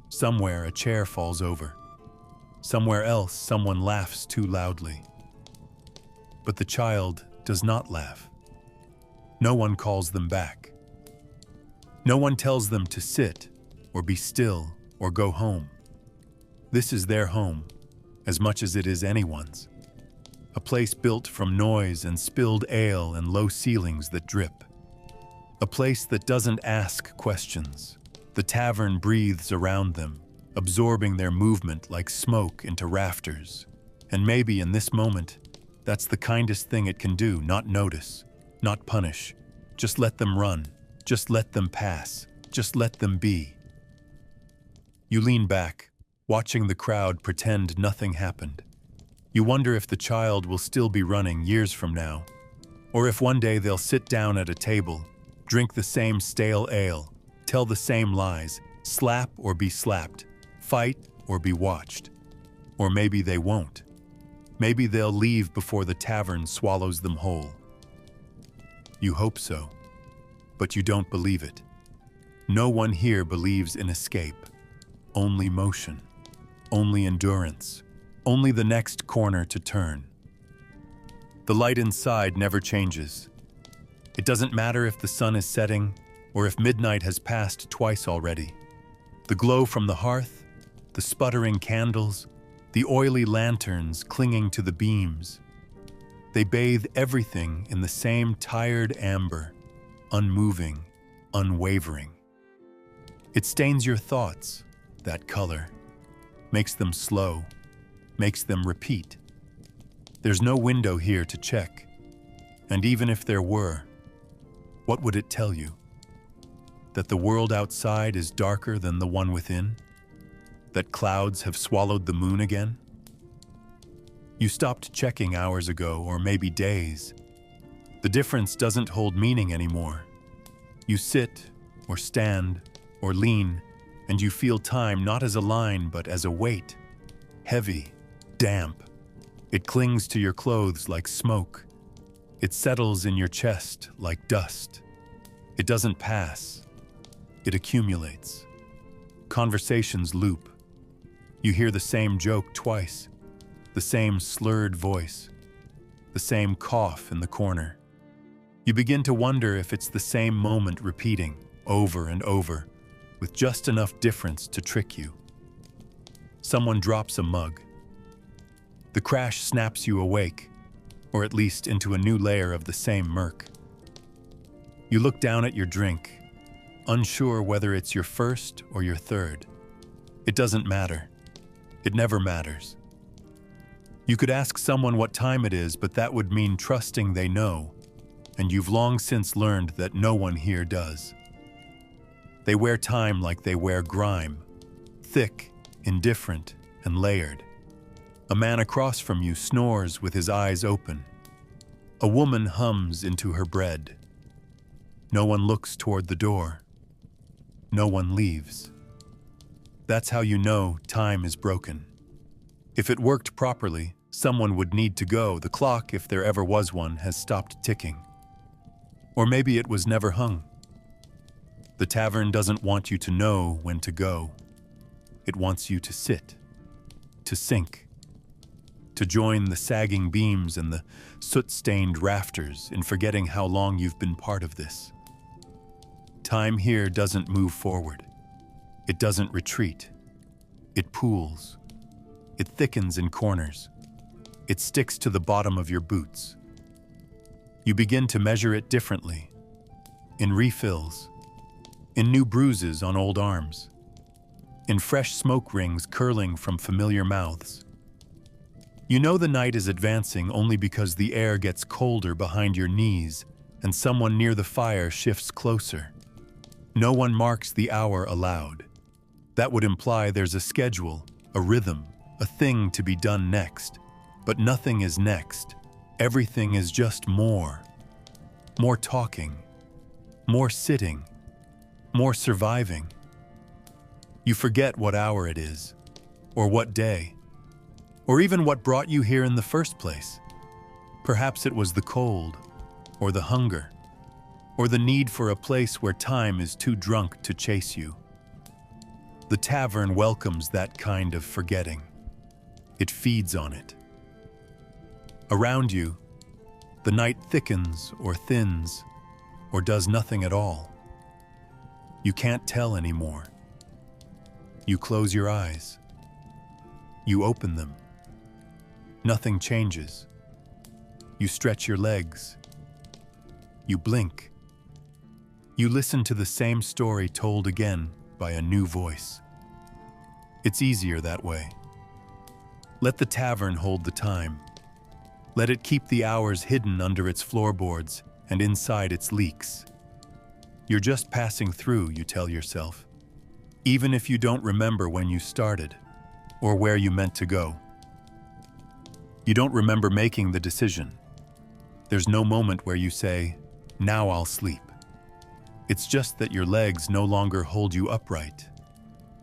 Somewhere a chair falls over. Somewhere else someone laughs too loudly. But the child does not laugh. No one calls them back. No one tells them to sit or be still or go home. This is their home, as much as it is anyone's. A place built from noise and spilled ale and low ceilings that drip. A place that doesn't ask questions. The tavern breathes around them, absorbing their movement like smoke into rafters. And maybe in this moment, that's the kindest thing it can do, not notice, not punish. Just let them run, just let them pass, just let them be. You lean back, watching the crowd pretend nothing happened. You wonder if the child will still be running years from now, or if one day they'll sit down at a table, drink the same stale ale, tell the same lies, slap or be slapped, fight or be watched. Or maybe they won't. Maybe they'll leave before the tavern swallows them whole. You hope so, but you don't believe it. No one here believes in escape. Only motion, only endurance, only the next corner to turn. The light inside never changes. It doesn't matter if the sun is setting or if midnight has passed twice already. The glow from the hearth, the sputtering candles, the oily lanterns clinging to the beams. They bathe everything in the same tired amber, unmoving, unwavering. It stains your thoughts, that color, makes them slow, makes them repeat. There's no window here to check, and even if there were, what would it tell you? That the world outside is darker than the one within? That clouds have swallowed the moon again? You stopped checking hours ago, or maybe days. The difference doesn't hold meaning anymore. You sit, or stand, or lean, and you feel time not as a line but as a weight. Heavy, damp. It clings to your clothes like smoke. It settles in your chest like dust. It doesn't pass. It accumulates. Conversations loop. You hear the same joke twice, the same slurred voice, the same cough in the corner. You begin to wonder if it's the same moment repeating over and over, with just enough difference to trick you. Someone drops a mug. The crash snaps you awake, or at least into a new layer of the same murk. You look down at your drink, unsure whether it's your first or your third. It doesn't matter. It never matters. You could ask someone what time it is, but that would mean trusting they know, and you've long since learned that no one here does. They wear time like they wear grime, thick, indifferent, and layered. A man across from you snores with his eyes open. A woman hums into her bread. No one looks toward the door. No one leaves. That's how you know time is broken. If it worked properly, someone would need to go. The clock, if there ever was one, has stopped ticking. Or maybe it was never hung. The tavern doesn't want you to know when to go. It wants you to sit, to sink, to join the sagging beams and the soot-stained rafters in forgetting how long you've been part of this. Time here doesn't move forward. It doesn't retreat. It pools. It thickens in corners. It sticks to the bottom of your boots. You begin to measure it differently, in refills, in new bruises on old arms, in fresh smoke rings curling from familiar mouths. You know the night is advancing only because the air gets colder behind your knees and someone near the fire shifts closer. No one marks the hour aloud. That would imply there's a schedule, a rhythm, a thing to be done next. But nothing is next. Everything is just more. More talking. More sitting. More surviving. You forget what hour it is, or what day, or even what brought you here in the first place. Perhaps it was the cold, or the hunger, or the need for a place where time is too drunk to chase you. The tavern welcomes that kind of forgetting. It feeds on it. Around you, the night thickens or thins, or does nothing at all. You can't tell anymore. You close your eyes. You open them. Nothing changes. You stretch your legs. You blink. You listen to the same story told again by a new voice. It's easier that way. Let the tavern hold the time. Let it keep the hours hidden under its floorboards and inside its leaks. You're just passing through, you tell yourself. Even if you don't remember when you started, or where you meant to go. You don't remember making the decision. There's no moment where you say, "Now I'll sleep." It's just that your legs no longer hold you upright,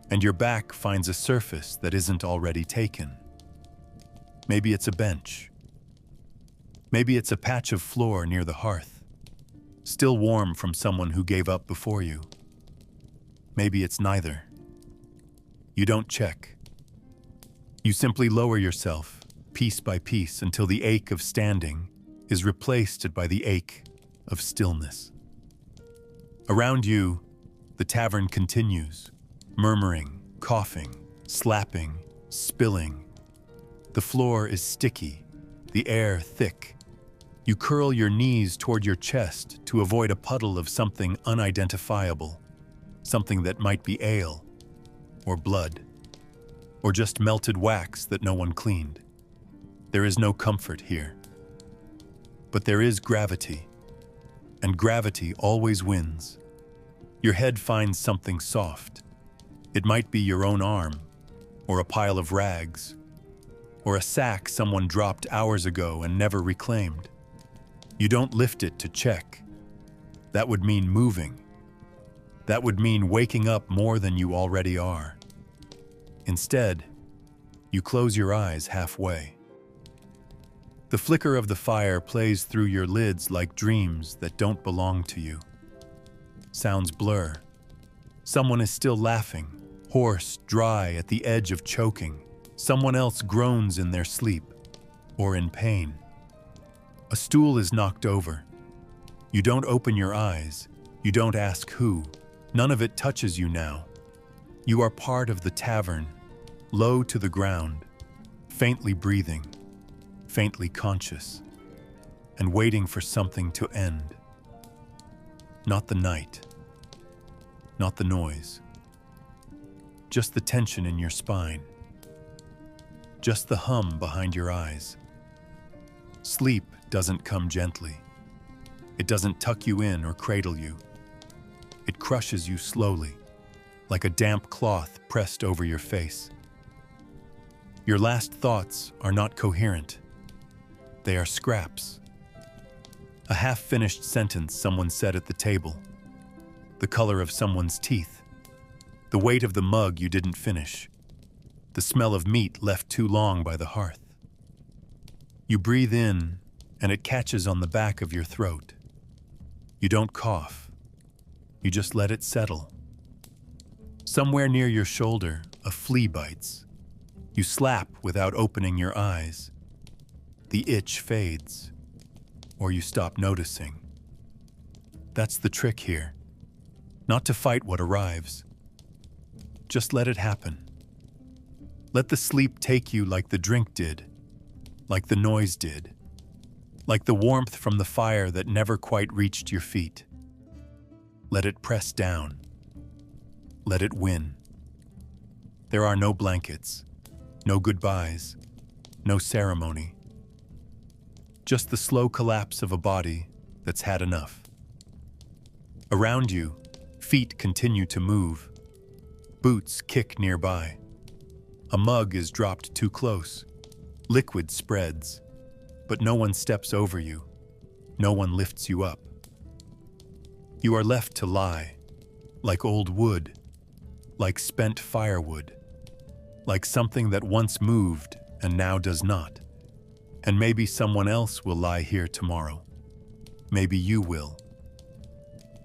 and your back finds a surface that isn't already taken. Maybe it's a bench. Maybe it's a patch of floor near the hearth, still warm from someone who gave up before you. Maybe it's neither. You don't check. You simply lower yourself, piece by piece, until the ache of standing is replaced by the ache of stillness. Around you, the tavern continues, murmuring, coughing, slapping, spilling. The floor is sticky, the air thick. You curl your knees toward your chest to avoid a puddle of something unidentifiable, something that might be ale, or blood, or just melted wax that no one cleaned. There is no comfort here. But there is gravity, and gravity always wins. Your head finds something soft. It might be your own arm, or a pile of rags, or a sack someone dropped hours ago and never reclaimed. You don't lift it to check. That would mean moving. That would mean waking up more than you already are. Instead, you close your eyes halfway. The flicker of the fire plays through your lids like dreams that don't belong to you. Sounds blur. Someone is still laughing, hoarse, dry, at the edge of choking. Someone else groans in their sleep, or in pain. A stool is knocked over. You don't open your eyes. You don't ask who. None of it touches you now. You are part of the tavern, low to the ground, faintly breathing, faintly conscious, and waiting for something to end. Not the night, not the noise, just the tension in your spine, just the hum behind your eyes. Sleep doesn't come gently. It doesn't tuck you in or cradle you. It crushes you slowly, like a damp cloth pressed over your face. Your last thoughts are not coherent. They are scraps. A half-finished sentence someone said at the table. The color of someone's teeth. The weight of the mug you didn't finish. The smell of meat left too long by the hearth. You breathe in, and it catches on the back of your throat. You don't cough. You just let it settle. Somewhere near your shoulder, a flea bites. You slap without opening your eyes. The itch fades, or you stop noticing. That's the trick here. Not to fight what arrives. Just let it happen. Let the sleep take you like the drink did, like the noise did, like the warmth from the fire that never quite reached your feet. Let it press down. Let it win. There are no blankets, no goodbyes, no ceremony. Just the slow collapse of a body that's had enough. Around you, feet continue to move. Boots kick nearby. A mug is dropped too close. Liquid spreads, but no one steps over you. No one lifts you up. You are left to lie, like old wood, like spent firewood, like something that once moved and now does not. And maybe someone else will lie here tomorrow. Maybe you will.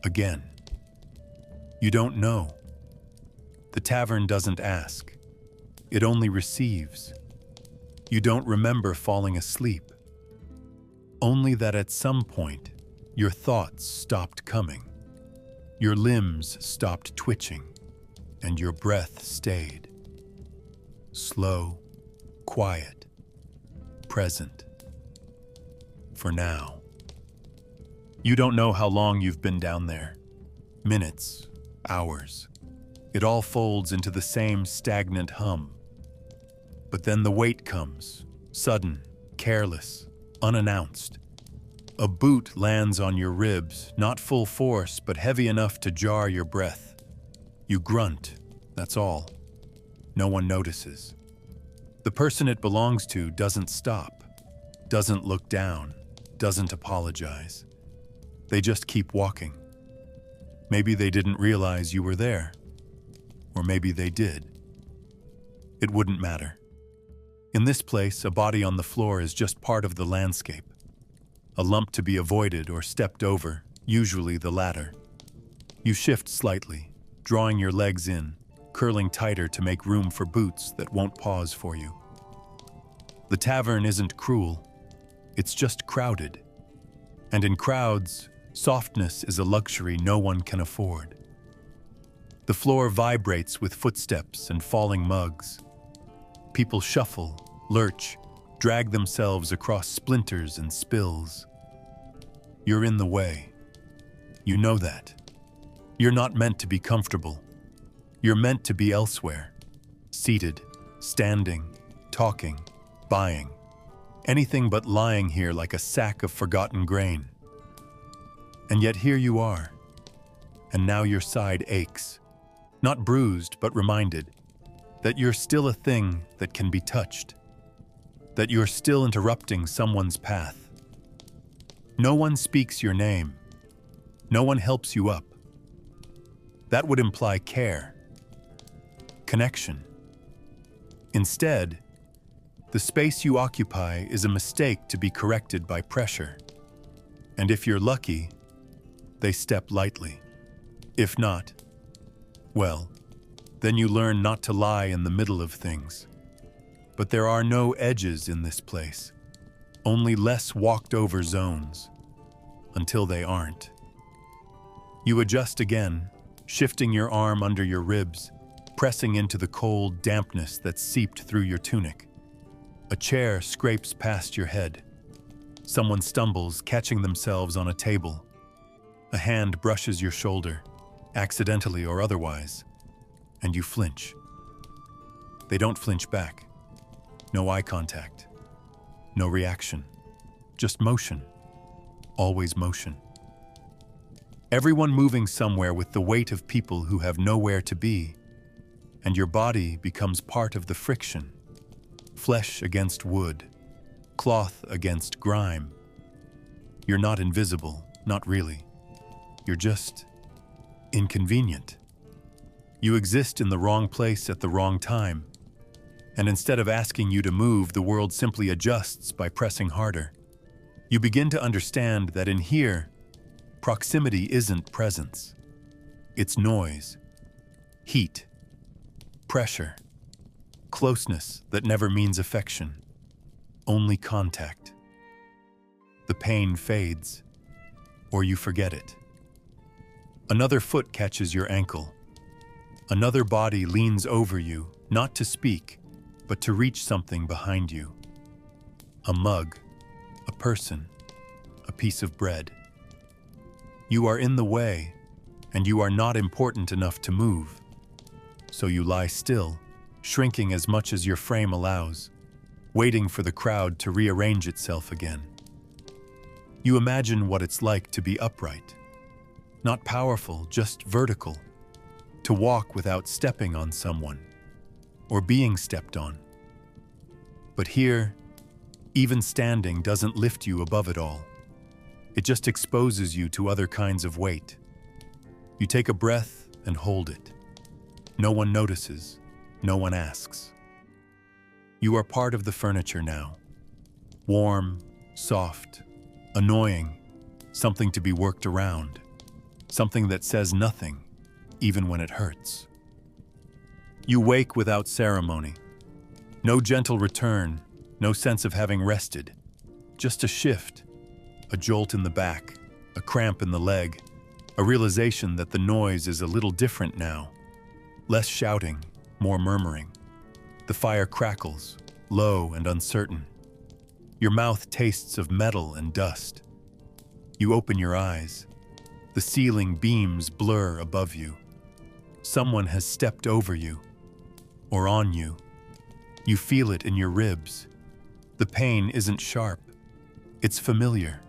Again. You don't know. The tavern doesn't ask. It only receives. You don't remember falling asleep. Only that at some point, your thoughts stopped coming. Your limbs stopped twitching, and your breath stayed. Slow, quiet, present. For now. You don't know how long you've been down there. Minutes, hours. It all folds into the same stagnant hum. But then the weight comes, sudden, careless, unannounced. A boot lands on your ribs, not full force, but heavy enough to jar your breath. You grunt, that's all. No one notices. The person it belongs to doesn't stop, doesn't look down, doesn't apologize. They just keep walking. Maybe they didn't realize you were there, or maybe they did. It wouldn't matter. In this place, a body on the floor is just part of the landscape. A lump to be avoided or stepped over, usually the latter. You shift slightly, drawing your legs in, curling tighter to make room for boots that won't pause for you. The tavern isn't cruel, it's just crowded. And in crowds, softness is a luxury no one can afford. The floor vibrates with footsteps and falling mugs. People shuffle, lurch, drag themselves across splinters and spills. You're in the way. You know that. You're not meant to be comfortable. You're meant to be elsewhere. Seated, standing, talking, buying. Anything but lying here like a sack of forgotten grain. And yet here you are. And now your side aches. Not bruised, but reminded that you're still a thing that can be touched. That you're still interrupting someone's path. No one speaks your name. No one helps you up. That would imply care, connection. Instead, the space you occupy is a mistake to be corrected by pressure. And if you're lucky, they step lightly. If not, well, then you learn not to lie in the middle of things. But there are no edges in this place, only less walked over zones, until they aren't. You adjust again, shifting your arm under your ribs, pressing into the cold dampness that's seeped through your tunic. A chair scrapes past your head. Someone stumbles, catching themselves on a table. A hand brushes your shoulder, accidentally or otherwise, and you flinch. They don't flinch back. No eye contact. No reaction. Just motion. Always motion. Everyone moving somewhere with the weight of people who have nowhere to be, and your body becomes part of the friction. Flesh against wood, cloth against grime. You're not invisible, not really. You're just inconvenient. You exist in the wrong place at the wrong time, and instead of asking you to move, the world simply adjusts by pressing harder. You begin to understand that in here, proximity isn't presence. It's noise, heat, pressure, closeness that never means affection, only contact. The pain fades, or you forget it. Another foot catches your ankle. Another body leans over you, not to speak, but to reach something behind you. A mug, a person, a piece of bread. You are in the way, and you are not important enough to move. So you lie still, shrinking as much as your frame allows, waiting for the crowd to rearrange itself again. You imagine what it's like to be upright. Not powerful, just vertical. To walk without stepping on someone, or being stepped on. But here, even standing doesn't lift you above it all. It just exposes you to other kinds of weight. You take a breath and hold it. No one notices, no one asks. You are part of the furniture now. Warm, soft, annoying, something to be worked around. Something that says nothing, even when it hurts. You wake without ceremony. No gentle return, no sense of having rested. Just a shift, a jolt in the back, a cramp in the leg, a realization that the noise is a little different now. Less shouting, more murmuring. The fire crackles, low and uncertain. Your mouth tastes of metal and dust. You open your eyes. The ceiling beams blur above you. Someone has stepped over you, or on you. You feel it in your ribs. The pain isn't sharp. It's familiar,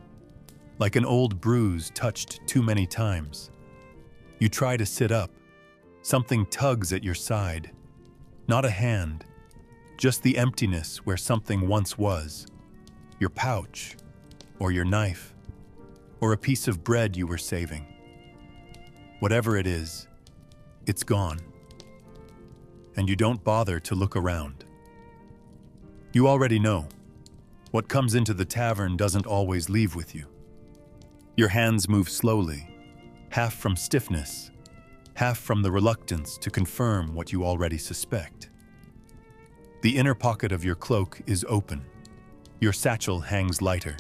like an old bruise touched too many times. You try to sit up. Something tugs at your side. Not a hand, just the emptiness where something once was. Your pouch, or your knife, or a piece of bread you were saving. Whatever it is, it's gone. And you don't bother to look around. You already know, what comes into the tavern doesn't always leave with you. Your hands move slowly, half from stiffness, half from the reluctance to confirm what you already suspect. The inner pocket of your cloak is open. Your satchel hangs lighter.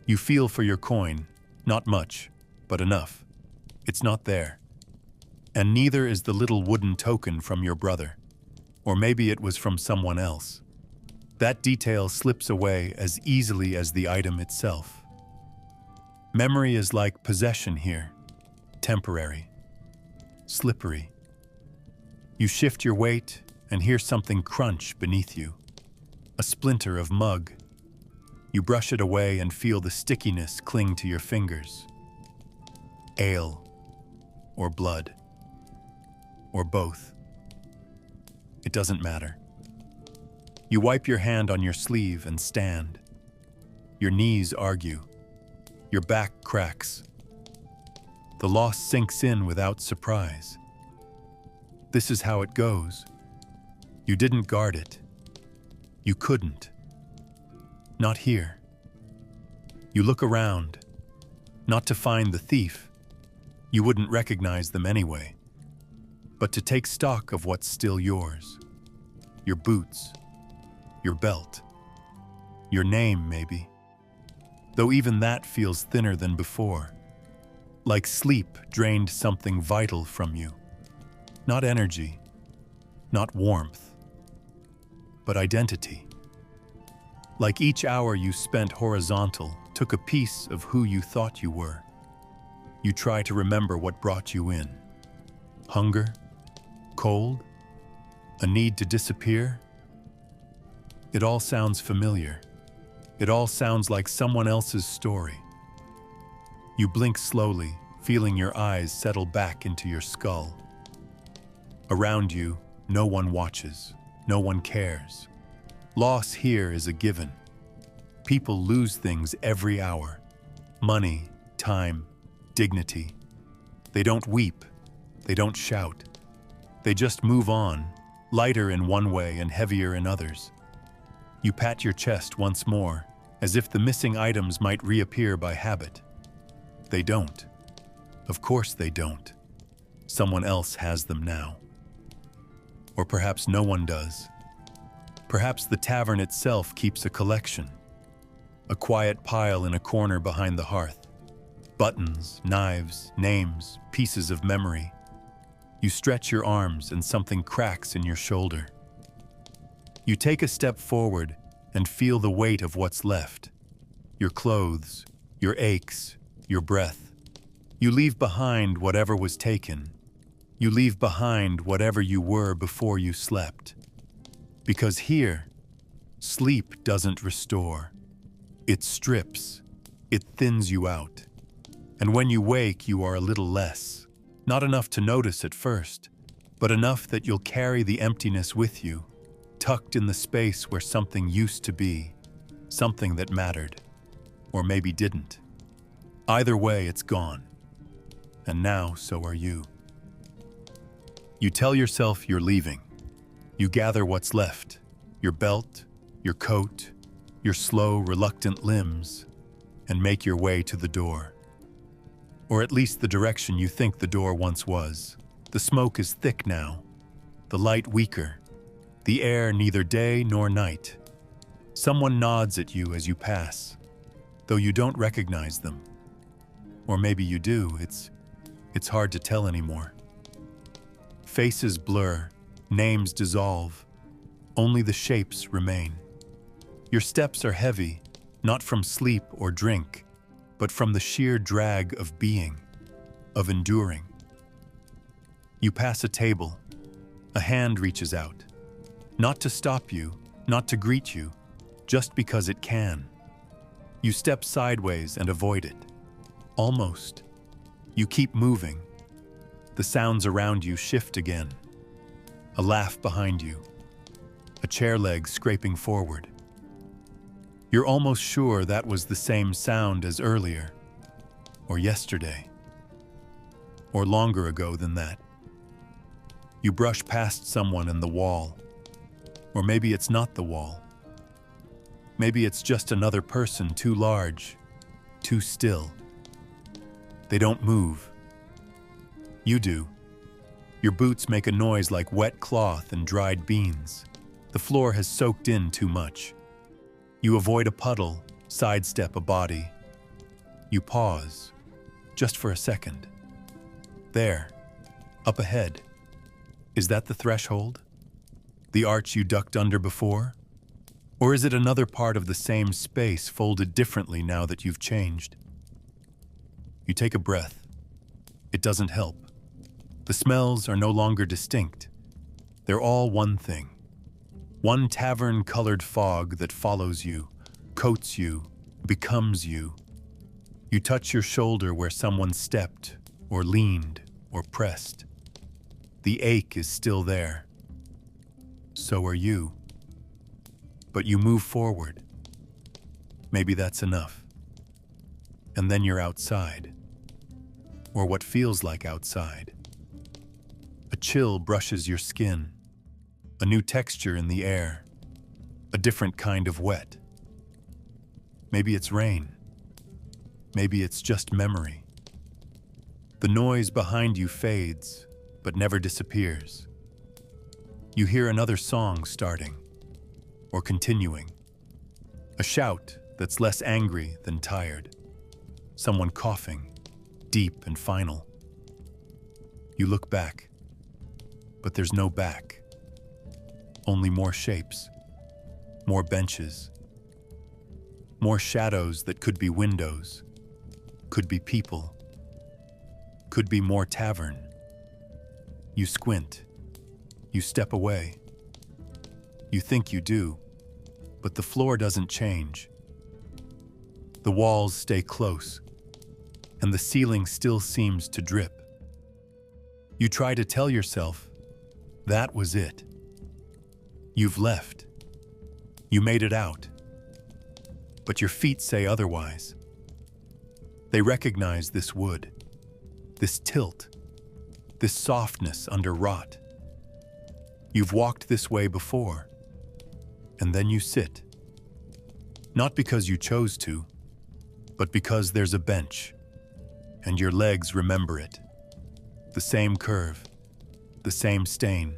You feel for your coin, not much, but enough. It's not there. And neither is the little wooden token from your brother. Or maybe it was from someone else. That detail slips away as easily as the item itself. Memory is like possession here, temporary, slippery. You shift your weight and hear something crunch beneath you, a splinter of mug. You brush it away and feel the stickiness cling to your fingers. Ale, or blood, or both. It doesn't matter. You wipe your hand on your sleeve and stand. Your knees argue. Your back cracks. The loss sinks in without surprise. This is how it goes. You didn't guard it. You couldn't. Not here. You look around, not to find the thief. You wouldn't recognize them anyway, but to take stock of what's still yours. Your boots, your belt, your name maybe, though even that feels thinner than before, like sleep drained something vital from you. Not energy, not warmth, but identity. Like each hour you spent horizontal took a piece of who you thought you were. You try to remember what brought you in. Hunger? Cold? A need to disappear? It all sounds familiar. It all sounds like someone else's story. You blink slowly, feeling your eyes settle back into your skull. Around you, no one watches. No one cares. Loss here is a given. People lose things every hour. Money, time, dignity. They don't weep. They don't shout. They just move on, lighter in one way and heavier in others. You pat your chest once more, as if the missing items might reappear by habit. They don't. Of course they don't. Someone else has them now. Or perhaps no one does. Perhaps the tavern itself keeps a collection. A quiet pile in a corner behind the hearth. Buttons, knives, names, pieces of memory. You stretch your arms and something cracks in your shoulder. You take a step forward and feel the weight of what's left. Your clothes, your aches, your breath. You leave behind whatever was taken. You leave behind whatever you were before you slept. Because here, sleep doesn't restore. It strips. It thins you out. And when you wake, you are a little less. Not enough to notice at first, but enough that you'll carry the emptiness with you, tucked in the space where something used to be, something that mattered, or maybe didn't. Either way, it's gone. And now, so are you. You tell yourself you're leaving. You gather what's left, your belt, your coat, your slow, reluctant limbs, and make your way to the door. Or at least the direction you think the door once was. The smoke is thick now, the light weaker, the air neither day nor night. Someone nods at you as you pass, though you don't recognize them. Or maybe you do, it's hard to tell anymore. Faces blur, names dissolve, only the shapes remain. Your steps are heavy, not from sleep or drink, but from the sheer drag of being, of enduring. You pass a table. A hand reaches out. Not to stop you, not to greet you, just because it can. You step sideways and avoid it. Almost. You keep moving. The sounds around you shift again. A laugh behind you. a chair leg scraping forward. You're almost sure that was the same sound as earlier, or yesterday, or longer ago than that. You brush past someone and the wall, or maybe it's not the wall. Maybe it's just another person too large, too still. They don't move. You do. Your boots make a noise like wet cloth and dried beans. The floor has soaked in too much. You avoid a puddle, sidestep a body. You pause, just for a second. There, up ahead. Is that the threshold? The arch you ducked under before? Or is it another part of the same space folded differently now that you've changed? You take a breath. It doesn't help. The smells are no longer distinct. They're all one thing. One tavern-colored fog that follows you, coats you, becomes you. You touch your shoulder where someone stepped, or leaned, or pressed. The ache is still there. So are you. But you move forward. Maybe that's enough. And then you're outside. Or what feels like outside. A chill brushes your skin. A new texture in the air. A different kind of wet. Maybe it's rain. Maybe it's just memory. The noise behind you fades, but never disappears. You hear another song starting, or continuing. A shout that's less angry than tired. Someone coughing, deep and final. You look back, but there's no back. Only more shapes, more benches, more shadows that could be windows, could be people, could be more tavern. You squint, you step away. You think you do, but the floor doesn't change. The walls stay close, and the ceiling still seems to drip. You try to tell yourself, that was it. You've left. You made it out. But your feet say otherwise. They recognize this wood, this tilt, this softness under rot. You've walked this way before, and then you sit. Not because you chose to, but because there's a bench, and your legs remember it. The same curve, the same stain.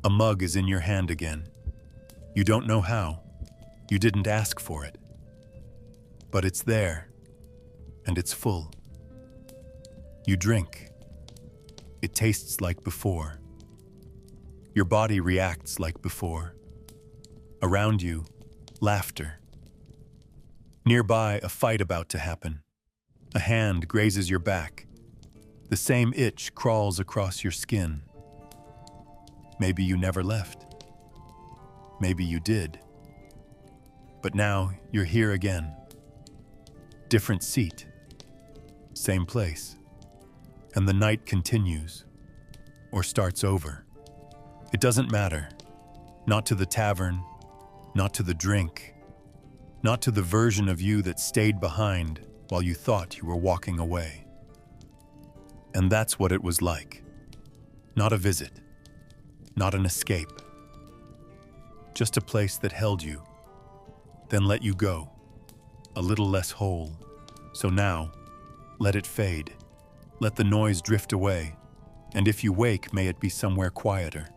A mug is in your hand again. You don't know how. You didn't ask for it. But it's there, and it's full. You drink. It tastes like before. Your body reacts like before. Around you, laughter. Nearby, a fight about to happen. A hand grazes your back. The same itch crawls across your skin. Maybe you never left. Maybe you did. But now you're here again. Different seat. Same place. And the night continues, or starts over. It doesn't matter. Not to the tavern, not to the drink, not to the version of you that stayed behind while you thought you were walking away. And that's what it was like. Not a visit. Not an escape. Just a place that held you, then let you go, a little less whole. So now, let it fade. Let the noise drift away, and if you wake, may it be somewhere quieter.